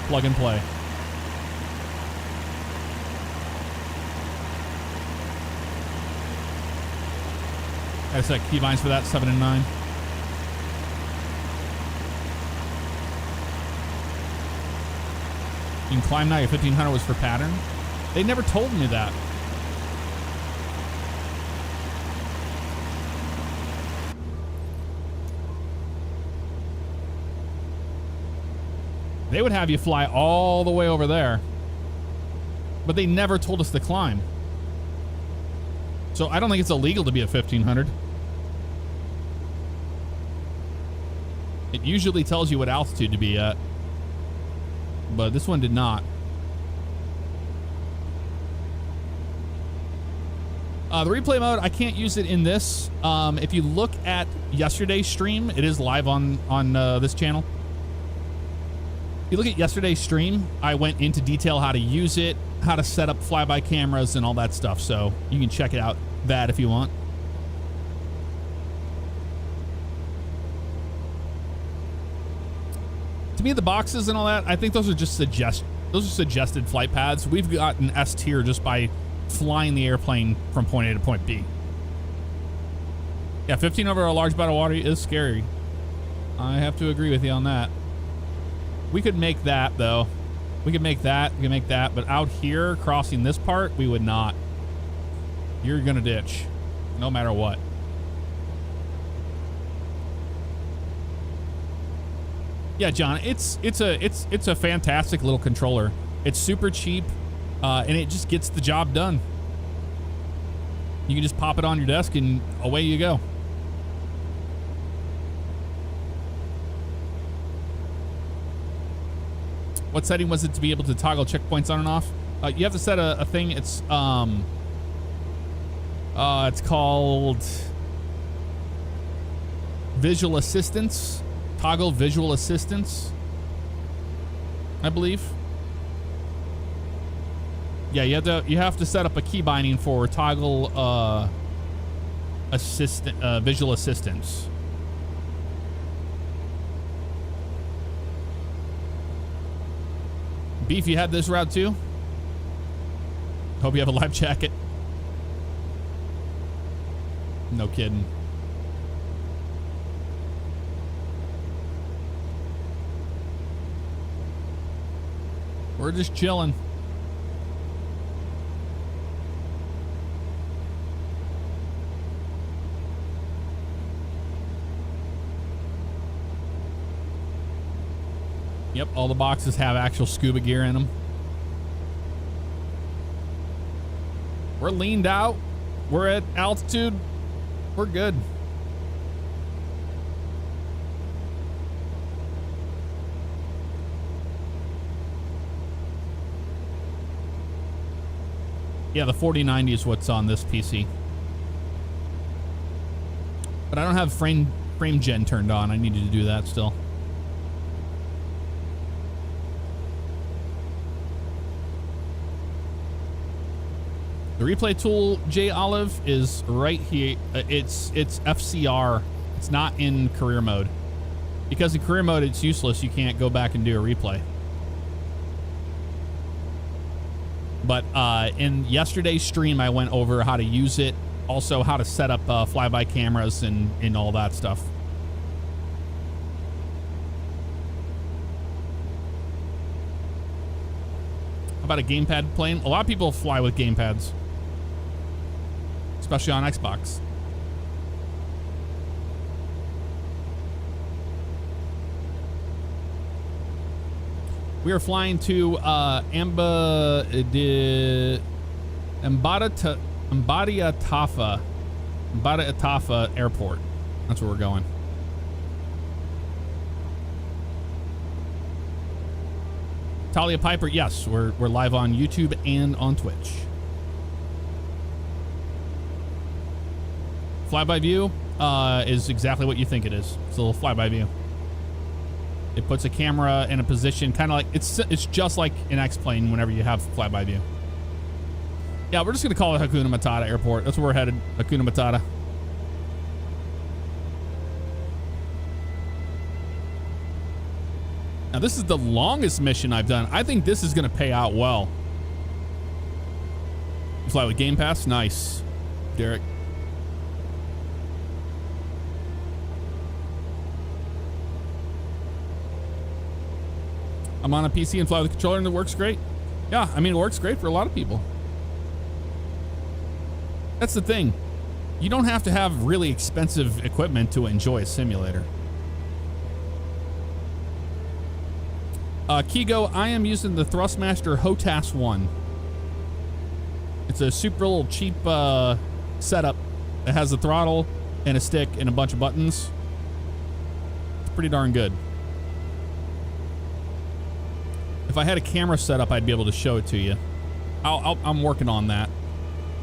Plug and play. I set keybinds for that, 7 and 9. You can climb now. Your 1500 was for pattern. They never told me that. They would have you fly all the way over there. But they never told us to climb. So I don't think it's illegal to be at 1500. It usually tells you what altitude to be at. But this one did not. The replay mode, I can't use it in this. If you look at yesterday's stream, it is live on this channel. If you look at yesterday's stream, I went into detail how to use it, how to set up flyby cameras and all that stuff. So you can check it out that if you want. To me, the boxes and all that, I think those are just suggested flight paths. We've gotten S tier just by flying the airplane from point A to point B. Yeah, 15 over a large body of water is scary. I have to agree with you on that. We could make that, though. We could make that. We could make that. But out here, crossing this part, we would not. You're going to ditch. No matter what. Yeah, John, it's a fantastic little controller. It's super cheap, and it just gets the job done. You can just pop it on your desk, and away you go. What setting was it to be able to toggle checkpoints on and off? You have to set a thing. It's called visual assistance. Toggle visual assistance, I believe. Yeah, you have to set up a key binding for toggle visual assistance. Beef, you had this route too? Hope you have a life jacket. No kidding. We're just chilling. Yep, all the boxes have actual scuba gear in them. We're leaned out. We're at altitude. We're good. Yeah, the 4090 is what's on this PC. But I don't have frame gen turned on. I needed to do that still. The replay tool, J Olive, is right here. It's FCR. It's not in career mode. Because in career mode, it's useless. You can't go back and do a replay. But in yesterday's stream, I went over how to use it. Also, how to set up flyby cameras and all that stuff. How about a gamepad plane? A lot of people fly with gamepads. Especially on Xbox. We are flying to Mbadiatafa Airport. That's where we're going. Talia Piper, yes, we're live on YouTube and on Twitch. Flyby view is exactly what you think it is. It's a little flyby view. It puts a camera in a position kind of like it's just like an X-plane whenever you have flyby view. Yeah, we're just gonna call it Hakuna Matata Airport. That's where we're headed. Hakuna Matata. Now this is the longest mission I've done. I think this is gonna pay out well. You fly with Game Pass? Nice, Derek. I'm on a PC and fly with a controller and it works great. Yeah, I mean, it works great for a lot of people. That's the thing. You don't have to have really expensive equipment to enjoy a simulator. Kigo, I am using the Thrustmaster HOTAS 1. It's a super little cheap setup that has a throttle and a stick and a bunch of buttons. It's pretty darn good. If I had a camera set up, I'd be able to show it to you. I'm working on that.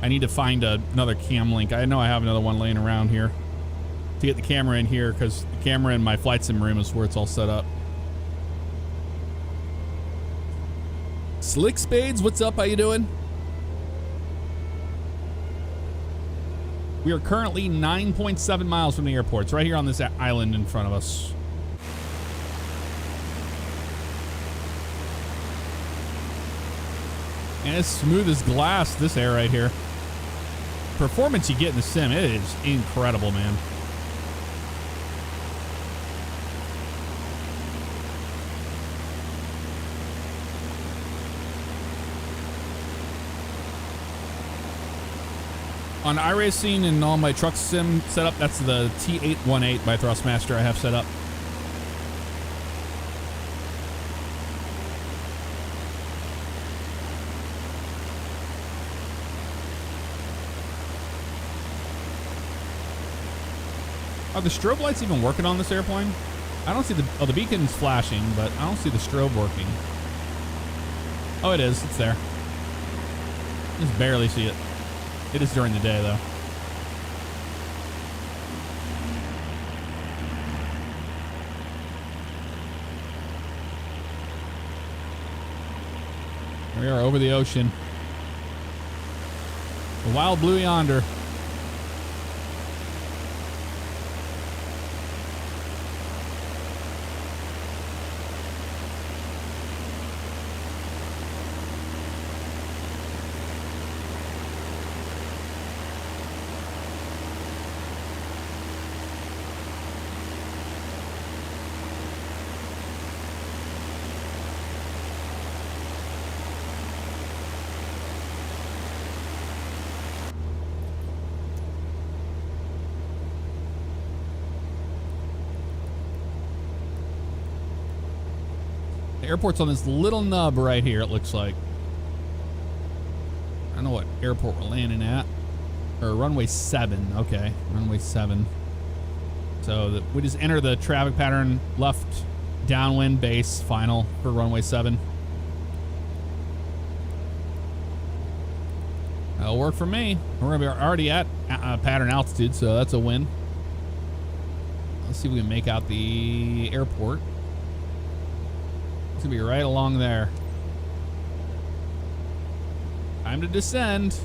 I need to find another cam link. I know I have another one laying around here to get the camera in here, because the camera in my flight sim room is where it's all set up. Slick Spades, what's up? How you doing? We are currently 9.7 miles from the airport. It's right here on this island in front of us. And it's smooth as glass, this air right here. Performance you get in the sim, it is incredible, man. On iRacing and all my truck sim setup, that's the T818 by Thrustmaster I have set up. Are the strobe lights even working on this airplane? I don't see the beacon's flashing, but I don't see the strobe working. Oh, it is. It's there. Just barely see it. It is during the day, though. Here we are over the ocean. The wild blue yonder. Airport's on this little nub right here, it looks like. I don't know what airport we're landing at. Or runway 7. Okay, runway 7. So we just enter the traffic pattern left downwind base final for runway 7. That'll work for me. We're going to be already at pattern altitude, so that's a win. Let's see if we can make out the airport. It's gonna be right along there. Time to descend.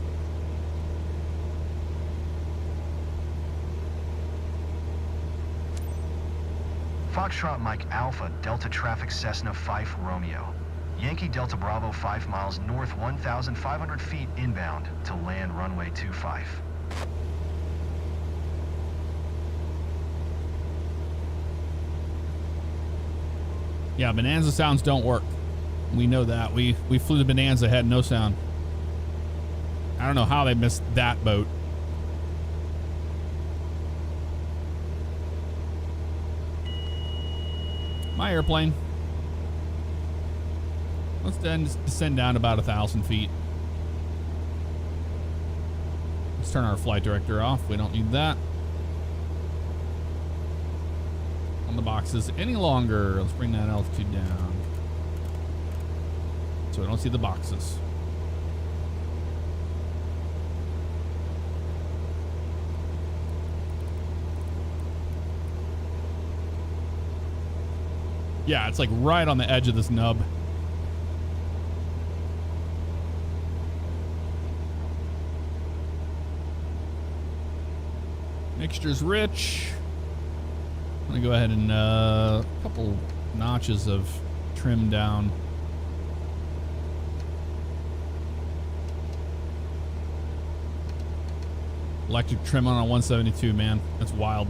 Foxtrot Mike Alpha Delta Traffic Cessna 5 Romeo. Yankee Delta Bravo 5 miles north 1,500 feet inbound to land runway 25. Yeah, Bonanza sounds don't work. We know that. We flew the Bonanza, had no sound. I don't know how they missed that boat. My airplane. Let's then descend down about 1,000 feet. Let's turn our flight director off. We don't need that on the boxes any longer. Let's bring that altitude down so I don't see the boxes. Yeah, it's like right on the edge of this nub. Mixture's rich. I'm gonna go ahead and a couple notches of trim down. Electric trim on a 172, man. That's wild.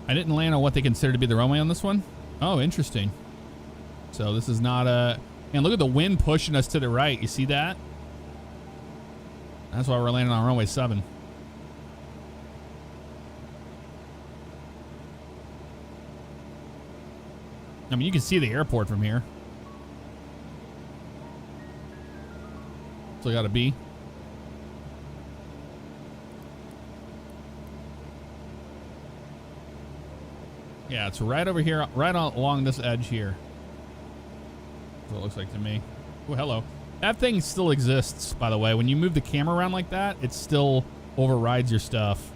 I didn't land on what they consider to be the runway on this one. Oh, interesting. So this is not a... And look at the wind pushing us to the right. You see that? That's why we're landing on runway 7. I mean, you can see the airport from here. So I got a B. Yeah, it's right over here, right along this edge here. That's what it looks like to me. Oh, hello. That thing still exists, by the way. When you move the camera around like that, it still overrides your stuff.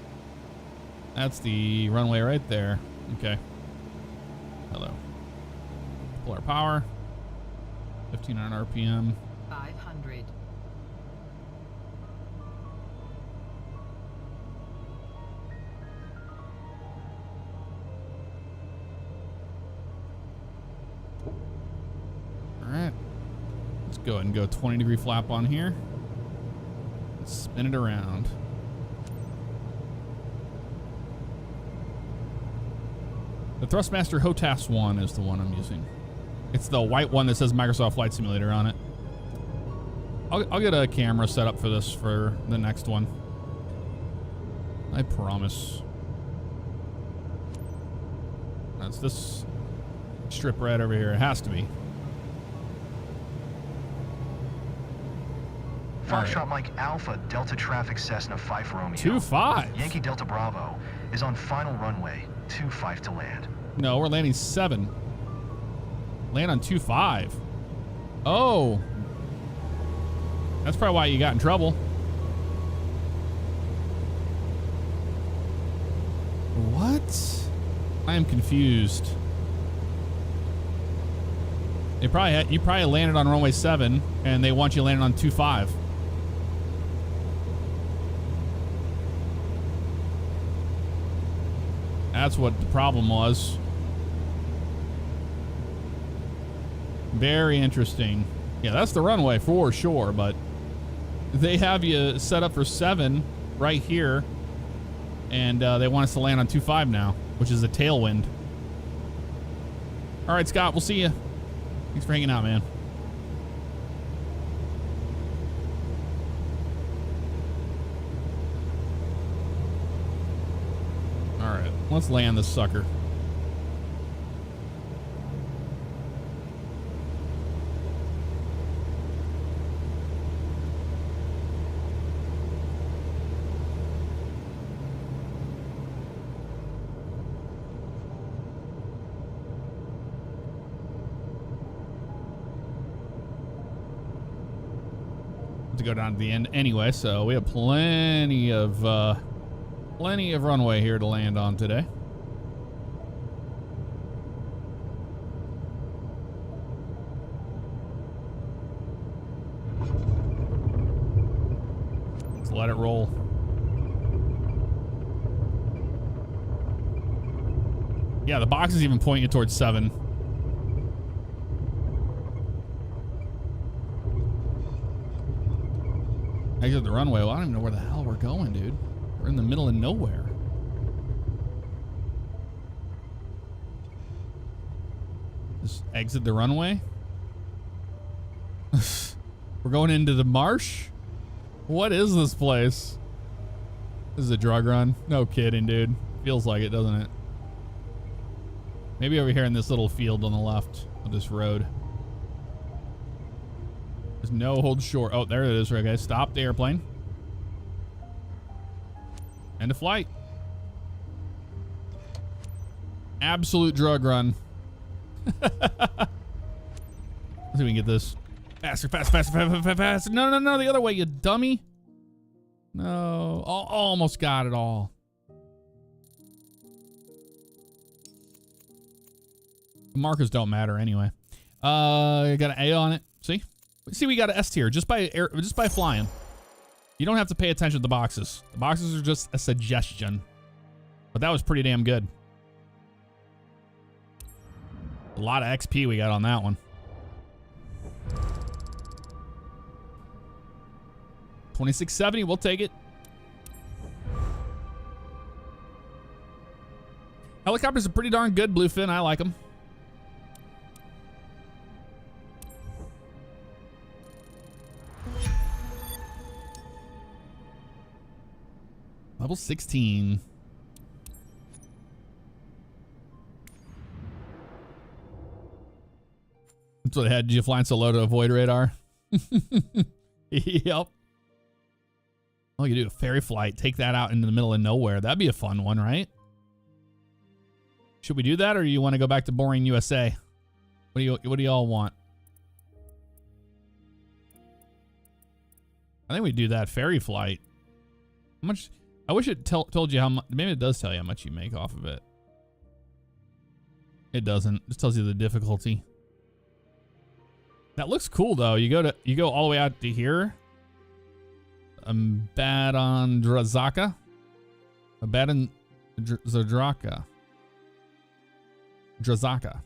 That's the runway right there. Okay. Hello. Pull our power. 1500 RPM. 500. Alright. Let's go ahead and go 20-degree flap on here. Let's spin it around. The Thrustmaster HOTAS 1 is the one I'm using. It's the white one that says Microsoft Flight Simulator on it. I'll get a camera set up for this for the next one. I promise. That's this strip right over here. It has to be. Foxtrot Mike Alpha Delta Traffic Cessna 5 Romeo. 2-5. Yankee Delta Bravo is on final runway 25 to land. No, we're landing 7. Land on 2-5. Oh. That's probably why you got in trouble. What? I am confused. You probably landed on runway 7 and they want you landing on 2-5. That's what the problem was. Very interesting. Yeah, that's the runway for sure, but they have you set up for 7 right here, and they want us to land on 2-5 now, which is a tailwind. All right, Scott, we'll see you. Thanks for hanging out, man. All right, let's land this sucker. To go down to the end anyway, so we have plenty of runway here to land on today. Let's let it roll. Yeah, the boxes even point you towards 7. Exit the runway. Well, I don't even know where the hell we're going, dude. We're in the middle of nowhere. Just exit the runway. We're going into the marsh? What is this place? This is a drug run. No kidding, dude. Feels like it, doesn't it? Maybe over here in this little field on the left of this road. There's no hold short. Oh, there it is. Right, guys. Stop the airplane. End of flight. Absolute drug run. Let's see if we can get this. Faster, faster, faster, faster, faster, faster. No, no, no. The other way, you dummy. No. Almost got it all. The markers don't matter anyway. Got an A on it. See? See, we got an S tier just by flying. You don't have to pay attention to the boxes. The boxes are just a suggestion. But that was pretty damn good. A lot of XP we got on that one. 2670, we'll take it. Helicopters are pretty darn good, Bluefin. I like them. Level 16. That's what it had you flying so low to avoid radar. Yep. Oh, you do a ferry flight. Take that out into the middle of nowhere. That'd be a fun one, right? Should we do that, or do you want to go back to boring USA? What do y'all want? I think we do that ferry flight. How much? I wish it told you how much. Maybe it does tell you how much you make off of it. It doesn't. It just tells you the difficulty. That looks cool though. You go all the way out to here. Badandraka. Badandraka. Drazaka.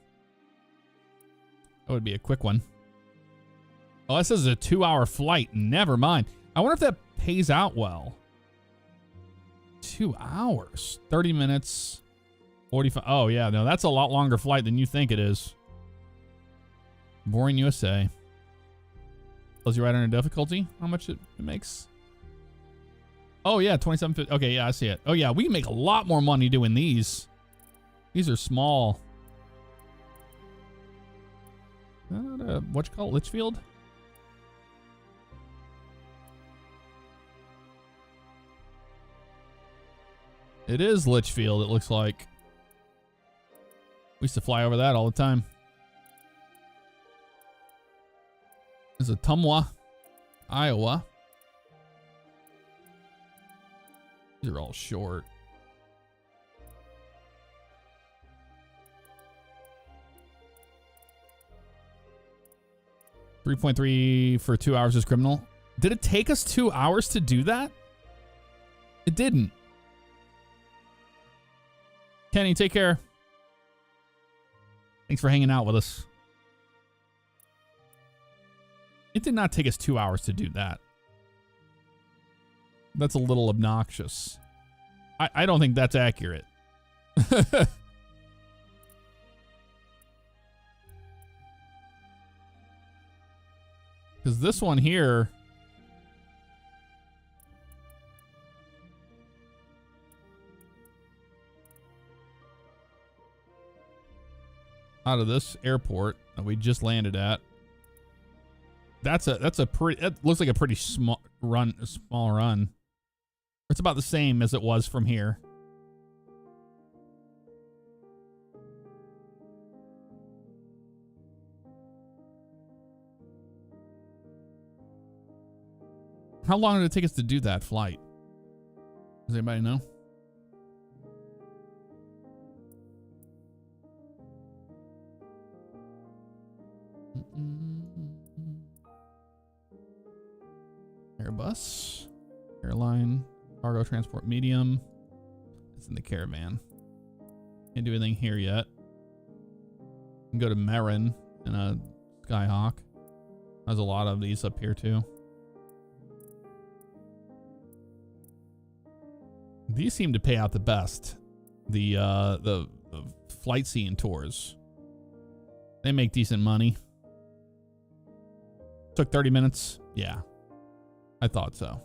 That would be a quick one. Oh, that says a 2-hour flight. Never mind. I wonder if that pays out well. 2 hours. 30 minutes. 45. Oh, yeah. No, that's a lot longer flight than you think it is. Boring USA. Tells you right under difficulty how much it makes. Oh, yeah. 27. Okay, yeah, I see it. Oh, yeah. We can make a lot more money doing these. These are small. What you call it? Litchfield? It is Litchfield, it looks like. We used to fly over that all the time. There's a Tumwa, Iowa. These are all short. $3.3 for 2 hours is criminal. Did it take us 2 hours to do that? It didn't. Kenny, take care. Thanks for hanging out with us. It did not take us 2 hours to do that. That's a little obnoxious. I don't think that's accurate. Because this one here... out of this airport that we just landed at. That's a pretty, that looks like a pretty small run. It's about the same as it was from here. How long did it take us to do that flight? Does anybody know? Airbus, airline, cargo transport medium. It's in the caravan. Can't do anything here yet. Can go to Marin in a Skyhawk. There's a lot of these up here too. These seem to pay out the best. The flight seeing tours. They make decent money. Took 30 minutes. Yeah. I thought so.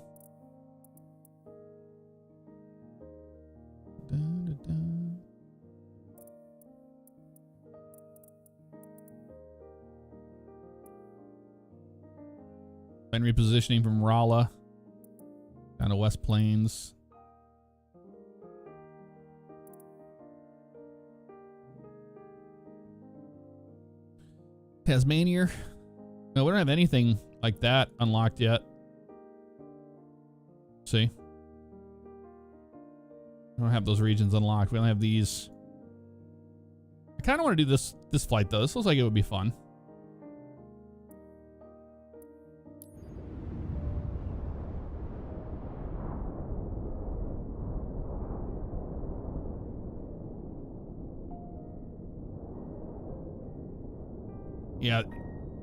And repositioning from Rolla down to West Plains. Tasmania. No, we don't have anything like that unlocked yet. See? We don't have those regions unlocked. We don't have these. I kind of want to do this flight though. This looks like it would be fun. Yeah,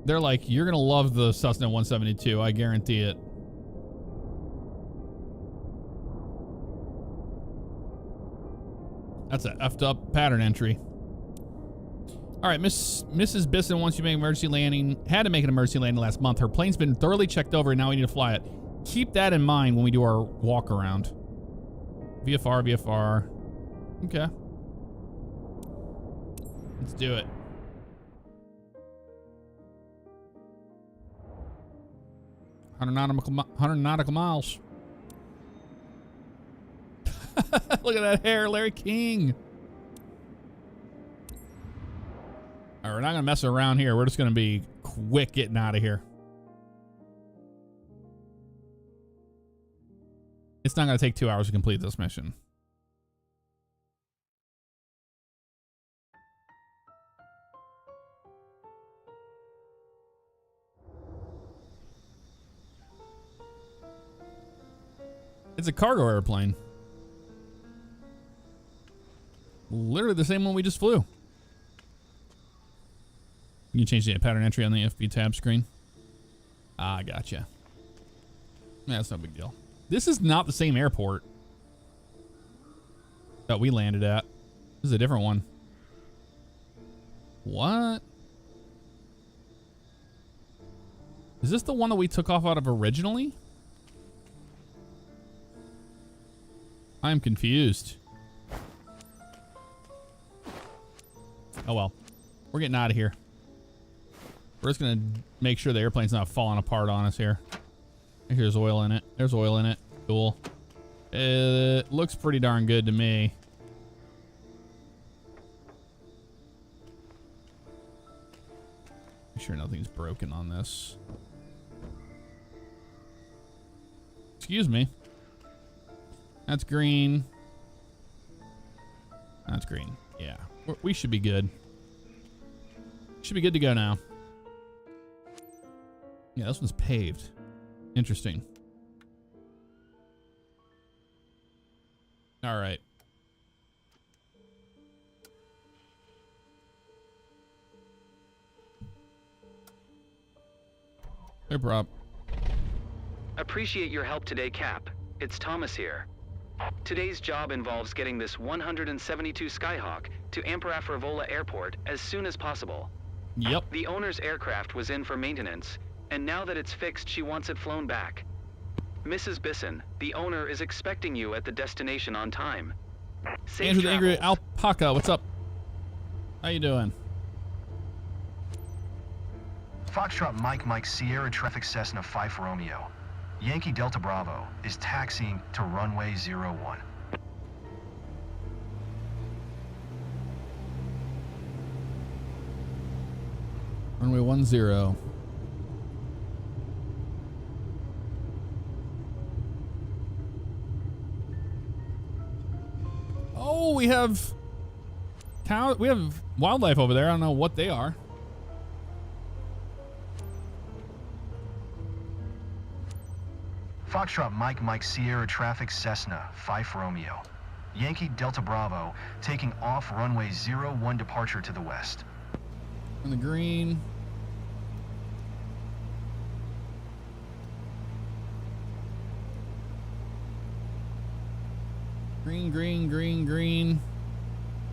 they're like, you're gonna love the Cessna 172. I guarantee it. That's a effed up pattern entry. All right, Mrs. Bisson wants you to make an emergency landing. Had to make an emergency landing last month. Her plane's been thoroughly checked over, and now we need to fly it. Keep that in mind when we do our walk around. VFR, VFR. Okay. Let's do it. 100 nautical miles. Look at that hair, Larry King. All right, we're not gonna mess around here. We're just gonna be quick getting out of here. It's not gonna take 2 hours to complete this mission. It's a cargo airplane. Literally the same one we just flew. You can change the pattern entry on the FB tab screen. Ah, gotcha. That's no big deal. This is not the same airport that we landed at. This is a different one. What? Is this the one that we took off out of originally? I'm confused. Oh well. We're getting out of here. We're just gonna make sure the airplane's not falling apart on us here. Here's oil in it. There's oil in it. Cool. It looks pretty darn good to me. Make sure nothing's broken on this. Excuse me. That's green. That's green. Yeah. We should be good. Should be good to go now. Yeah, this one's paved. Interesting. All right. Hey, Prop. Appreciate your help today, Cap. It's Thomas here. Today's job involves getting this 172 Skyhawk to Amperafravola Airport as soon as possible. Yep. The owner's aircraft was in for maintenance, and now that it's fixed, she wants it flown back. Mrs. Bisson, the owner, is expecting you at the destination on time. Safe Andrew the Angry travels. Alpaca, what's up? How you doing? Foxtrot Mike Sierra Traffic Cessna 5 Romeo. Yankee Delta Bravo is taxiing to runway 01. Runway 10. Oh, we have cow. We have wildlife over there. I don't know what they are. Foxtrot Mike Sierra Traffic Cessna 5 Romeo. Yankee Delta Bravo taking off runway 01 departure to the west. In the green. Green.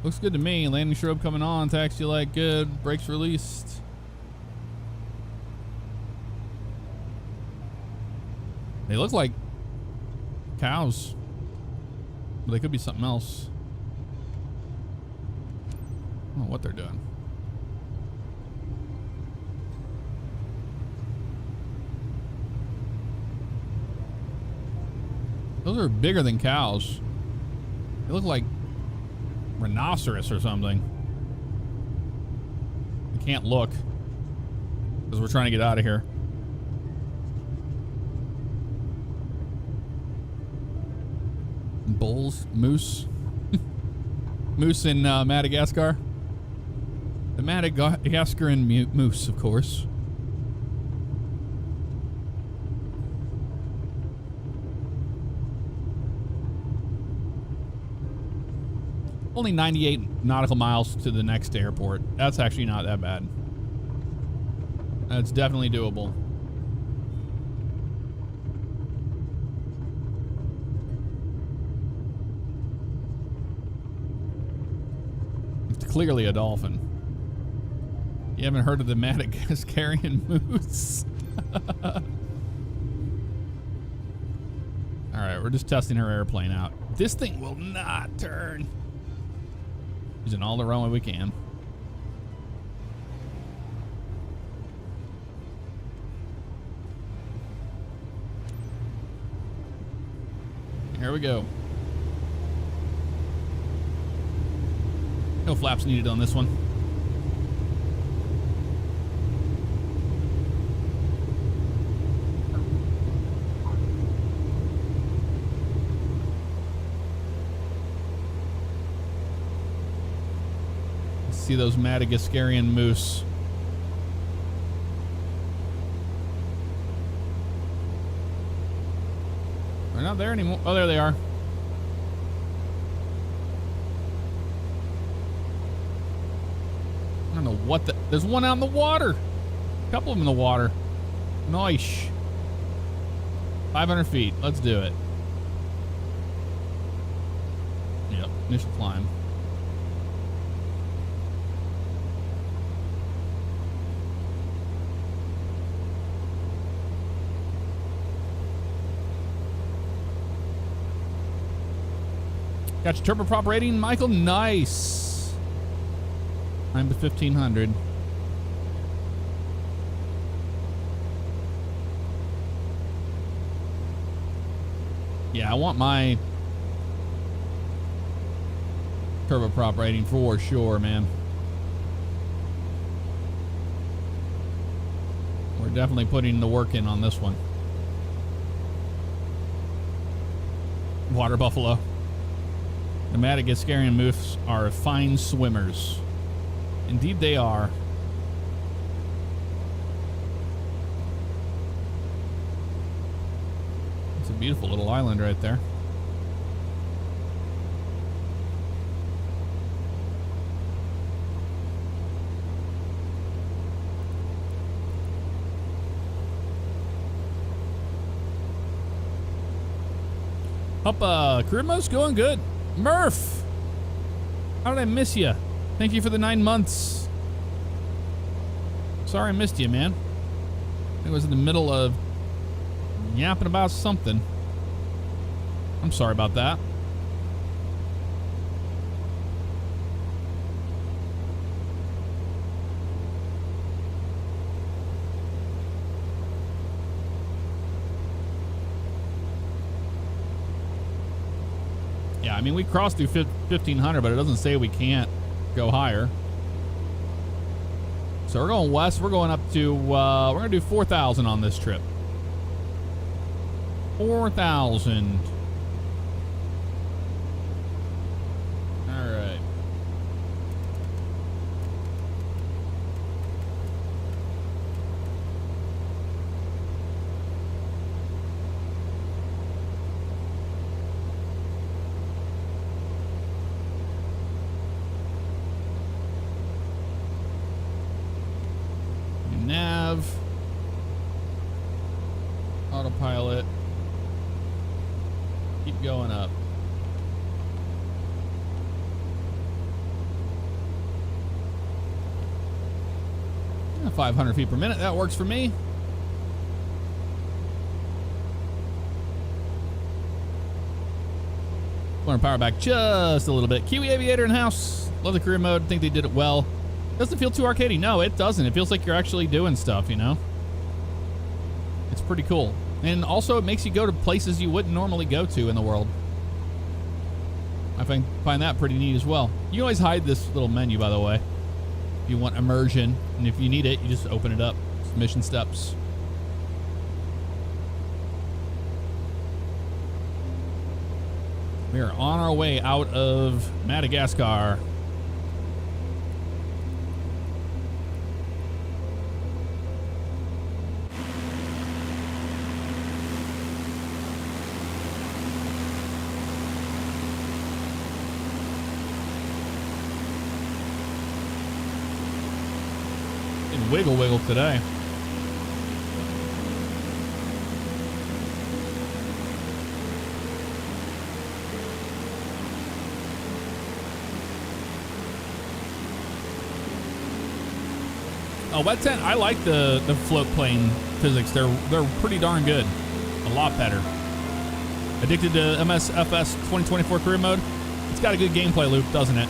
Looks good to me. Landing strobe coming on. Taxi light good. Brakes released. They look like cows, but they could be something else. I don't know what they're doing. Those are bigger than cows. They look like rhinoceros or something. I can't look because we're trying to get out of here. Bulls, moose. Moose in Madagascar. The Madagascaran moose, of course. Only 98 nautical miles to the next airport. That's actually not that bad. That's definitely doable. clearly a dolphin. You haven't heard of the Madagascarian moose? Alright, we're just testing her airplane out. This thing will not turn. Using all the runway we can. Here we go. No flaps needed on this one. See those Madagascarian moose. They're not there anymore. Oh, there they are. I don't know what the... There's one out in the water. A couple of them in the water. Nice. 500 feet. Let's do it. Yep. Initial climb. Got your turboprop rating, Michael. Nice. I'm to 1500. Yeah, I want my turboprop rating for sure, man. We're definitely putting the work in on this one. Water buffalo. The Madagascarian moose are fine swimmers. Indeed they are. It's a beautiful little island right there. Career mode's going good. Murph! How did I miss you? Thank you for the 9 months. Sorry I missed you, man. I was in the middle of yapping about something. I'm sorry about that. Yeah, I mean, we crossed through 1500, but it doesn't say we can't go higher. So we're going west. We're going up to, we're going to do 4,000 on this trip. 4,000. All right. Nav. Autopilot. Keep going up. 500 feet per minute. That works for me. Want to power back just a little bit. Kiwi Aviator in house. Love the career mode. Think they did it well. Doesn't feel too arcadey. No, it doesn't. It feels like you're actually doing stuff, you know? It's pretty cool. And also it makes you go to places you wouldn't normally go to in the world. I find that pretty neat as well. You can always hide this little menu, by the way, if you want immersion. And if you need it, you just open it up. It's mission steps. We are on our way out of Madagascar. Wiggle today. A wet tent, I like the float plane physics. They're pretty darn good. A lot better. Addicted to MSFS 2024 career mode? It's got a good gameplay loop, doesn't it?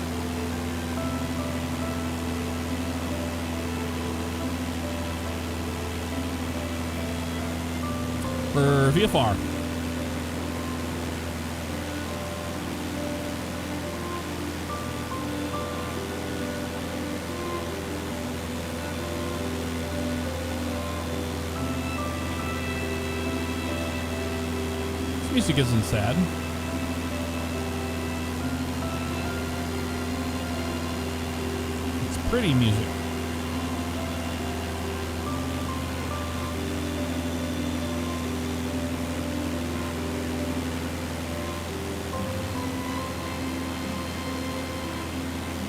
For VFR. This music isn't sad. It's pretty music.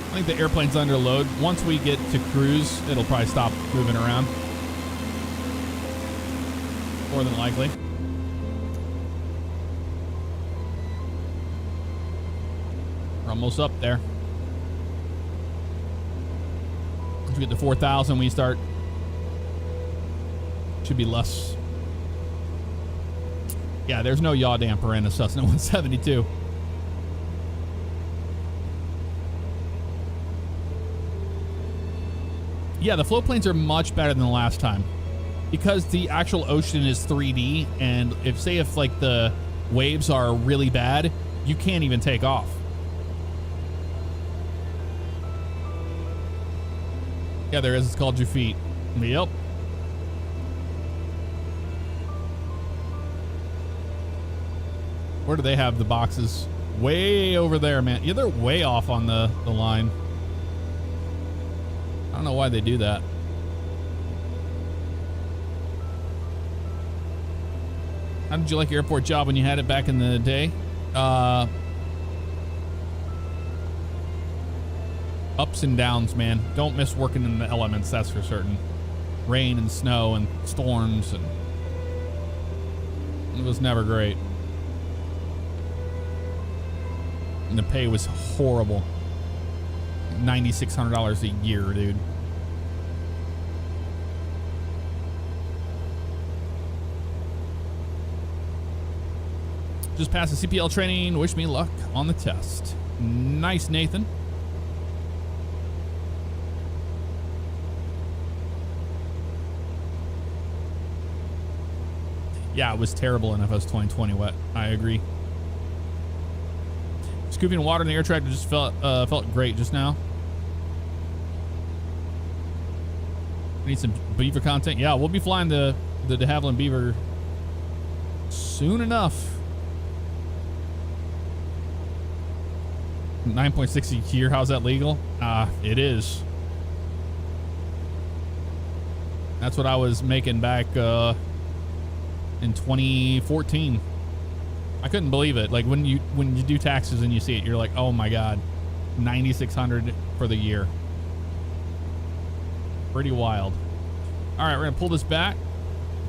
I think the airplane's under load. Once we get to cruise, it'll probably stop moving around. More than likely. We're almost up there. Once we get to 4,000, we start. Should be less. Yeah, there's no yaw damper in a Cessna 172. Yeah, the float planes are much better than the last time because the actual ocean is 3D, and if like the waves are really bad, you can't even take off. Yeah, there is. It's called your feet. Yep. Where do they have the boxes? Way over there, man. Yeah, they're way off on the line. I don't know why they do that. How did you like your airport job when you had it back in the day? Ups and downs, man. Don't miss working in the elements, that's for certain. Rain and snow and storms, and it was never great. And the pay was horrible. $9,600 a year, dude. Just passed the CPL training. Wish me luck on the test. Nice, Nathan. Yeah, it was terrible in FS 2020 wet. I agree. Scooping water in the air tractor just felt great just now. We need some beaver content. Yeah, we'll be flying the de Havilland Beaver soon enough. 9.6 a year. How's that legal? It is. That's what I was making back in 2014. I couldn't believe it. Like when you do taxes and you see it, you're like, oh my God, 9,600 for the year. Pretty wild. All right, we're gonna pull this back.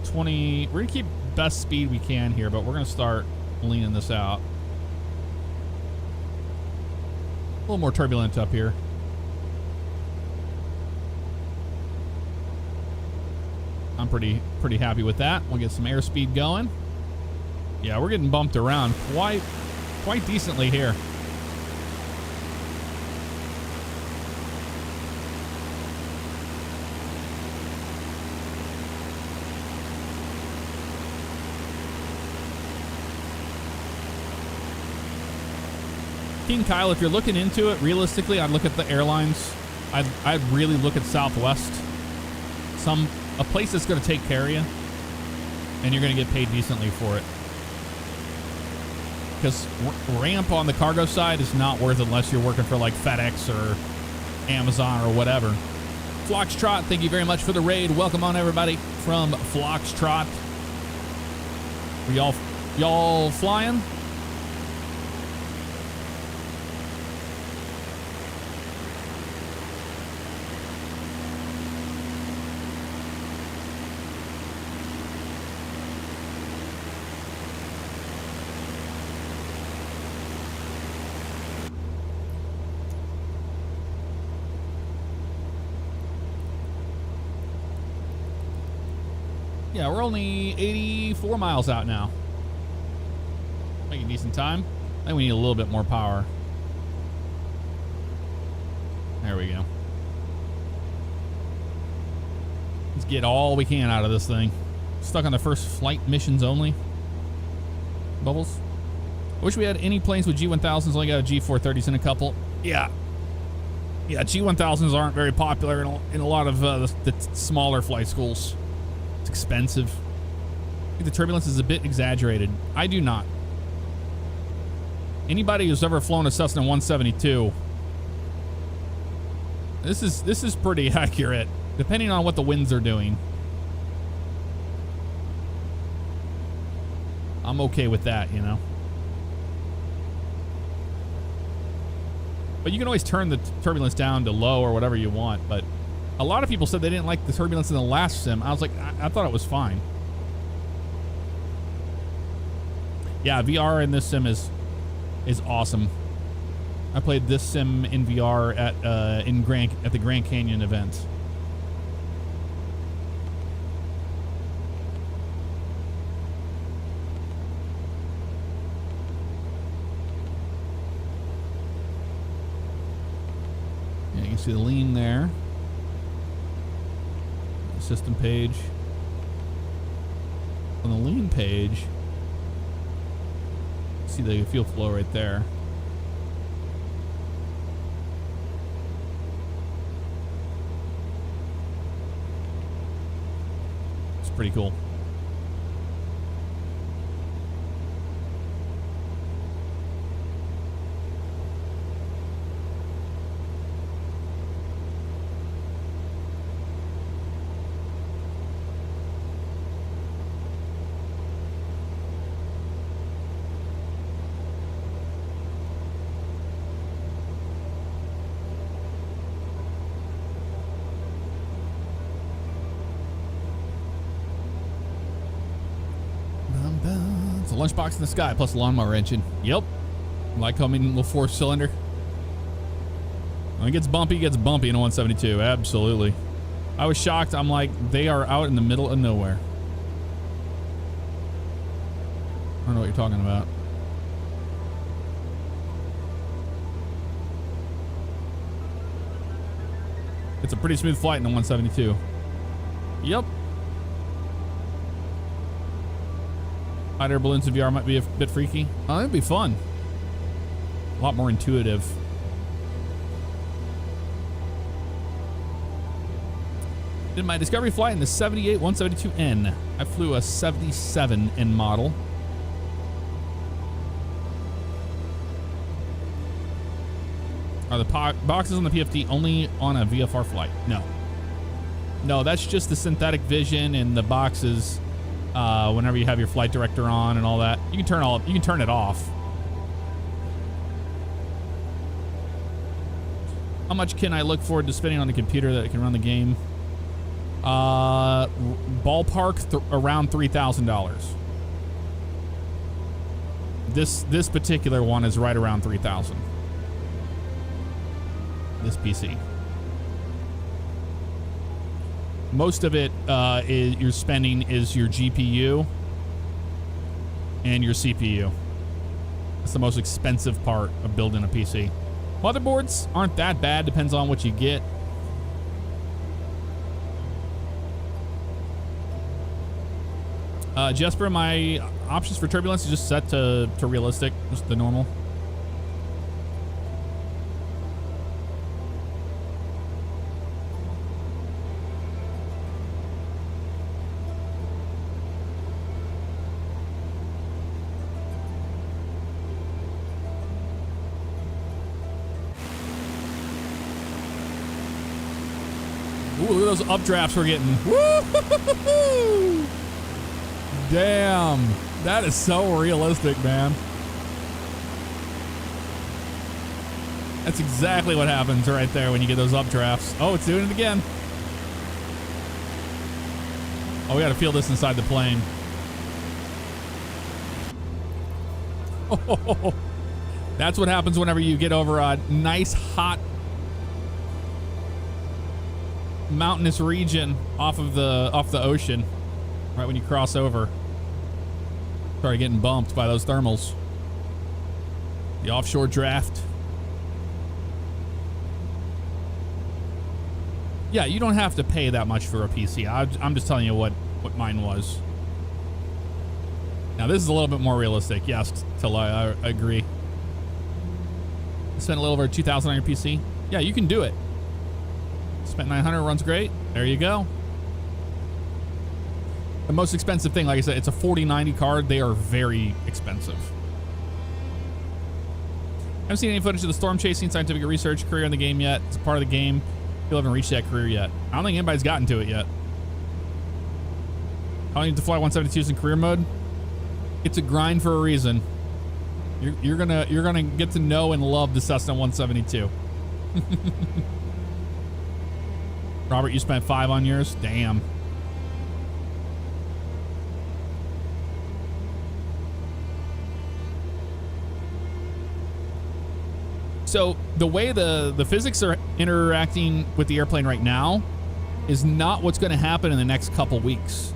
20. We're gonna keep best speed we can here, but we're gonna start leaning this out. A little more turbulent up here. I'm pretty happy with that. We'll get some airspeed going. Yeah, we're getting bumped around quite decently here. King Kyle, if you're looking into it, realistically, I'd look at the airlines. I'd really look at Southwest. A place that's going to take care of you, and you're going to get paid decently for it. Because ramp on the cargo side is not worth it unless you're working for like FedEx or Amazon or whatever. Floxtrot, thank you very much for the raid. Welcome on everybody from Floxtrot. Y'all flying? Yeah, we're only 84 miles out now. Making decent time. I think we need a little bit more power. There we go. Let's get all we can out of this thing. Stuck on the first flight missions only. Bubbles. I wish we had any planes with G1000s. Only got a G430s in a couple. Yeah. Yeah, G1000s aren't very popular in a lot of the smaller flight schools. It's expensive. I think the turbulence is a bit exaggerated. I do not. Anybody who's ever flown a Cessna 172, this is pretty accurate, depending on what the winds are doing. I'm okay with that, you know. But you can always turn the turbulence down to low or whatever you want. But a lot of people said they didn't like the turbulence in the last sim. I was like, I thought it was fine. Yeah, VR in this sim is awesome. I played this sim in VR at the Grand Canyon event. Yeah, you can see the lean there. The system page. On the lean page, see the fuel flow right there. It's pretty cool. Lunchbox in the sky plus a lawnmower engine. Yep. Like coming in a little 4-cylinder. When it gets bumpy in a 172. Absolutely. I was shocked. I'm like, they are out in the middle of nowhere. I don't know what you're talking about. It's a pretty smooth flight in the 172. Yep. Hot air balloons in VR might be a bit freaky. Oh, it'd be fun. A lot more intuitive. Did my discovery flight in the 78 172N. I flew a 77N model. Are the boxes on the PFD only on a VFR flight? No. No, that's just the synthetic vision and the boxes. Whenever you have your flight director on and all that, you can turn it off. How much can I look forward to spending on the computer that can run the game? Ballpark around $3,000. This particular one is right around $3,000. This PC. Most of it you're spending is your GPU and your CPU. That's the most expensive part of building a PC. Motherboards aren't that bad, depends on what you get. Jesper, my options for turbulence is just set to realistic, just the normal. Ooh, look at those updrafts we're getting. Woo! Damn. That is so realistic, man. That's exactly what happens right there when you get those updrafts. Oh, it's doing it again. Oh, we got to feel this inside the plane. Oh, that's what happens whenever you get over a nice, hot, mountainous region off the ocean. Right when you cross over. Started getting bumped by those thermals. The offshore draft. Yeah, you don't have to pay that much for a PC. I'm just telling you what mine was. Now, this is a little bit more realistic. Yes, Till, I agree. Spent a little over 2,000 on your PC. Yeah, you can do it. Spent 900, runs great. There you go. The most expensive thing, like I said, it's a 4090 card. They are very expensive. Haven't seen any footage of the storm chasing scientific research career in the game yet. It's a part of the game. People haven't reached that career yet. I don't think anybody's gotten to it yet. How do you need to fly 172s in career mode? It's a grind for a reason. You're gonna get to know and love the Cessna 172. Robert, you spent 5 on yours? Damn. So the way the physics are interacting with the airplane right now is not what's going to happen in the next couple weeks.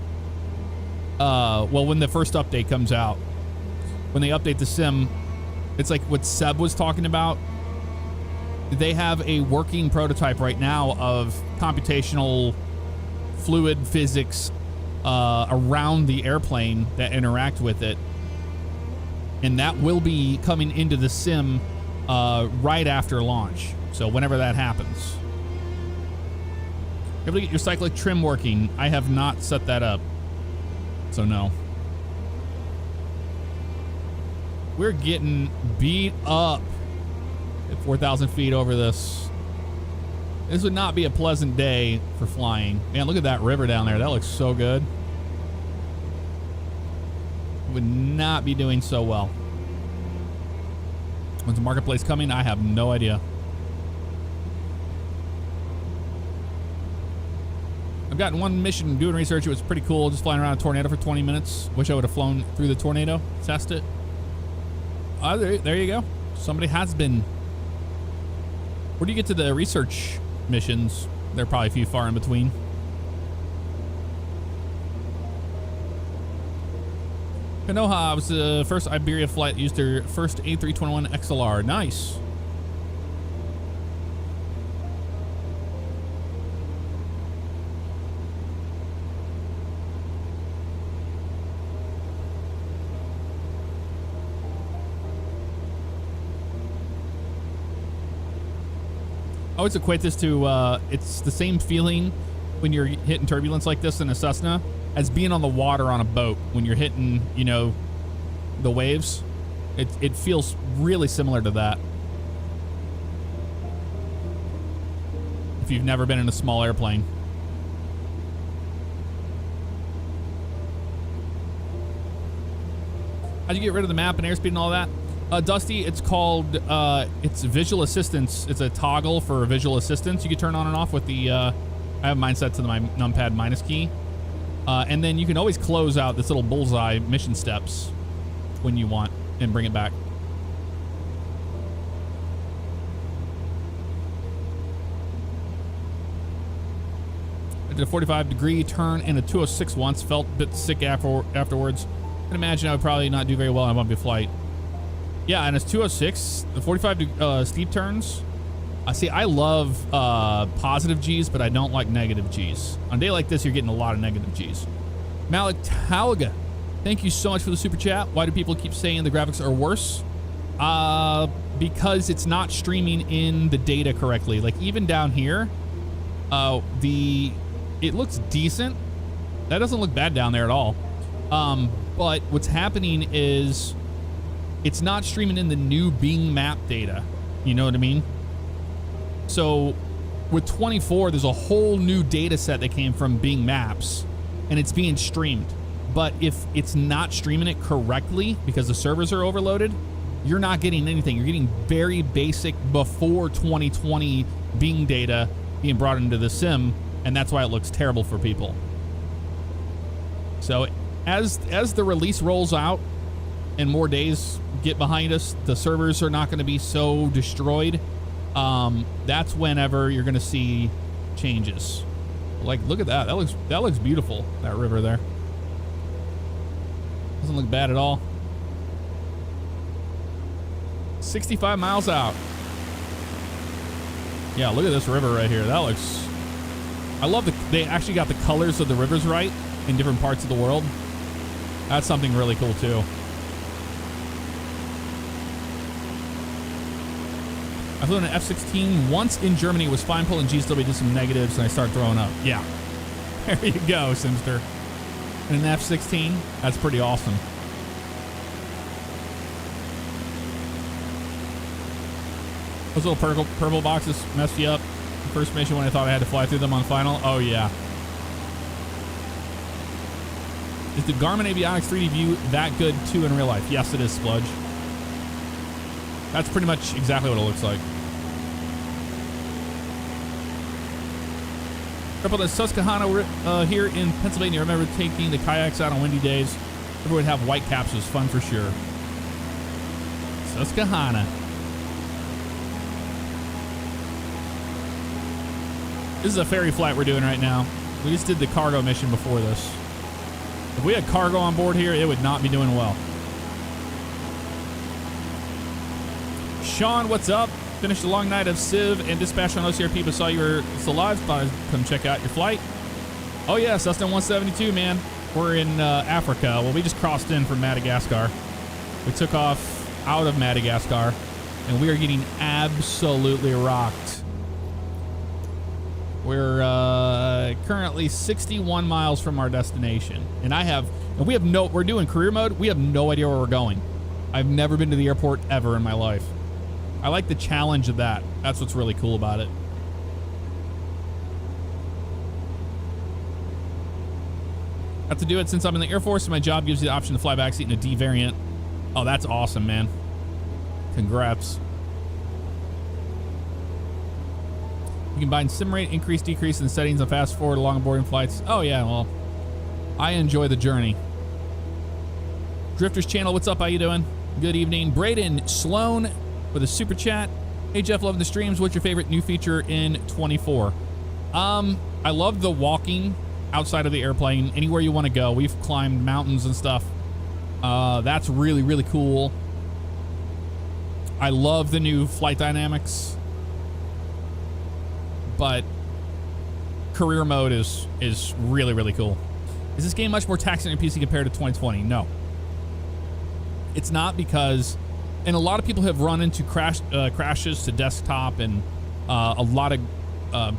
Well, when the first update comes out, when they update the sim, it's like what Seb was talking about. They have a working prototype right now of computational fluid physics around the airplane that interact with it. And that will be coming into the sim right after launch. So whenever that happens. Able to get your cyclic trim working. I have not set that up. So no. We're getting beat up at 4,000 feet over this. This would not be a pleasant day for flying. Man, look at that river down there. That looks so good. Would not be doing so well. When's the marketplace coming? I have no idea. I've gotten one mission doing research. It was pretty cool. Just flying around a tornado for 20 minutes. Wish I would have flown through the tornado. Test it. There you go. Somebody has been. Where do you get to the research missions? They're probably few far in between. Kanoha was the first Iberia flight that used their first A321 XLR. Nice. I always equate this to, it's the same feeling when you're hitting turbulence like this in a Cessna as being on the water on a boat when you're hitting, you know, the waves. It feels really similar to that. If you've never been in a small airplane. How'd you get rid of the map and airspeed and all that? Dusty, it's called, it's visual assistance. It's a toggle for visual assistance. You can turn on and off with the, I have mine set to my numpad minus key. And then you can always close out this little bullseye mission steps when you want and bring it back. I did a 45-degree turn and a 206 once. Felt a bit sick afterwards. I can imagine I would probably not do very well on a bumpy flight. Yeah, and it's 206, the 45 steep turns. See, I love positive G's, but I don't like negative G's. On a day like this, you're getting a lot of negative G's. Malik Talga, thank you so much for the super chat. Why do people keep saying the graphics are worse? Because it's not streaming in the data correctly. Like even down here, it looks decent. That doesn't look bad down there at all. But what's happening is it's not streaming in the new Bing map data. You know what I mean? So with 24, there's a whole new data set that came from Bing Maps and it's being streamed. But if it's not streaming it correctly because the servers are overloaded, you're not getting anything. You're getting very basic before 2020 Bing data being brought into the sim, and that's why it looks terrible for people. So as the release rolls out and more days get behind us, the servers are not going to be so destroyed. That's whenever you're going to see changes. Like, look at that. That looks beautiful, that river there. Doesn't look bad at all. 65 miles out. Yeah, look at this river right here. That looks... I love they actually got the colors of the rivers right in different parts of the world. That's something really cool too. I flew in an F-16 once in Germany. It was fine pulling GSW, did some negatives, and I started throwing up. Yeah. There you go, Simster. In an F-16, that's pretty awesome. Those little purple boxes messed you up. The first mission when I thought I had to fly through them on final. Oh, yeah. Is the Garmin Avionics 3D View that good, too, in real life? Yes, it is, Spludge. That's pretty much exactly what it looks like. Up on the Susquehanna here in Pennsylvania. I remember taking the kayaks out on windy days. Everyone would have white caps. It was fun for sure. Susquehanna. This is a ferry flight we're doing right now. We just did the cargo mission before this. If we had cargo on board here, it would not be doing well. Sean, what's up? Finished a long night of Civ and dispatch on OCRP, but saw you were still alive. Thought I'd come check out your flight. Oh yeah, Cessna 172, man. We're in Africa. Well, we just crossed in from Madagascar. We took off out of Madagascar, and we are getting absolutely rocked. We're currently 61 miles from our destination, and we're doing career mode. We have no idea where we're going. I've never been to the airport ever in my life. I like the challenge of that. That's what's really cool about it. Have to do it since I'm in the Air Force, and my job gives you the option to fly backseat in a D variant. Oh, that's awesome, man. Congrats. You can bind sim rate, increase, decrease in the settings, and fast forward along boarding flights. Oh, yeah, well, I enjoy the journey. Drifters Channel, what's up? How you doing? Good evening. Braden Sloan with a super chat. Hey, Jeff, loving the streams. What's your favorite new feature in 24? I love the walking outside of the airplane, anywhere you want to go. We've climbed mountains and stuff. That's really, really cool. I love the new flight dynamics. But career mode is really, really cool. Is this game much more taxing on your PC compared to 2020? No. It's not, because, and a lot of people have run into crashes to desktop and a lot of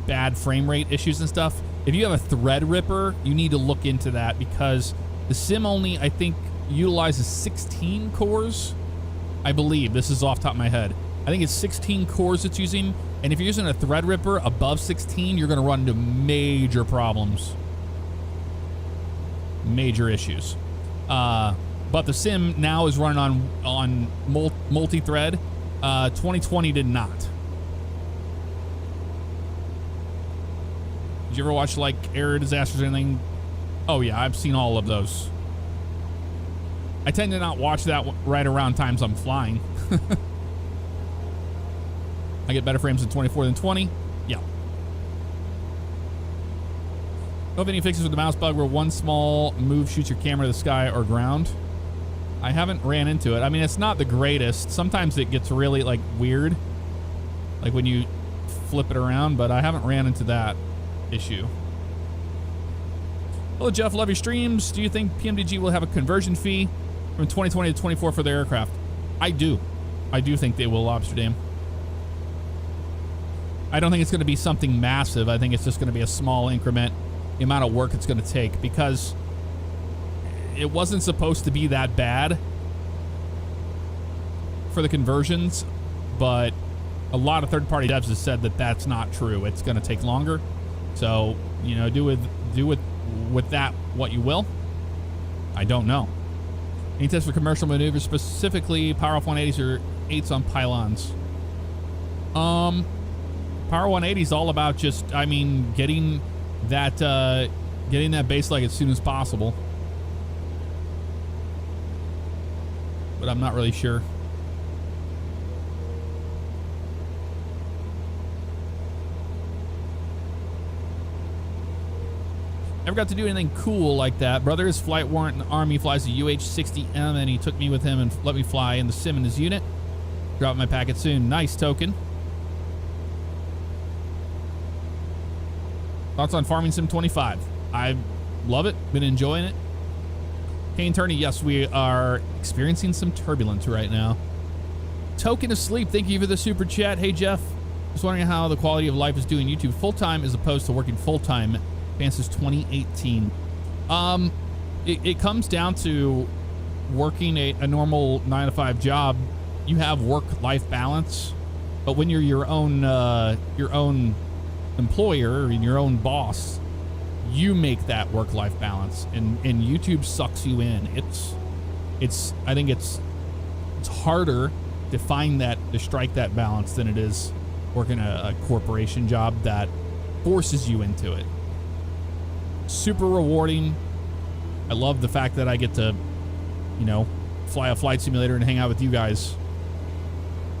bad frame rate issues and stuff. If you have a Threadripper, you need to look into that, because the sim only, I think, utilizes 16 cores. I believe. This is off the top of my head. I think it's 16 cores it's using. And if you're using a Threadripper above 16, you're going to run into major problems. Major issues. But the sim now is running on multi-thread. 2020 did not. Did you ever watch like air disasters or anything? Oh yeah, I've seen all of those. I tend to not watch that right around times I'm flying. I get better frames in 24 than 20. Yeah. Know of any fixes with the mouse bug where one small move shoots your camera to the sky or ground? I haven't ran into it. I mean, it's not the greatest. Sometimes it gets really like weird, like when you flip it around, but I haven't ran into that issue. Hello, Jeff. Love your streams. Do you think PMDG will have a conversion fee from 2020 to 24 for their aircraft? I do. I do think they will, Amsterdam. I don't think it's going to be something massive. I think it's just going to be a small increment, the amount of work it's going to take, because it wasn't supposed to be that bad for the conversions, but a lot of third-party devs have said that that's not true. It's going to take longer. So, you know, do with that what you will. I don't know. Any tips for commercial maneuvers, specifically power off 180s or 8s on pylons? Power 180 is all about just, I mean, getting that base leg as soon as possible. But I'm not really sure. Never got to do anything cool like that. Brother is flight warrant in the Army, flies a UH-60M, and he took me with him and let me fly in the sim in his unit. Drop my packet soon. Nice, Token. Thoughts on Farming Sim 25? I love it. Been enjoying it. Kane Turney, yes, we are experiencing some turbulence right now. Token asleep, thank you for the super chat. Hey, Jeff. Just wondering how the quality of life is doing YouTube full-time as opposed to working full-time since 2018. It comes down to working a normal 9-to-5 job. You have work-life balance, but when you're your own employer and your own boss, you make that work-life balance, and YouTube sucks you in. I think it's harder to find that, to strike that balance than it is working a corporation job that forces you into it. Super rewarding. I love the fact that I get to, fly a flight simulator and hang out with you guys,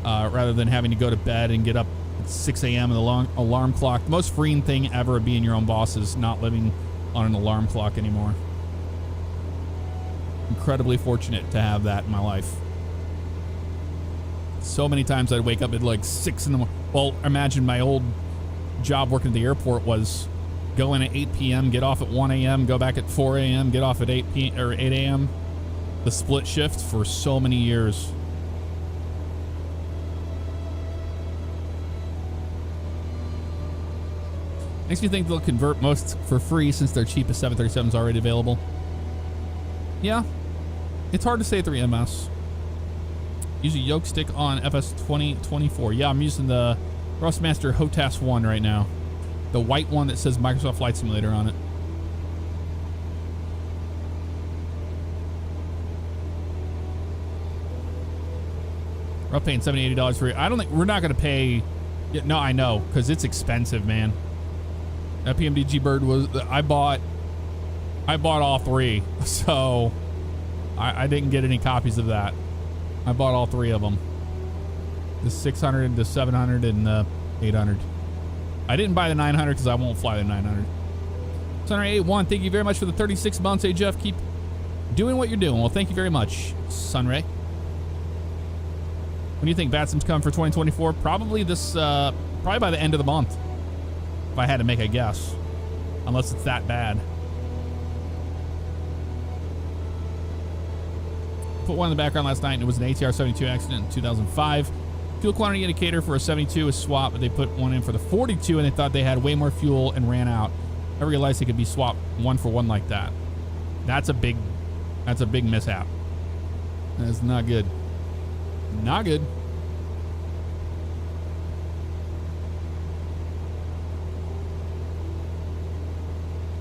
rather than having to go to bed and get up at 6 a.m. and the alarm clock. The most freeing thing ever of being your own boss is not living on an alarm clock anymore. Incredibly fortunate to have that in my life. So many times I'd wake up at like 6 in the morning. Well, imagine my old job working at the airport was go in at 8 p.m., get off at 1 a.m., go back at 4 a.m., get off at 8 a.m. The split shift for so many years. Makes me think they'll convert most for free since their cheapest 737 is already available. Yeah, it's hard to say at 3MS. Use a yoke stick on FS 2024. Yeah, I'm using the Thrustmaster HOTAS 1 right now. The white one that says Microsoft Flight Simulator on it. We're paying $70, $80 for it. I don't think we're not going to pay. No, I know, because it's expensive, man. That PMDG bird was, I bought all three, so I didn't get any copies of that. I bought all three of them. The 600, the 700, and the 800. I didn't buy the 900 because I won't fly the 900. Sunray81, thank you very much for the 36 months. Hey, Jeff, keep doing what you're doing. Well, thank you very much, Sunray. When do you think Batsim's come for 2024? Probably probably by the end of the month, if I had to make a guess. Unless it's that bad. Put one in the background last night, and it was an ATR 72 accident in 2005. Fuel quantity indicator for a 72 is swapped, but they put one in for the 42, and they thought they had way more fuel and ran out. I realized it could be swapped one for one like that. That's a big mishap. That's not good. Not good.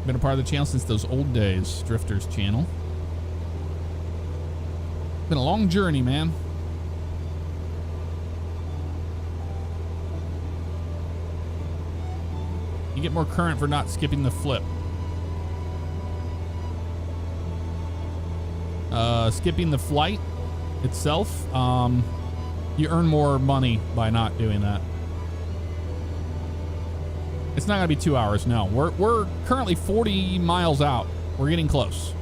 Been a part of the channel since those old days. Drifters channel. Been a long journey, man. You get more current for not skipping the flip. Skipping the flight itself, you earn more money by not doing that. It's not gonna be 2 hours. No, we're currently 40 miles out. We're getting close.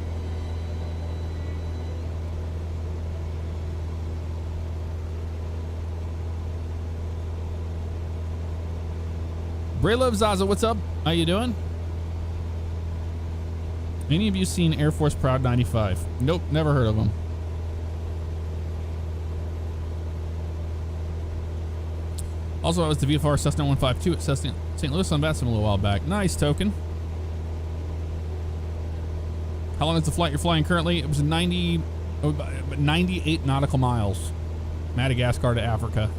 Braylove Zaza, what's up? How you doing? Any of you seen Air Force Proud 95? Nope, never heard of them. Also, I was the VFR Cessna 152 at Cessna St. Louis on Batson a little while back. Nice, Token. How long is the flight you're flying currently? It was 98 nautical miles. Madagascar to Africa.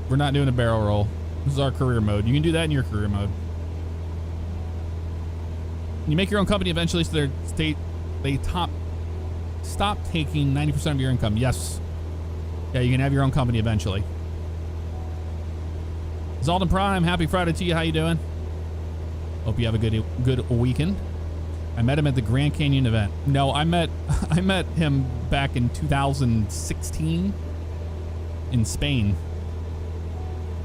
We're not doing a barrel roll. This is our career mode. You can do that in your career mode. You make your own company eventually, so they stop taking 90% of your income. Yes. Yeah, you can have your own company eventually. Zalden Prime, happy Friday to you. How you doing? Hope you have a good weekend. I met him at the Grand Canyon event. No, I met him back in 2016 in Spain.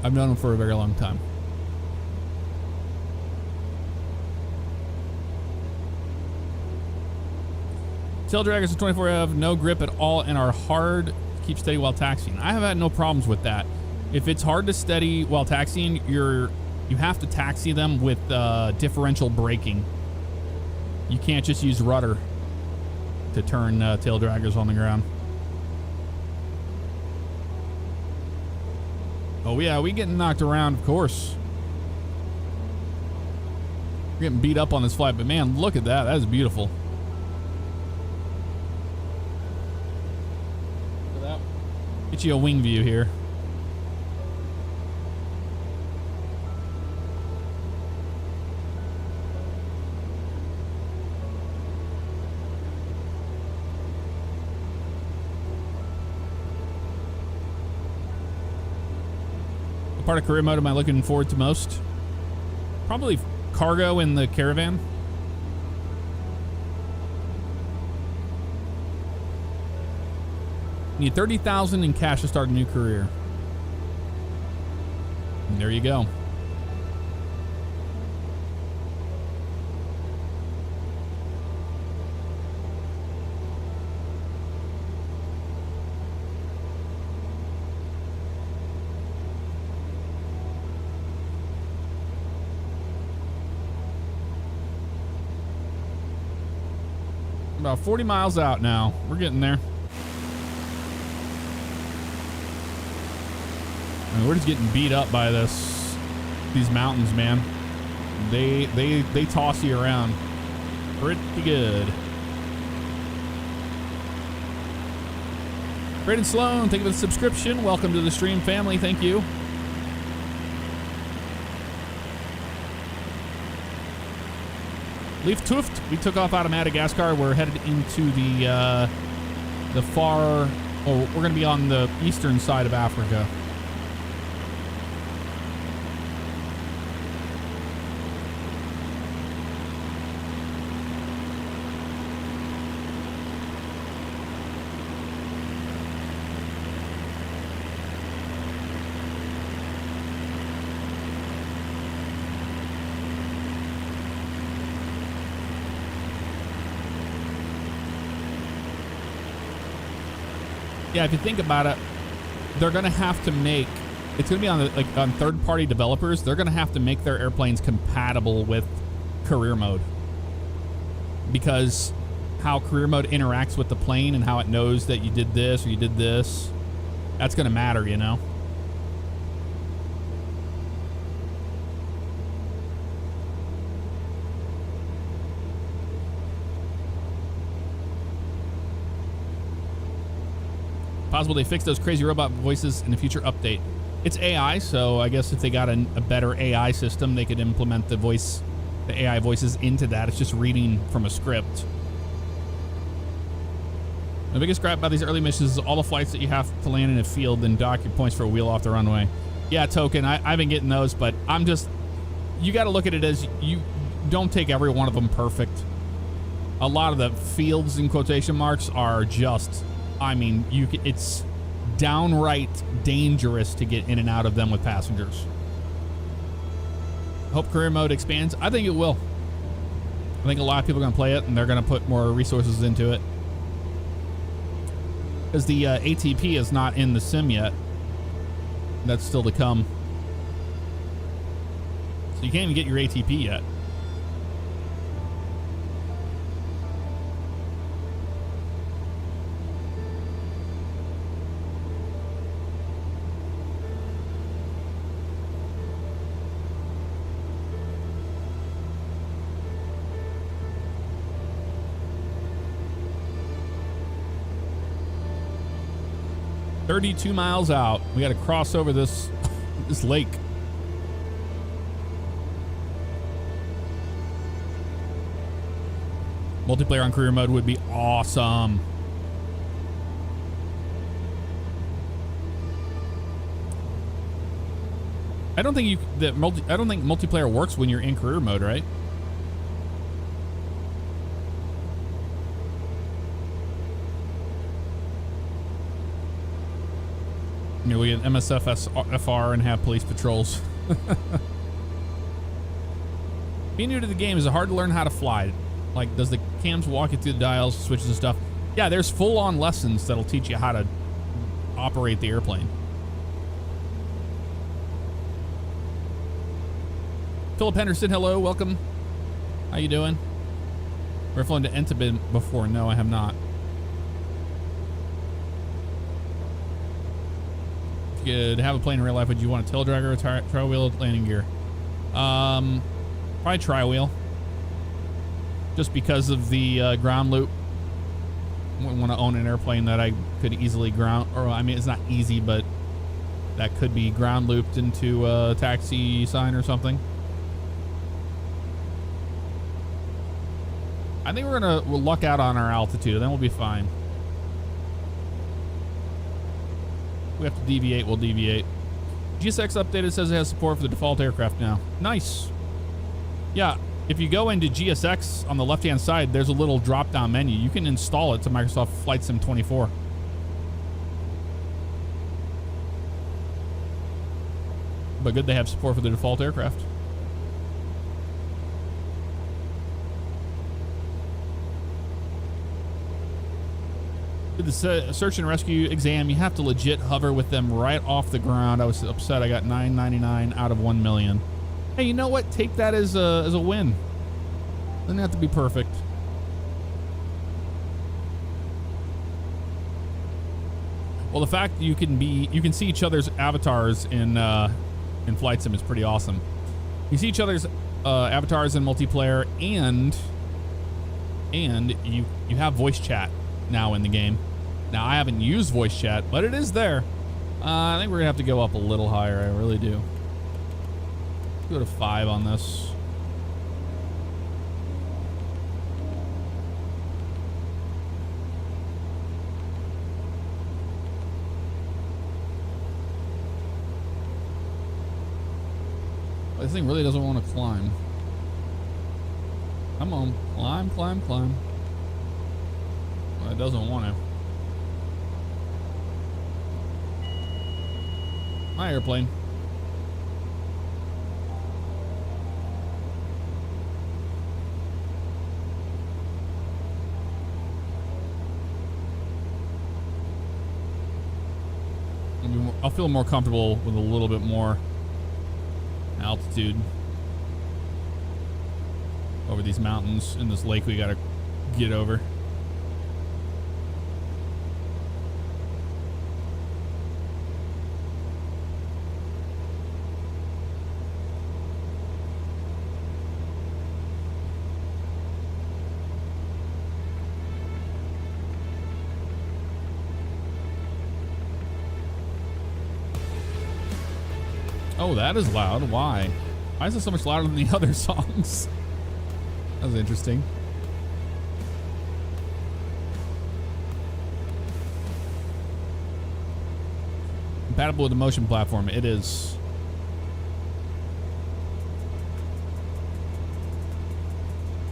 I've known him for a very long time. Tail draggers in 24 have no grip at all and are hard to keep steady while taxiing. I have had no problems with that. If it's hard to steady while taxiing, you have to taxi them with differential braking. You can't just use rudder to turn tail draggers on the ground. Oh yeah, we getting knocked around, of course. We're getting beat up on this flight, but man, look at that. That is beautiful. Look at that. Get you a wing view here. What part of career mode am I looking forward to most? Probably cargo in the caravan. Need 30,000 in cash to start a new career. And there you go. About 40 miles out now. We're getting there. I mean, we're just getting beat up by these mountains, man. They toss you around pretty good. Braden Sloan, thank you for the subscription. Welcome to the stream, family. Thank you. Leaf Tuft, we took off out of Madagascar. We're headed into the far... Oh, we're going to be on the eastern side of Africa. Yeah, if you think about it, they're going to have to make, it's going to be on third-party developers. They're going to have to make their airplanes compatible with career mode, because how career mode interacts with the plane and how it knows that you did this or you did this, that's going to matter, you know? Possible they fix those crazy robot voices in a future update. It's AI, so I guess if they got a better AI system, they could implement the AI voices into that. It's just reading from a script. The biggest gripe about these early missions is all the flights that you have to land in a field and dock your points for a wheel off the runway. Yeah, Token, I've been getting those, but I'm just... You got to look at it as you don't take every one of them perfect. A lot of the fields in quotation marks are just... I mean, it's downright dangerous to get in and out of them with passengers. Hope career mode expands. I think it will. I think a lot of people are going to play it, and they're going to put more resources into it. Because the ATP is not in the sim yet. That's still to come. So you can't even get your ATP yet. $32 miles out. We got to cross over this lake. Multiplayer on career mode would be awesome. I don't think multiplayer works when you're in career mode, right? You know, we get MSFR and have police patrols. Being new to the game, is it hard to learn how to fly? Like, does the Cam's walk you through the dials, switches and stuff. Yeah, there's full-on lessons that'll teach you how to operate the airplane. Philip Henderson, hello, welcome. How you doing? We've flown to Entebbe before. No, I have not. If you could have a plane in real life, would you want a tail dragger or tri-wheel landing gear? Probably tri-wheel. Just because of the ground loop. I wouldn't want to own an airplane that I could easily ground, or I mean, it's not easy, but that could be ground looped into a taxi sign or something. I think we'll luck out on our altitude, and then we'll be fine. If we have to deviate, we'll deviate. GSX updated says it has support for the default aircraft now. Nice. Yeah, if you go into GSX on the left-hand side, there's a little drop-down menu. You can install it to Microsoft Flight Sim 24. But good they have support for the default aircraft. Did the search and rescue exam, you have to legit hover with them right off the ground. I was upset I got 999 out of 1 million. Hey, you know what? Take that as a win. Doesn't have to be perfect. Well, the fact that you can see each other's avatars in Flight Sim is pretty awesome. You see each other's avatars in multiplayer, and you have voice chat now in the game. Now, I haven't used voice chat, but it is there. I think we're gonna have to go up a little higher. I really do. Let's go to 5 on this. This thing really doesn't want to climb. Come on, climb, climb, climb. Well, it doesn't want to. My airplane. I'll feel more comfortable with a little bit more altitude over these mountains in this lake we gotta get over. Oh, that is loud. Why? Why is it so much louder than the other songs? That was interesting. Compatible with the motion platform. It is.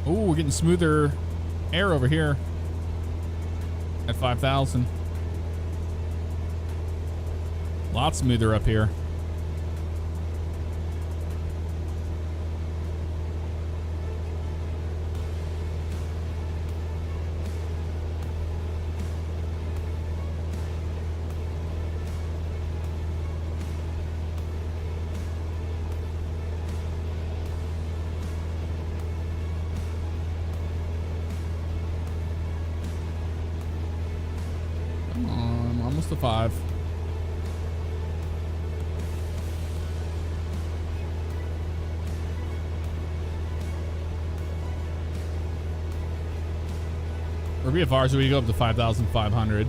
Oh, we're getting smoother air over here at 5,000. A lot smoother up here. To 5. For VFRs, we go up to 5,500.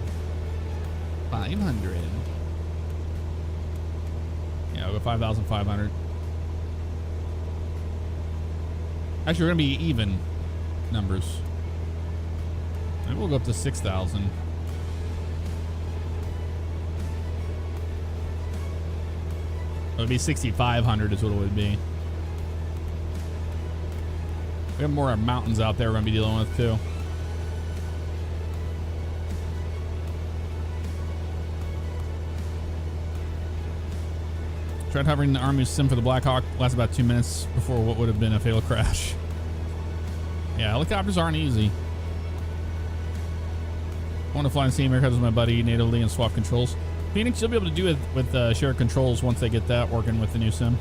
500. Yeah, we'll go 5,500. Actually, we're gonna be even numbers. Maybe we'll go up to 6,000. It would be 6,500 is what it would be. We have more mountains out there we're going to be dealing with too. Tried hovering the Army sim for the Black Hawk. Lasts about 2 minutes before what would have been a fatal crash. Yeah, helicopters aren't easy. I want to fly in Scenic because my buddy natively and swap controls. Phoenix, you'll be able to do it with shared controls once they get that working with the new sim.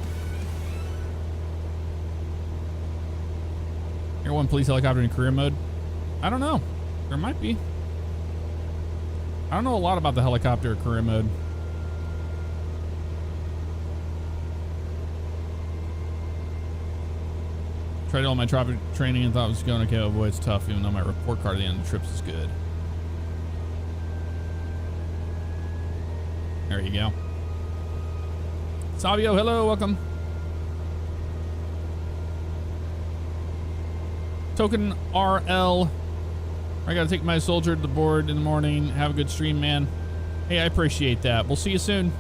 Air 1 police helicopter in career mode. I don't know. There might be. I don't know a lot about the helicopter career mode. Tried all my traffic training and thought it was going okay. Oh boy, it's tough, even though my report card at the end of the trips is good. There you go. Savio, hello, welcome. Token RL. I gotta take my soldier to the board in the morning. Have a good stream, man. Hey, I appreciate that. We'll see you soon.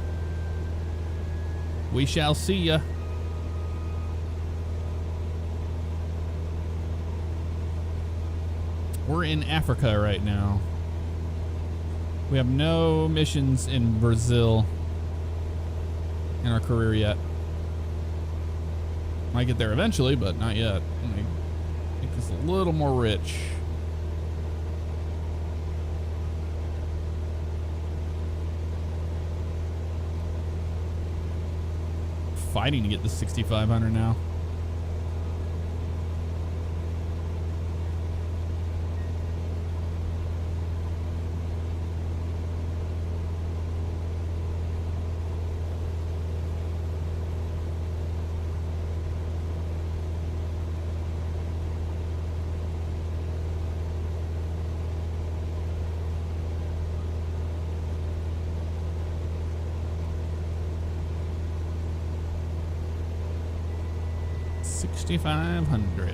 We shall see ya. We're in Africa right now. We have no missions in Brazil in our career yet. Might get there eventually, but not yet. Make this a little more rich. Fighting to get the 6,500 now. $6,500.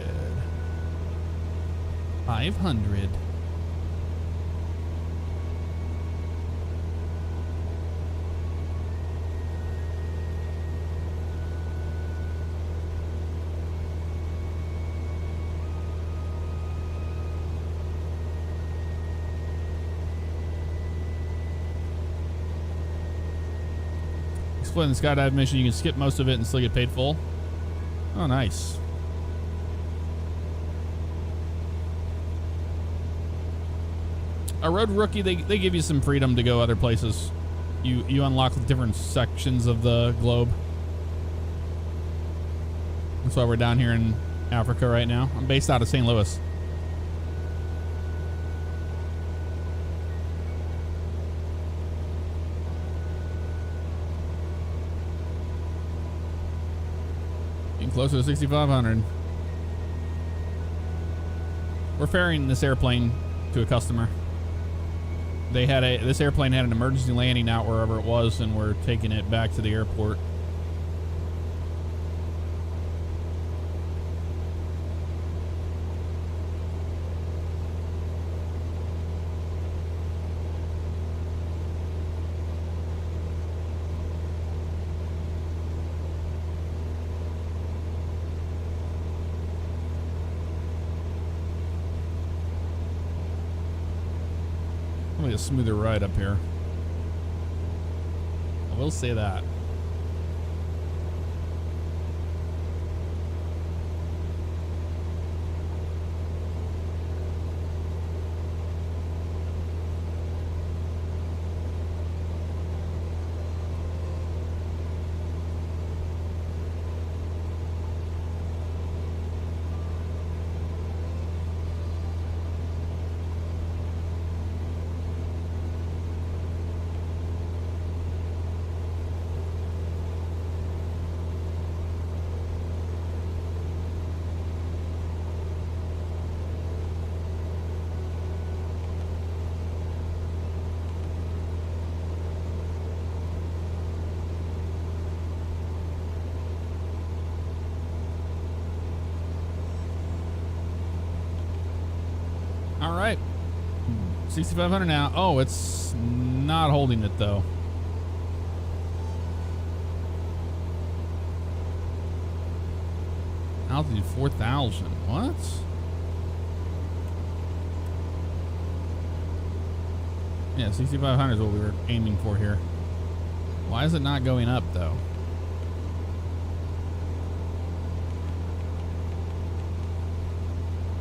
500. Explain the skydive mission. You can skip most of it and still get paid full. Oh, nice. A road rookie, they give you some freedom to go other places. You unlock different sections of the globe. That's why we're down here in Africa right now. I'm based out of St. Louis. Getting closer to 6,500. We're ferrying this airplane to a customer. This airplane had an emergency landing out wherever it was, and we're taking it back to the airport. A smoother ride up here. I will say that. All right, 6,500 now. Oh, it's not holding it though. Altitude 4,000. What? Yeah, 6,500 is what we were aiming for here. Why is it not going up though?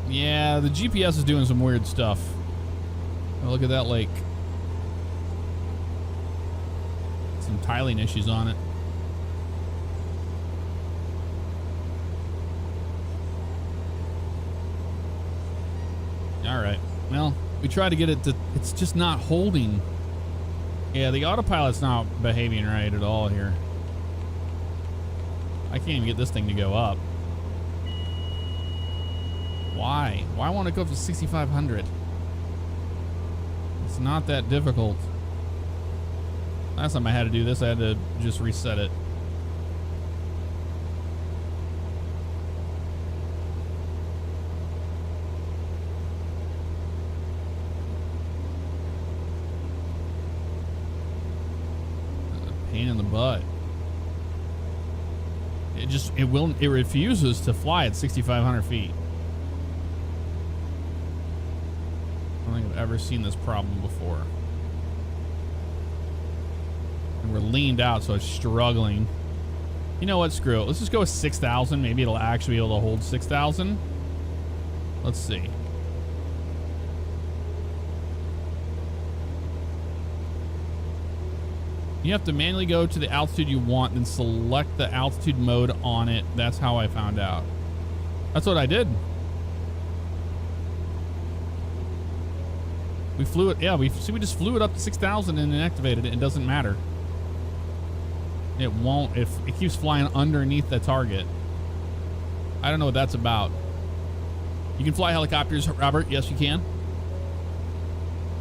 Yeah, the GPS is doing some weird stuff. Oh, look at that lake. Some tiling issues on it. All right. Well, we try to get it to, it's just not holding. Yeah, the autopilot's not behaving right at all here. I can't even get this thing to go up. Why? Why won't it go up to 6,500? It's not that difficult. Last time I had to do this, I had to just reset it. Pain in the butt. It refuses to fly at 6,500 feet. I don't think I've ever seen this problem before. And we're leaned out, so it's struggling. You know what? Screw it. Let's just go with 6,000. Maybe it'll actually be able to hold 6,000. Let's see. You have to manually go to the altitude you want and select the altitude mode on it. That's how I found out. That's what I did. We flew it. Yeah, we just flew it up to 6,000 and then activated it. It doesn't matter. It won't. If it keeps flying underneath the target. I don't know what that's about. You can fly helicopters, Robert. Yes, you can.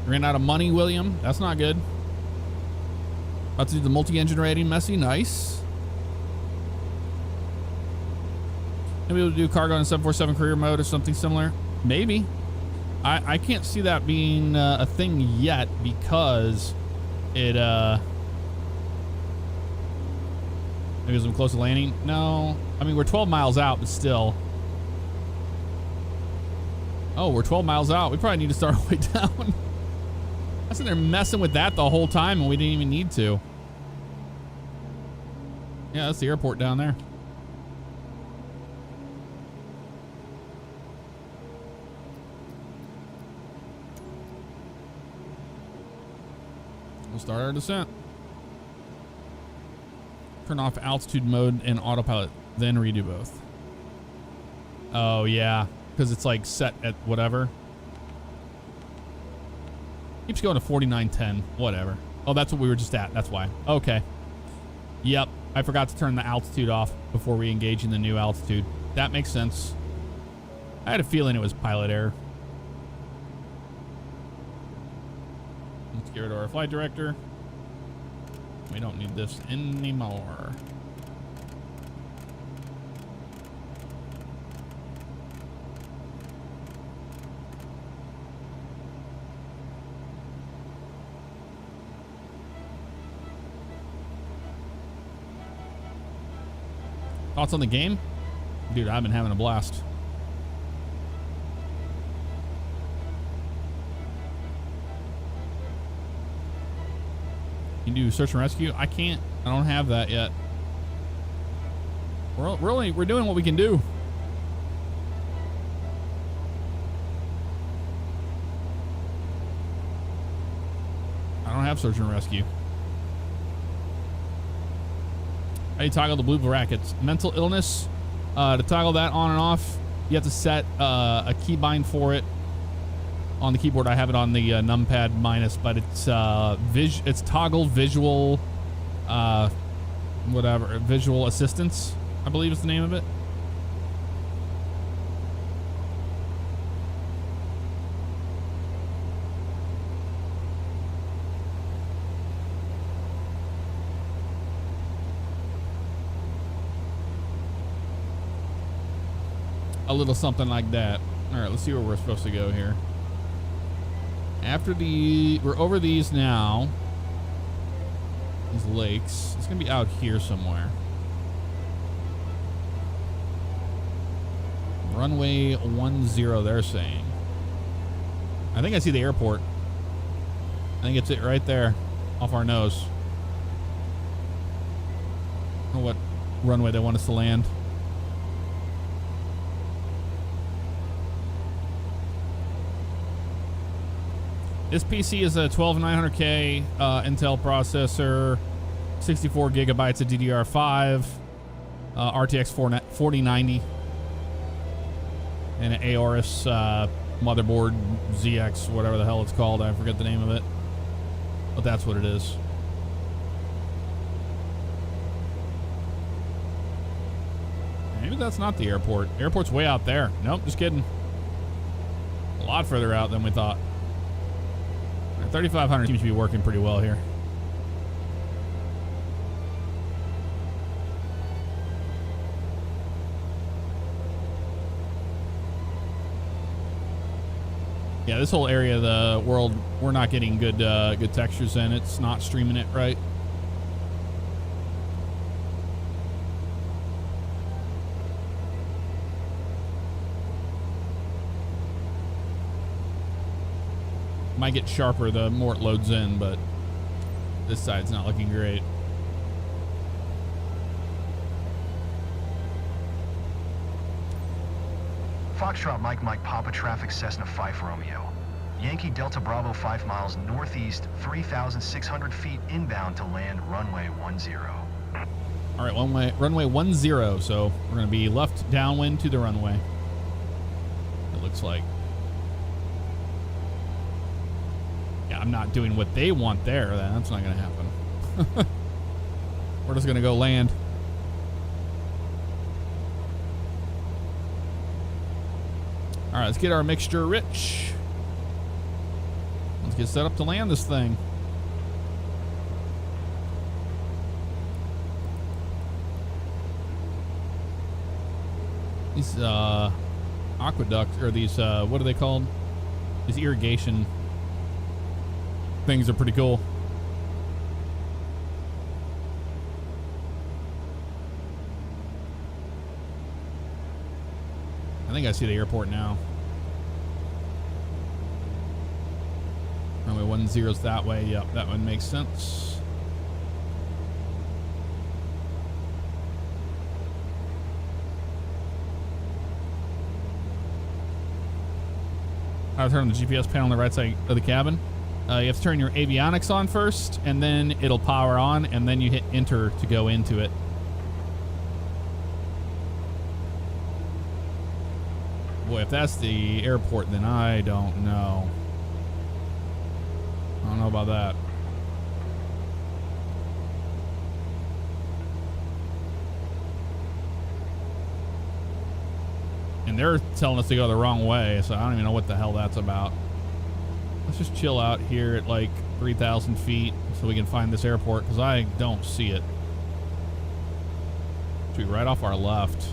Ran out of money, William. That's not good. About to do the multi-engine rating, Messy. Nice. Maybe we'll do cargo in 747 career mode or something similar. Maybe. I can't see that being a thing yet because it maybe I'm close to landing. No, I mean we're 12 miles out, but still. Oh, we're 12 miles out. We probably need to start our way down. I was in there messing with that the whole time and we didn't even need to. Yeah, that's the airport down there. We'll start our descent. Turn off altitude mode and autopilot, then redo both. Oh, yeah, because it's like set at whatever. Keeps going to 4910, whatever. Oh, that's what we were just at. That's why. Okay. Yep. I forgot to turn the altitude off before we engage in the new altitude. That makes sense. I had a feeling it was pilot error. Let's get rid of our flight director. We don't need this anymore. Thoughts on the game? Dude, I've been having a blast. You can do search and rescue? I can't. I don't have that yet. We're doing what we can do. I don't have search and rescue. How do you toggle the blue brackets? Mental illness. To toggle that on and off, you have to set a keybind for it on the keyboard. I have it on the numpad minus, but it's it's toggle visual, whatever, visual assistance, I believe is the name of it. A little something like that. All right, let's see where we're supposed to go here. We're over these now. These lakes. It's gonna be out here somewhere. Runway 10, they're saying. I think I see the airport. I think it's it right there, off our nose. I don't know what runway they want us to land. This PC is a 12900K Intel processor, 64 gigabytes of DDR5, RTX 4090, and an Aorus motherboard ZX, whatever the hell it's called. I forget the name of it, but that's what it is. Maybe that's not the airport. Airport's way out there. Nope, just kidding. A lot further out than we thought. 3500 seems to be working pretty well here. Yeah, this whole area of the world, we're not getting good good textures in. It's not streaming it right. Might get sharper the more it loads in, but this side's not looking great. Foxtrot Mike Mike Papa traffic Cessna 5 Romeo. Yankee Delta Bravo 5 miles northeast, 3,600 feet inbound to land runway 10. All right, runway 10. So we're going to be left downwind to the runway. It looks like. Yeah, I'm not doing what they want there. That's not going to happen. We're just going to go land. All right, let's get our mixture rich. Let's get set up to land this thing. These aqueducts, or these, what are they called? These irrigation things are pretty cool. I think I see the airport now. Runway 10's that way. Yep, that one makes sense. I'll turn on the GPS panel on the right side of the cabin. You have to turn your avionics on first, and then it'll power on, and then you hit enter to go into it. Boy, if that's the airport, then I don't know. I don't know about that. And they're telling us to go the wrong way, so I don't even know what the hell that's about. Let's just chill out here at like 3,000 feet so we can find this airport, because I don't see it. It should be right off our left.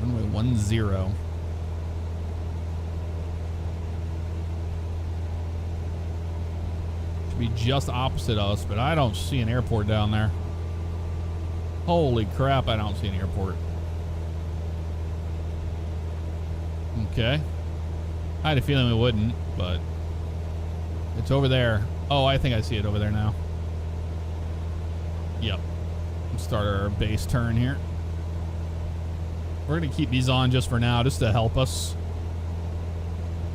Runway 10. Should be just opposite us, but I don't see an airport down there. Holy crap, I don't see an airport. Okay. I had a feeling we wouldn't, but it's over there. Oh, I think I see it over there now. Yep. Let's start our base turn here. We're going to keep these on just for now, just to help us.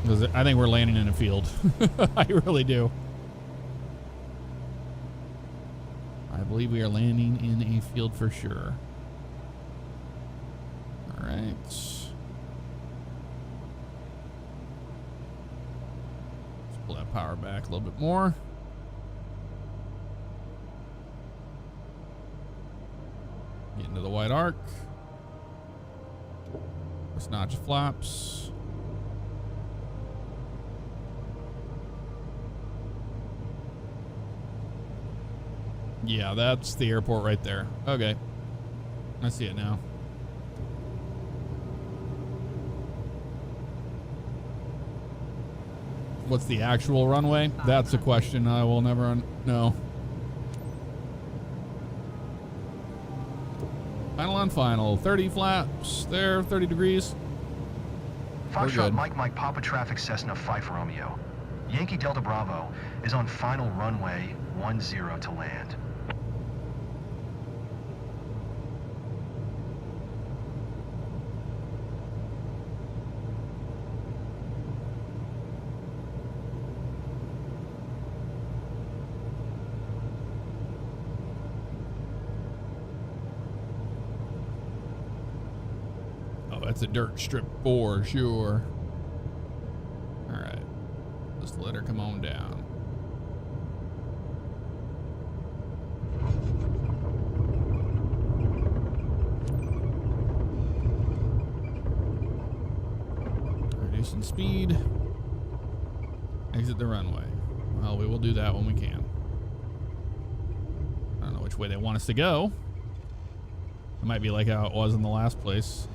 Because I think we're landing in a field. I really do. I believe we are landing in a field for sure. All right. Let's pull that power back a little bit more. Get into the white arc. Notch flaps. Yeah, that's the airport right there. Okay. I see it now. What's the actual runway? That's a question I will never know. Final on final. 30 flaps there, 30 degrees. Foxtrot Mike Mike Papa traffic Cessna 5 Romeo. Yankee Delta Bravo is on final runway 10 to land. Oh, that's a dirt strip for sure. All right. Just let her come on down. Reducing speed. Exit the runway. Well, we will do that when we can. I don't know which way they want us to go. It might be like how it was in the last place.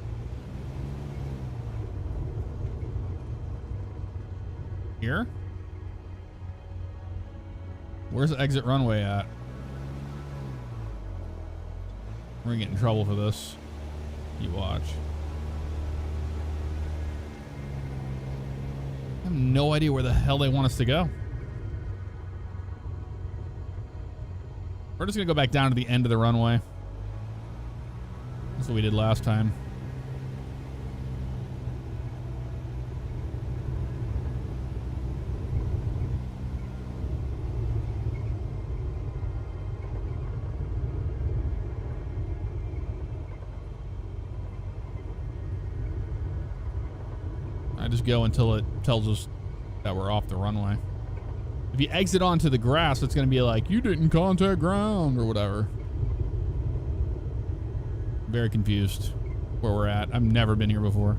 Here? Where's the exit runway at? We're gonna get in trouble for this. You watch. I have no idea where the hell they want us to go. We're just gonna go back down to the end of the runway. That's what we did last time. I just go until it tells us that we're off the runway. If you exit onto the grass, it's going to be like, you didn't contact ground or whatever. Very confused where we're at. I've never been here before.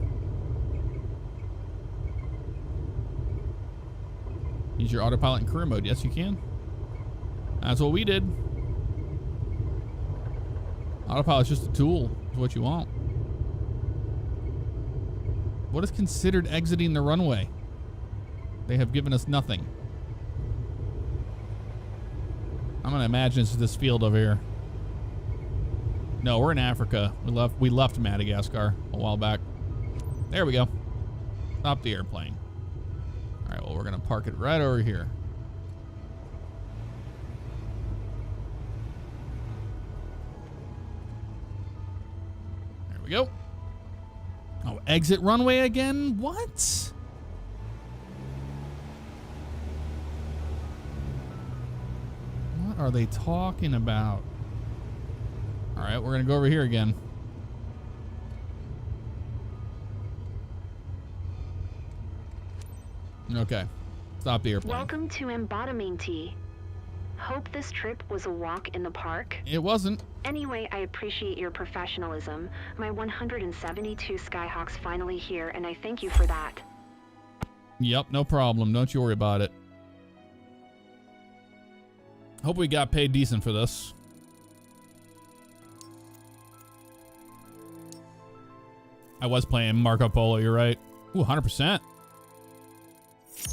Use your autopilot in career mode. Yes, you can. That's what we did. Autopilot's just a tool. It's what you want. What is considered exiting the runway? They have given us nothing. I'm gonna imagine it's this field over here. No, we're in Africa. We left Madagascar a while back. There we go. Stop the airplane. All right, well, we're gonna park it right over here. There we go. Oh, exit runway again? What? What are they talking about? All right, we're going to go over here again. Okay. Stop the airplane. Welcome to Embodiment. Hope this trip was a walk in the park. It wasn't. Anyway, I appreciate your professionalism. My 172 Skyhawk's finally here, and I thank you for that. Yep, no problem. Don't you worry about it. Hope we got paid decent for this. I was playing Marco Polo, you're right. Ooh, 100%.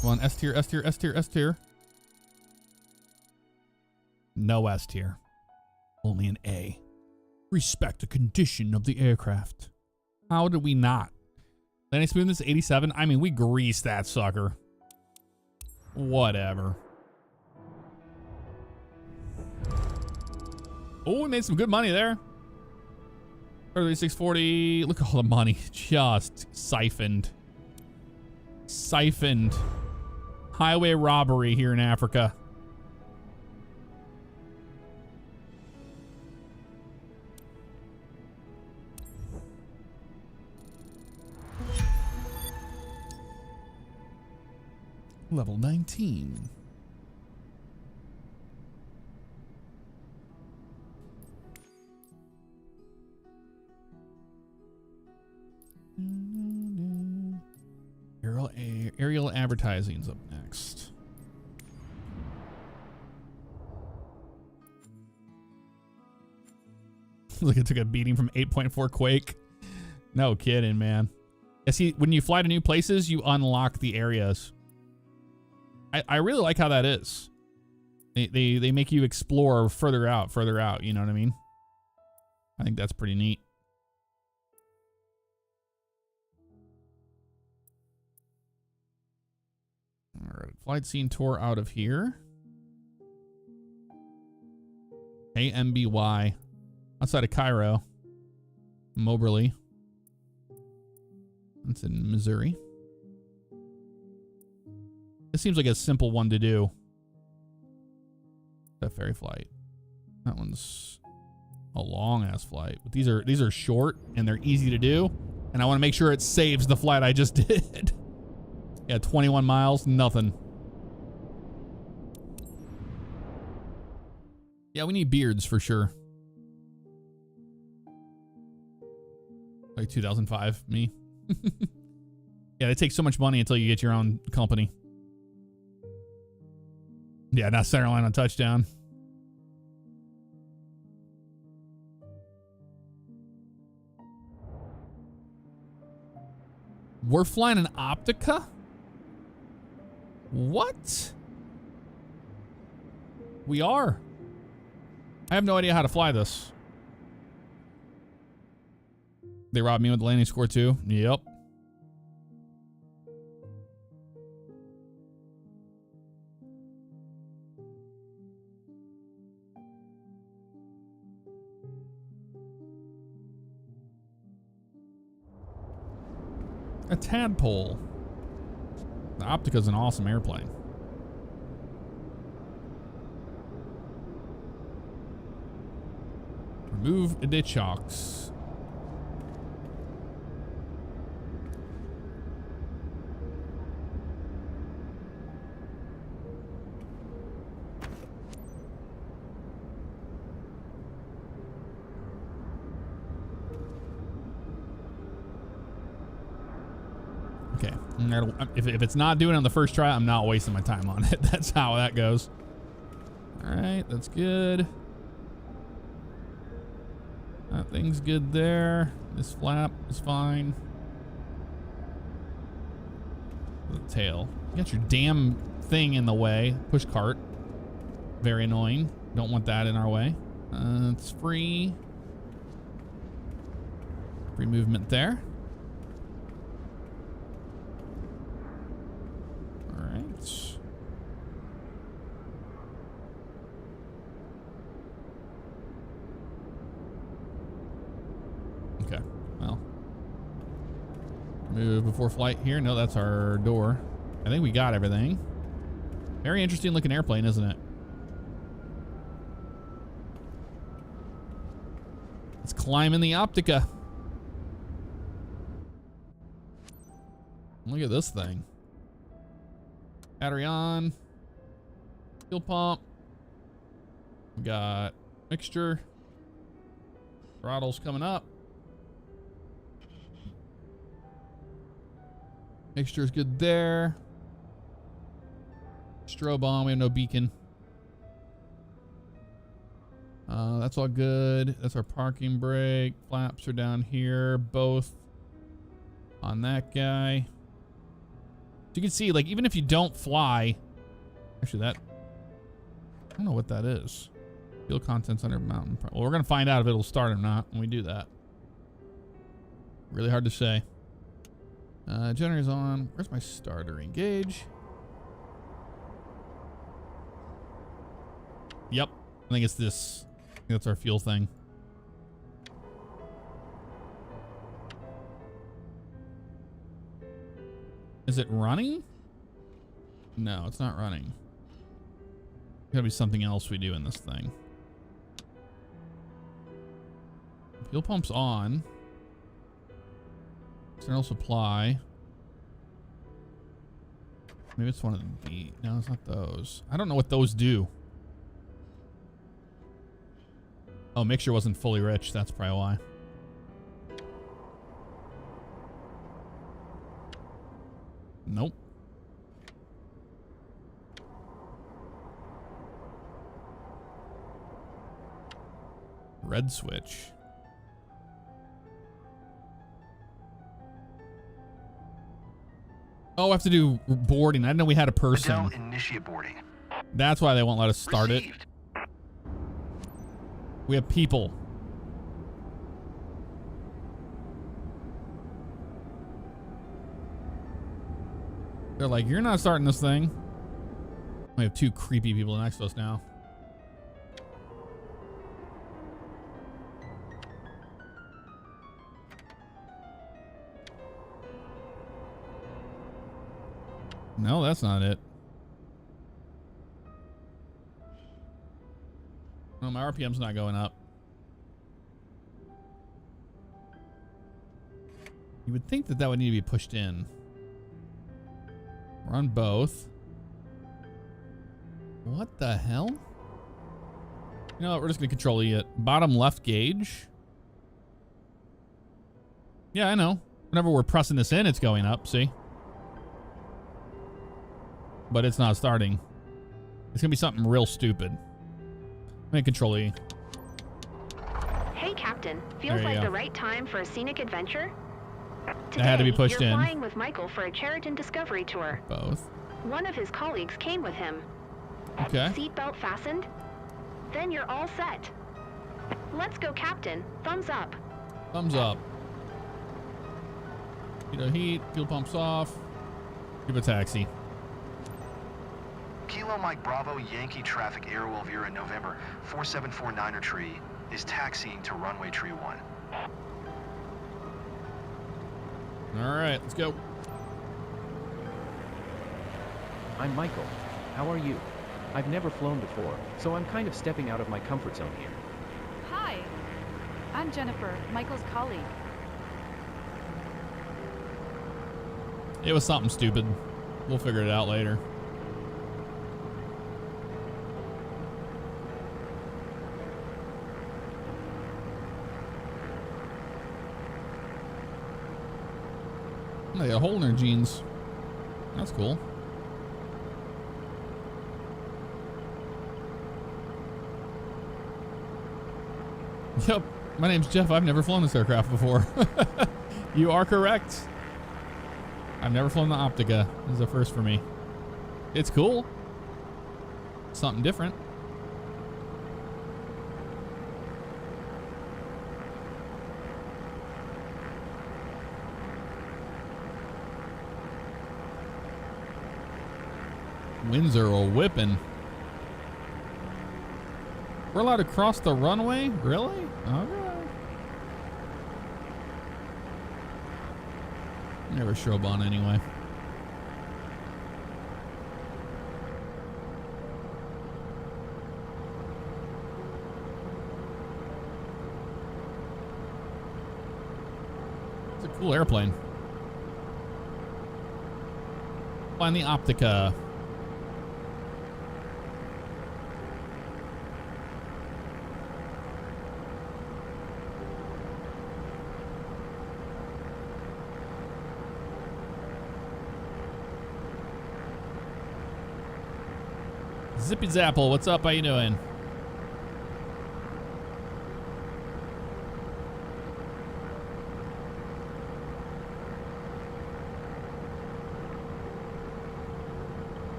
Come on, S tier, S tier, S tier, S tier. No S tier. Only an A. Respect the condition of the aircraft. How did we not? Landing smoothness 87. I mean, we greased that sucker. Whatever. Oh, we made some good money there. 3640. Look at all the money. Just siphoned. Siphoned. Highway robbery here in Africa. Level 19. Aerial advertising's up next. Look, it took a beating from 8.4 Quake. No kidding, man. Yeah, see, when you fly to new places, you unlock the areas. I really like how that is. They make you explore further out, you know what I mean? I think that's pretty neat. All right, flight scene tour out of here. AMBY. Outside of Cairo. Moberly. That's in Missouri. This seems like a simple one to do. That ferry flight. That one's a long ass flight. But these are short and they're easy to do. And I want to make sure it saves the flight I just did. Yeah, 21 miles, nothing. Yeah, we need beards for sure. Like 2005, me. Yeah, they take so much money until you get your own company. Yeah, not center line on touchdown. We're flying an Optica? What? We are. I have no idea how to fly this. They robbed me with the landing score too. Yep. A tadpole. The Optica's an awesome airplane. Remove the chocks. Okay. If it's not doing it on the first try, I'm not wasting my time on it. That's how that goes. All right, that's good. That thing's good there. This flap is fine. The tail. You got your damn thing in the way. Push cart. Very annoying. Don't want that in our way. It's free. Free movement there. All right. Okay, well. Move before flight here. No, that's our door. I think we got everything. Very interesting looking airplane, isn't it? Let's climb in the Optica. Look at this thing. Battery on. Fuel pump. We got mixture. Throttle's coming up. Mixture's good there. Strobe on. We have no beacon. That's all good. That's our parking brake. Flaps are down here. Both on that guy. So you can see, like, even if you don't fly... Actually, that... I don't know what that is. Fuel contents under mountain. Well, we're going to find out if it'll start or not when we do that. Really hard to say. Generator's on. Where's my starter? Engage. Yep. I think it's this. I think that's our fuel thing. Is it running? No, it's not running. Gotta be something else we do in this thing. Fuel pump's on. External supply. Maybe it's one of the... No, it's not those. I don't know what those do. Oh, mixture wasn't fully rich. That's probably why. Nope. Red switch. Oh, I have to do boarding. I didn't know we had a person. Initiate boarding. That's why they won't let us start it. We have people. They're like, you're not starting this thing. We have two creepy people next to us now. No, that's not it. No, my RPM's not going up. You would think that that would need to be pushed in. We're on both. What the hell? You know what? We're just going to control it. Bottom left gauge. Yeah, I know. Whenever we're pressing this in, it's going up. See? But it's not starting. It's going to be something real stupid. Make control E. Hey, Captain. Feels like go. the right time for a scenic adventure? That had to be pushed you're in. flying with Michael for a Cheriton Discovery Tour. Both. One of his colleagues came with him. Okay. Seatbelt fastened? Then you're all set. Let's go, Captain. Thumbs up. Thumbs up. Heat, fuel pumps off. Give a taxi. Kilo Mike Bravo Yankee traffic Airwolf Vera November 4749er tree is taxiing to runway tree 1. All right, let's go. I'm Michael. How are you? I've never flown before, so I'm kind of stepping out of my comfort zone here. Hi. I'm Jennifer, Michael's colleague. It was something stupid. We'll figure it out later. They got a hole in their jeans. That's cool. Yep, my name's Jeff. I've never flown this aircraft before. You are correct. I've never flown the Optica. This is a first for me. It's cool. Something different. Winds are a whipping. We're allowed to cross the runway? Really? Okay. Never strobe on anyway. It's a cool airplane. Flying the Optica. Zippy Zapple, what's up? How you doing?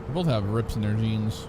They both have rips in their jeans.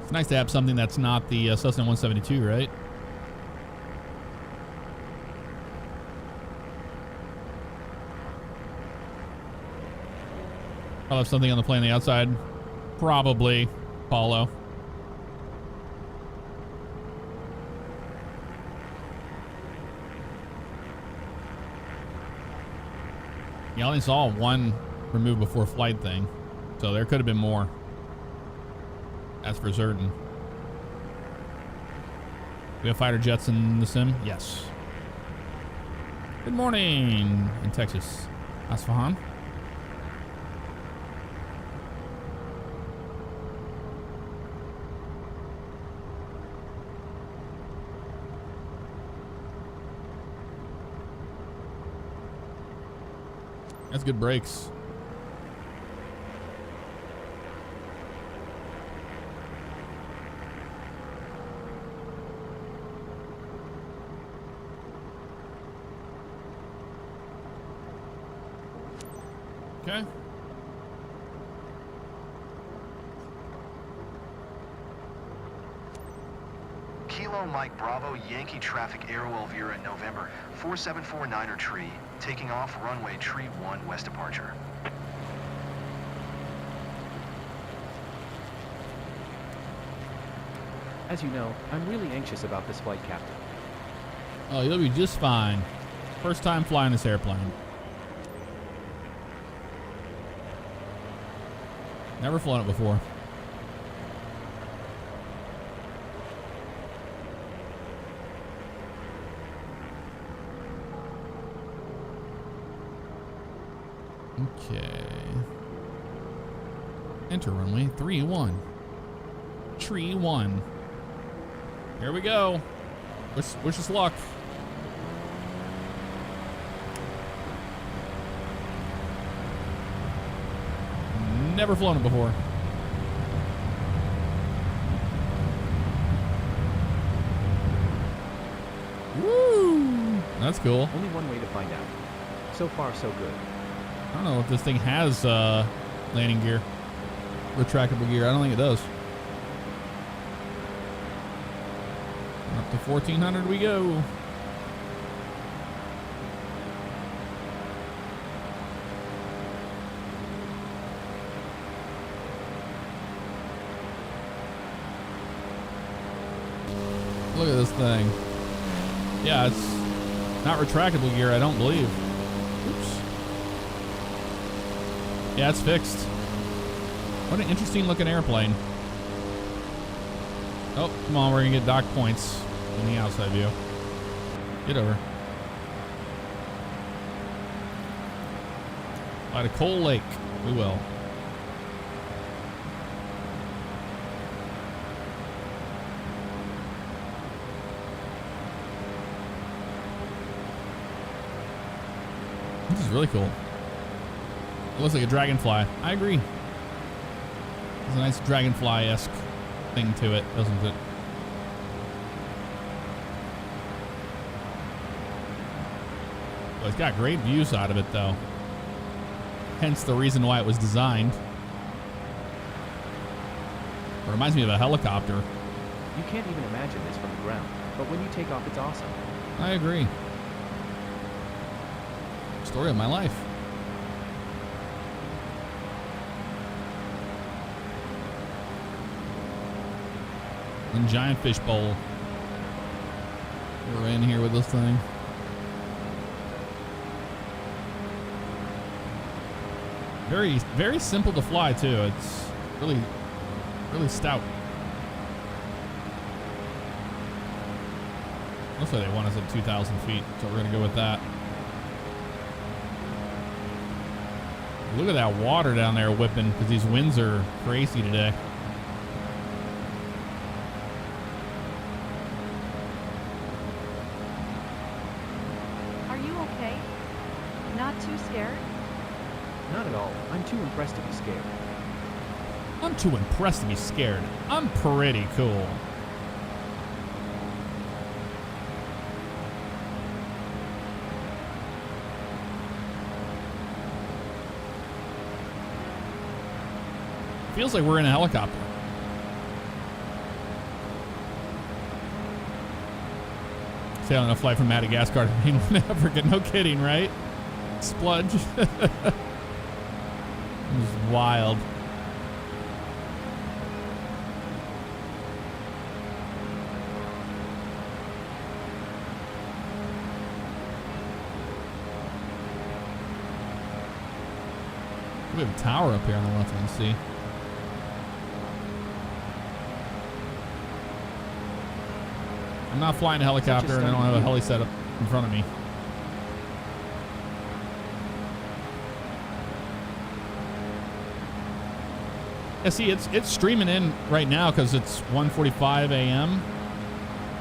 It's nice to have something that's not the Cessna 172, right? I'll have something on the plane on the outside. Probably Apollo. You only saw one remove before flight thing, so there could have been more. That's for certain. We have fighter jets in the sim? Yes. Good morning in Texas. Asfahan. That's good brakes. Okay. Kilo Mike Bravo Yankee traffic Aero Elvira November 4749er tree, taking off runway tree 1 west departure. As you know, I'm really anxious about this flight, Captain. Oh, you'll be just fine. First time flying this airplane. Never flown it before. Okay. Enter runway 31. Tree 1. Here we go. Wish us luck. Never flown it before. Woo! That's cool. Only one way to find out. So far, so good. I don't know if this thing has landing gear. Retractable gear. I don't think it does. Up to 1400 we go. Look at this thing. Yeah, it's not retractable gear, I don't believe. Oops. Yeah, it's fixed. What an interesting looking airplane. Oh, come on, we're gonna get dock points in the outside view. Get over. By the Coal Lake, we will. This is really cool. It looks like a dragonfly. I agree. There's a nice dragonfly-esque thing to it, doesn't it? Well, it's got great views out of it, though. Hence the reason why it was designed. It reminds me of a helicopter. You can't even imagine this from the ground, but when you take off, it's awesome. I agree. Story of my life. And giant fish bowl. We're in here with this thing. Very, very simple to fly too. It's really, really stout. Looks like they want us at 2,000 feet, so we're gonna go with that. Look at that water down there whipping because these winds are crazy today. Are you okay? Not too scared? Not at all. I'm too impressed to be scared. I'm too impressed to be scared. I'm pretty cool. Feels like we're in a helicopter. Sailing a flight from Madagascar to mainland Africa. No kidding, right? Spludge. It was wild. We have a tower up here on the left hand see. I'm not flying a helicopter and I don't have a heli set up in front of me. Yeah, see, it's streaming in right now because it's 1:45 a.m.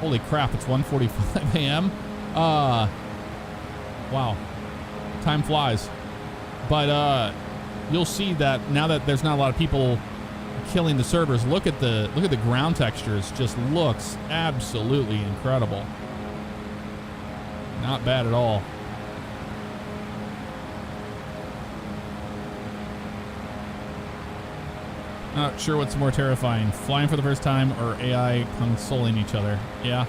Holy crap, it's 1:45 a.m. Wow. Time flies. But you'll see that now that there's not a lot of people killing the servers, look at the ground textures. Just looks absolutely incredible. Not bad at all. Not sure what's more terrifying, flying for the first time or AI consoling each other. Yeah.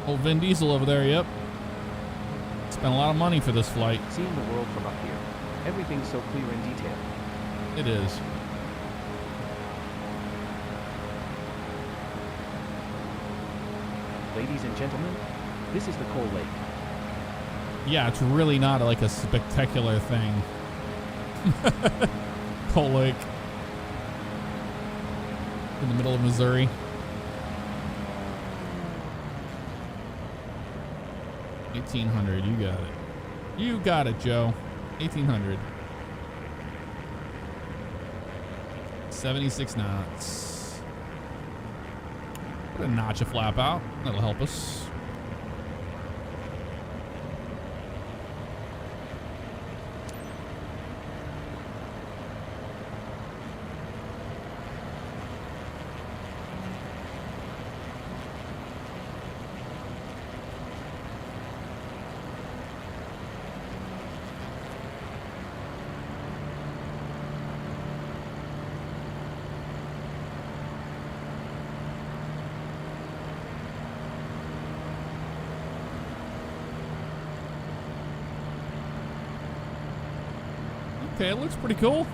Old Vin Diesel over there, yep. Spent a lot of money for this flight. Seeing the world from up here, everything's so clear and detailed. It is. Ladies and gentlemen, this is the Coal Lake. Yeah, it's really not like a spectacular thing. Coal Lake. In the middle of Missouri. $1,800, you got it. You got it, Joe. $1,800. 76 knots. Put a notch of flap out. That'll help us. Okay, it looks pretty cool.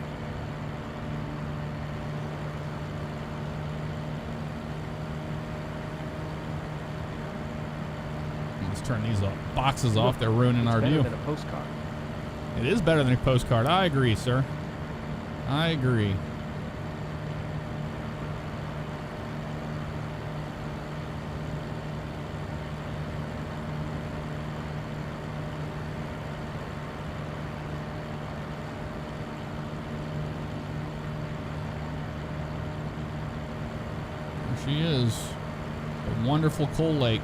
Let's turn these boxes off. They're ruining our view. It's better than a postcard. It is better than a postcard. I agree, sir. I agree. She is a wonderful coal lake.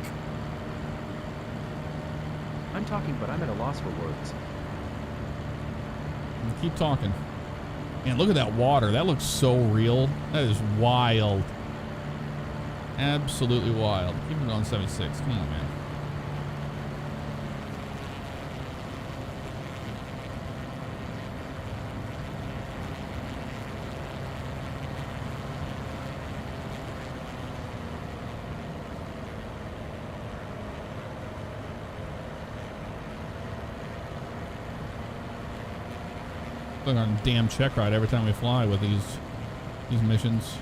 I'm talking, but I'm at a loss for words. Keep talking. Man, look at that water. That looks so real. That is wild. Absolutely wild. Keep it on 76. Come on, man. Look on a damn check ride every time we fly with these missions.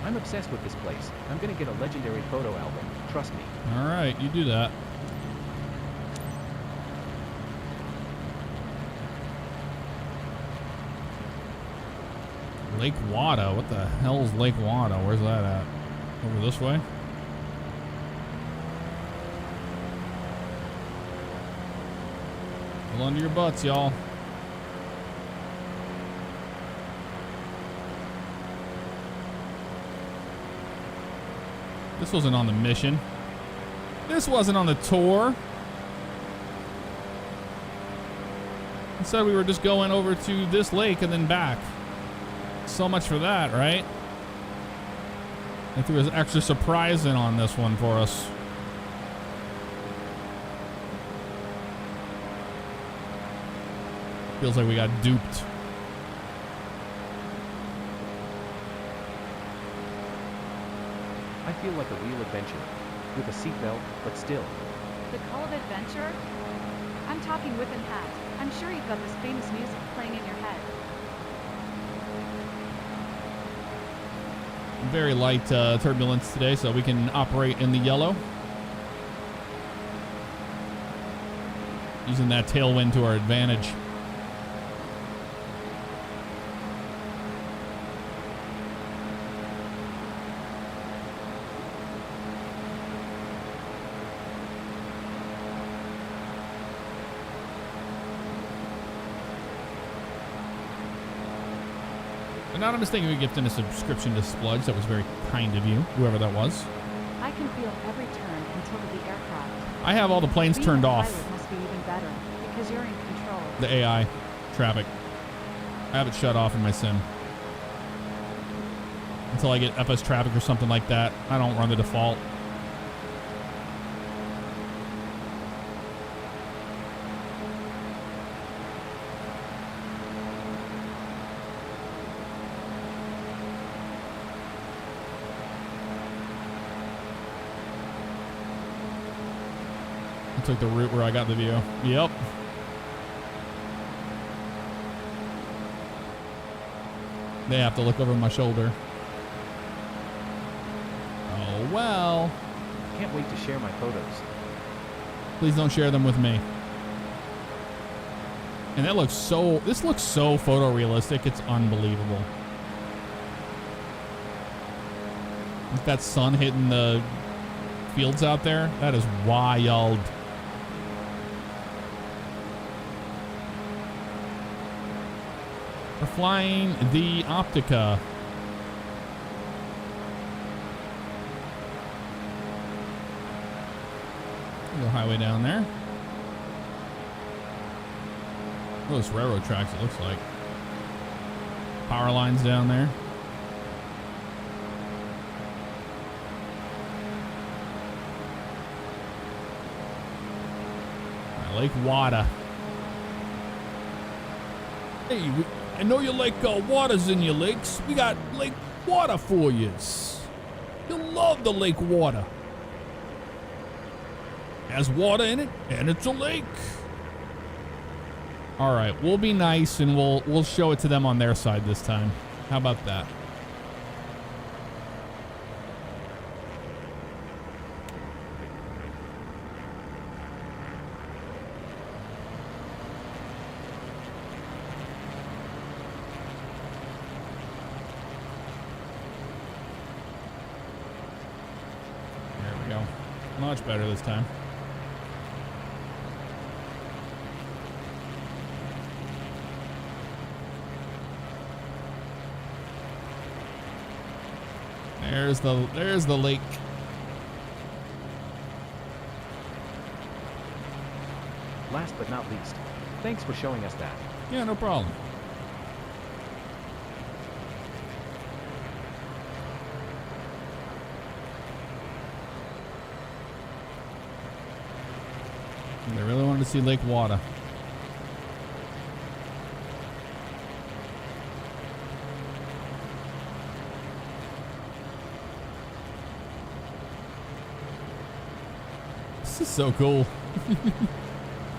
I'm obsessed with this place. I'm gonna get a legendary photo album. Trust me. All right, you do that. Lake Wada. What the hell is Lake Wada? Where's that at? Over this way? Hold on to your butts, y'all. This wasn't on the mission. This wasn't on the tour. It said we were just going over to this lake and then back. So much for that, right? They threw an extra surprise in on this one for us. Feels like we got duped. I feel like a real adventure. With a seatbelt, but still. The call of adventure? I'm talking whip and hat. I'm sure you've got this famous music playing in your head. Very light turbulence today, so we can operate in the yellow. Using that tailwind to our advantage. Not I'm mistaken, we gifted a subscription to Spludge. That was very kind of you, whoever that was. I can feel every turn and tilt of the aircraft. I have all the planes turned off. Must be even better because you're in control. The AI traffic. I I have it shut off in my sim. Until I get FS traffic or something like that. I don't run the default. I took the route where I got the view. Yep. They have to look over my shoulder. Oh, well. Can't wait to share my photos. Please don't share them with me. And that looks so, this looks so photorealistic. It's unbelievable. With that sun hitting the fields out there, that is wild. We're flying the Optica. Little highway down there. Those railroad tracks, it looks like. Power lines down there. Lake Wada. Hey, I know you like waters in your lakes. We got Lake Wada for you. You'll love the Lake Wada. Has water in it, and it's a lake. All right, we'll be nice, and we'll show it to them on their side this time. How about that? There we go. Much better this time. There's the lake. Last but not least, thanks for showing us that. Yeah, no problem. They really wanted to see Lake Wada. This is so cool.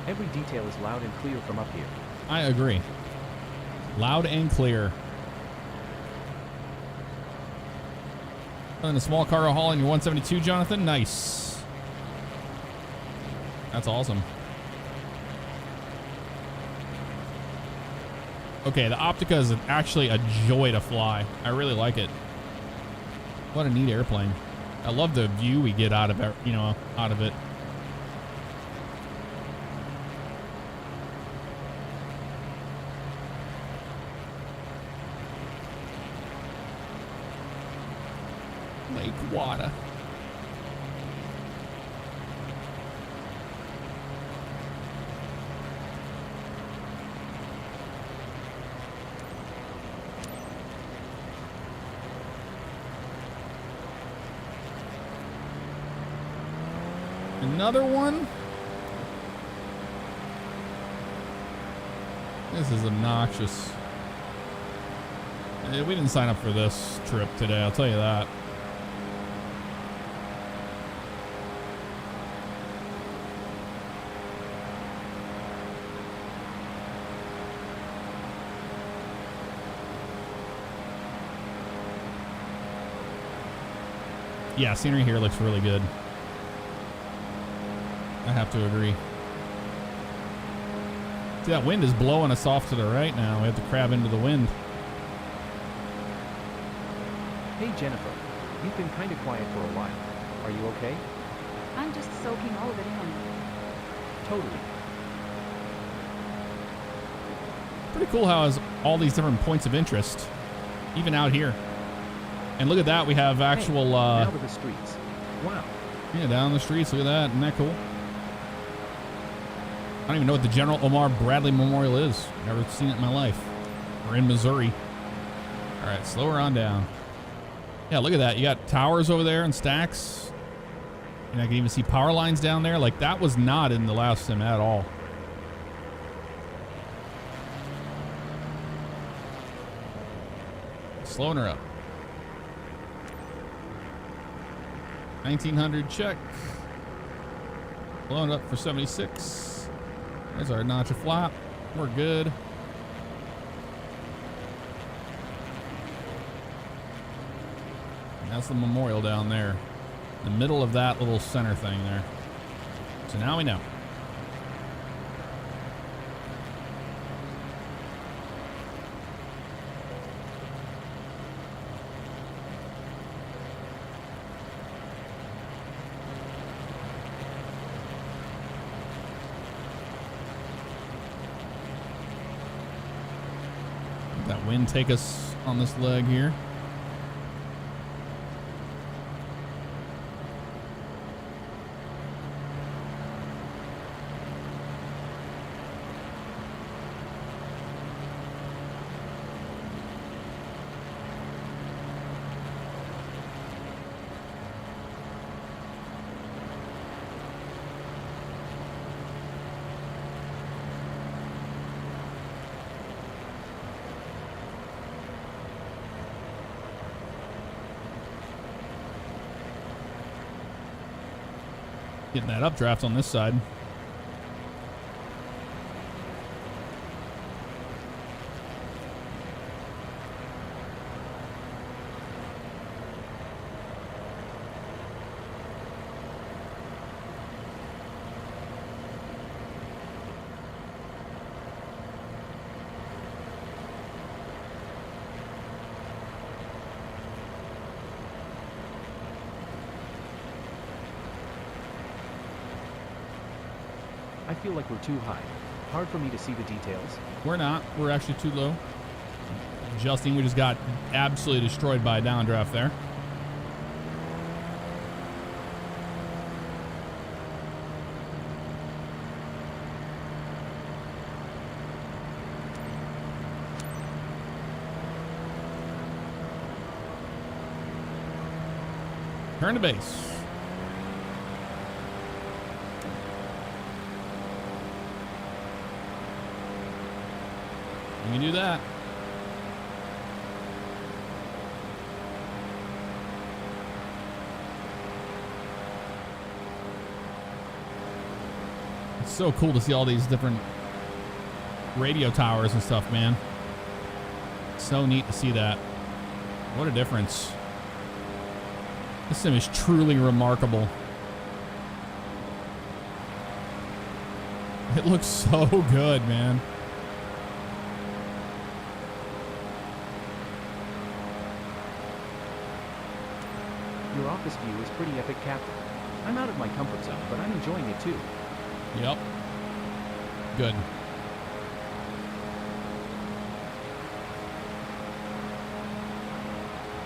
Every detail is loud and clear from up here. I agree. Loud and clear. And a small cargo haul in your 172, Jonathan. Nice. That's awesome. Okay, the Optica is actually a joy to fly. I really like it. What a neat airplane. I love the view we get out of it, out of it. Lake Wada. Another one? This is obnoxious. We didn't sign up for this trip today, I'll tell you that. Yeah, scenery here looks really good. I have to agree. See, that wind is blowing us off to the right now. We have to crab into the wind. Hey, Jennifer. You've been kind of quiet for a while. Are you okay? I'm just soaking all of it in. Totally. Pretty cool how it has all these different points of interest, even out here. And look at that, we have actual... Hey, now to the streets. Wow. Yeah, down the streets, look at that. Isn't that cool? I don't even know what the General Omar Bradley Memorial is. Never seen it in my life. We're in Missouri. All right, slow her on down. Yeah, look at that. You got towers over there and stacks. And I can even see power lines down there. Like, that was not in the last sim at all. Slowing her up. 1900 check. Blowing up for 76. There's our notch of flap. We're good. And that's the memorial down there. The middle of that little center thing there. So now we know. That wind take us on this leg here. Getting that updraft on this side. I feel like we're too high. Hard for me to see the details. We're not. We're actually too low. Adjusting, we just got absolutely destroyed by a downdraft there. Turn to base. You can do that. It's so cool to see all these different radio towers and stuff, man. So neat to see that. What a difference. This sim is truly remarkable. It looks so good, man. Your office view is pretty epic, Captain. I'm out of my comfort zone, but I'm enjoying it too. Yep. Good.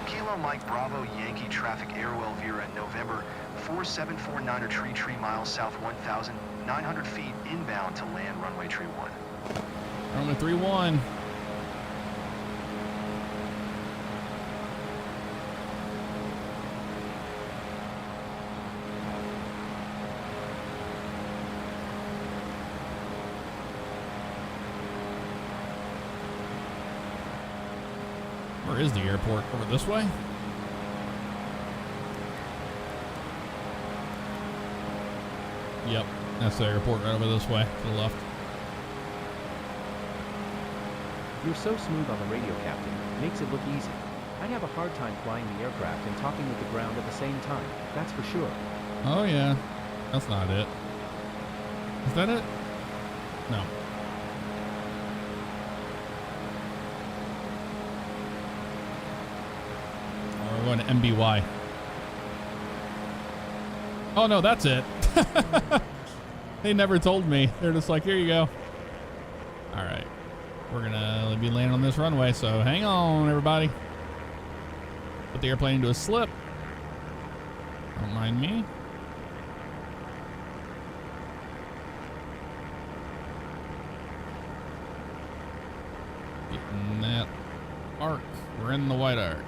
Kilo Mike Bravo Yankee traffic Airwell Vera November 4749er tree miles south 1,900 feet inbound to land runway tree 1. Runway 31. Where is the airport? Over this way? Yep, that's the airport right over this way, to the left. You're so smooth on the radio, Captain. Makes it look easy. I'd have a hard time flying the aircraft and talking with the ground at the same time. That's for sure. Oh yeah, that's not it. Is that it? No. We're going to MBY. Oh no, that's it. They never told me. They're just like, here you go. All right. We're gonna be landing on this runway, so hang on, everybody. Put the airplane into a slip. Don't mind me. Getting that arc. We're in the white arc.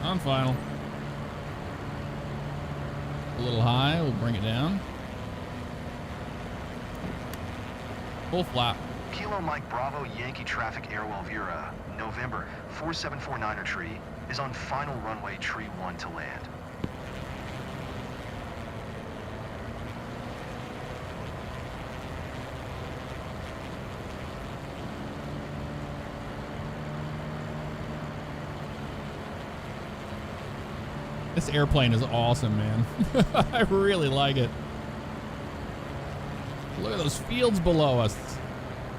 On final. A little high, we'll bring it down. Full flap. Kilo Mike Bravo Yankee Traffic Airwell Vera, November 4749er tree is on final runway tree 1 to land. This airplane is awesome, man. I really like it. Look at those fields below us.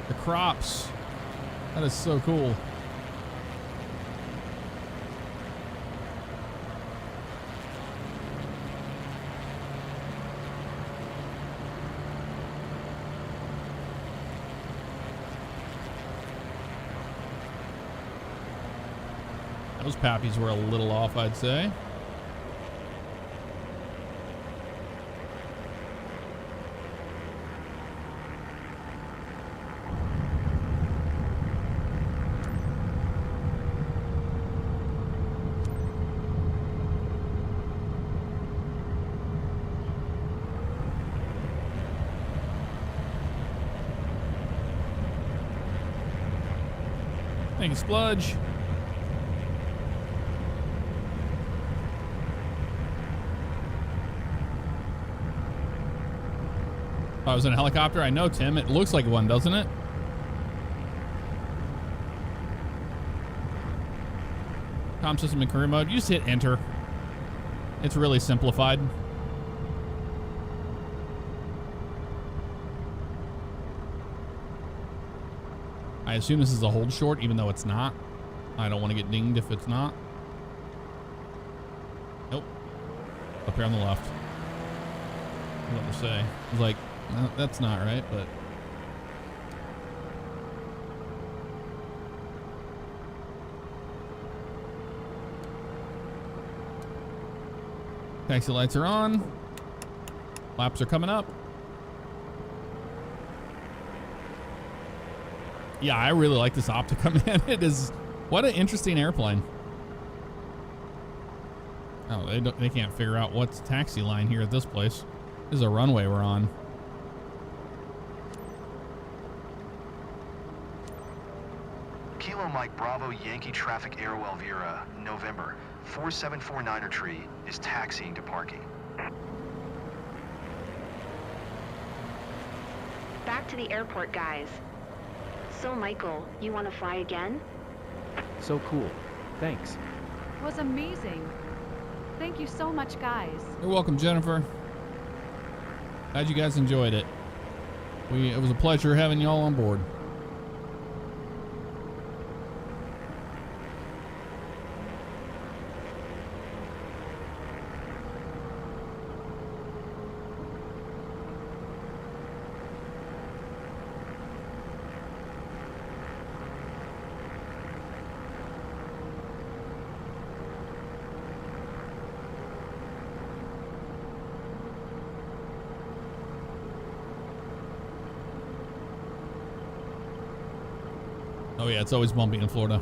The crops. That is so cool. Those pappies were a little off, I'd say. Thank you, Spludge. Oh, I was in a helicopter? I know, Tim. It looks like one, doesn't it? Comm system in career mode. You just hit enter. It's really simplified. I assume this is a hold short, even though it's not. I don't want to get dinged if it's not. Nope. Up here on the left. What to say? I was like, no, that's not right, but... Taxi lights are on. Laps are coming up. Yeah, I really like this Optica, man. It is... What an interesting airplane. Oh, they can't figure out what's taxi line here at this place. This is a runway we're on. Kilo Mike Bravo Yankee Traffic Airwell Vera, November 4749er tree is taxiing to parking. Back to the airport, guys. So, Michael, you want to fly again? So cool. Thanks. It was amazing. Thank you so much, guys. You're welcome, Jennifer. Glad you guys enjoyed it. It was a pleasure having you all on board. Oh yeah, it's always bumpy in Florida.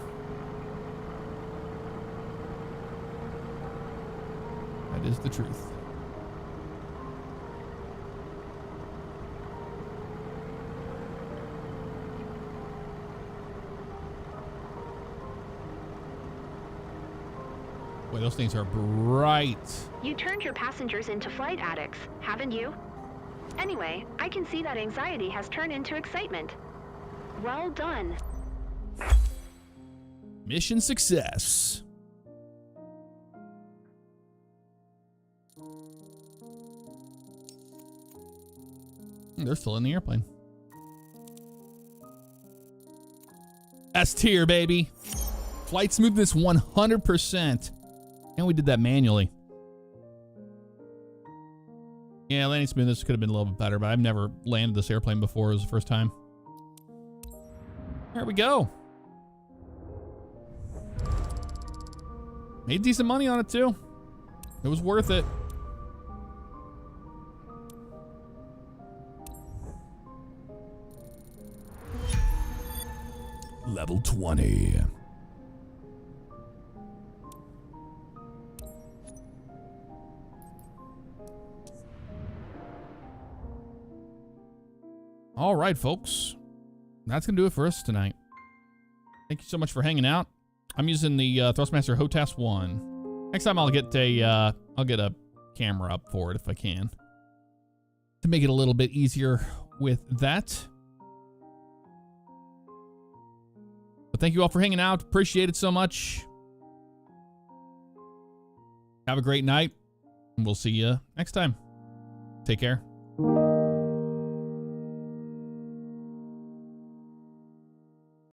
That is the truth. Boy, those things are bright. You turned your passengers into flight addicts, haven't you? Anyway, I can see that anxiety has turned into excitement. Well done. Mission success. They're still in the airplane. S tier, baby. Flight smoothness 100%. And we did that manually. Yeah, landing smoothness could have been a little bit better, but I've never landed this airplane before. It was the first time. There we go. Made decent money on it too. It was worth it. Level 20. All right, folks. That's going to do it for us tonight. Thank you so much for hanging out. I'm using the Thrustmaster HOTAS 1. Next time I'll get a camera up for it if I can, to make it a little bit easier with that. But thank you all for hanging out. Appreciate it so much. Have a great night, and we'll see you next time. Take care.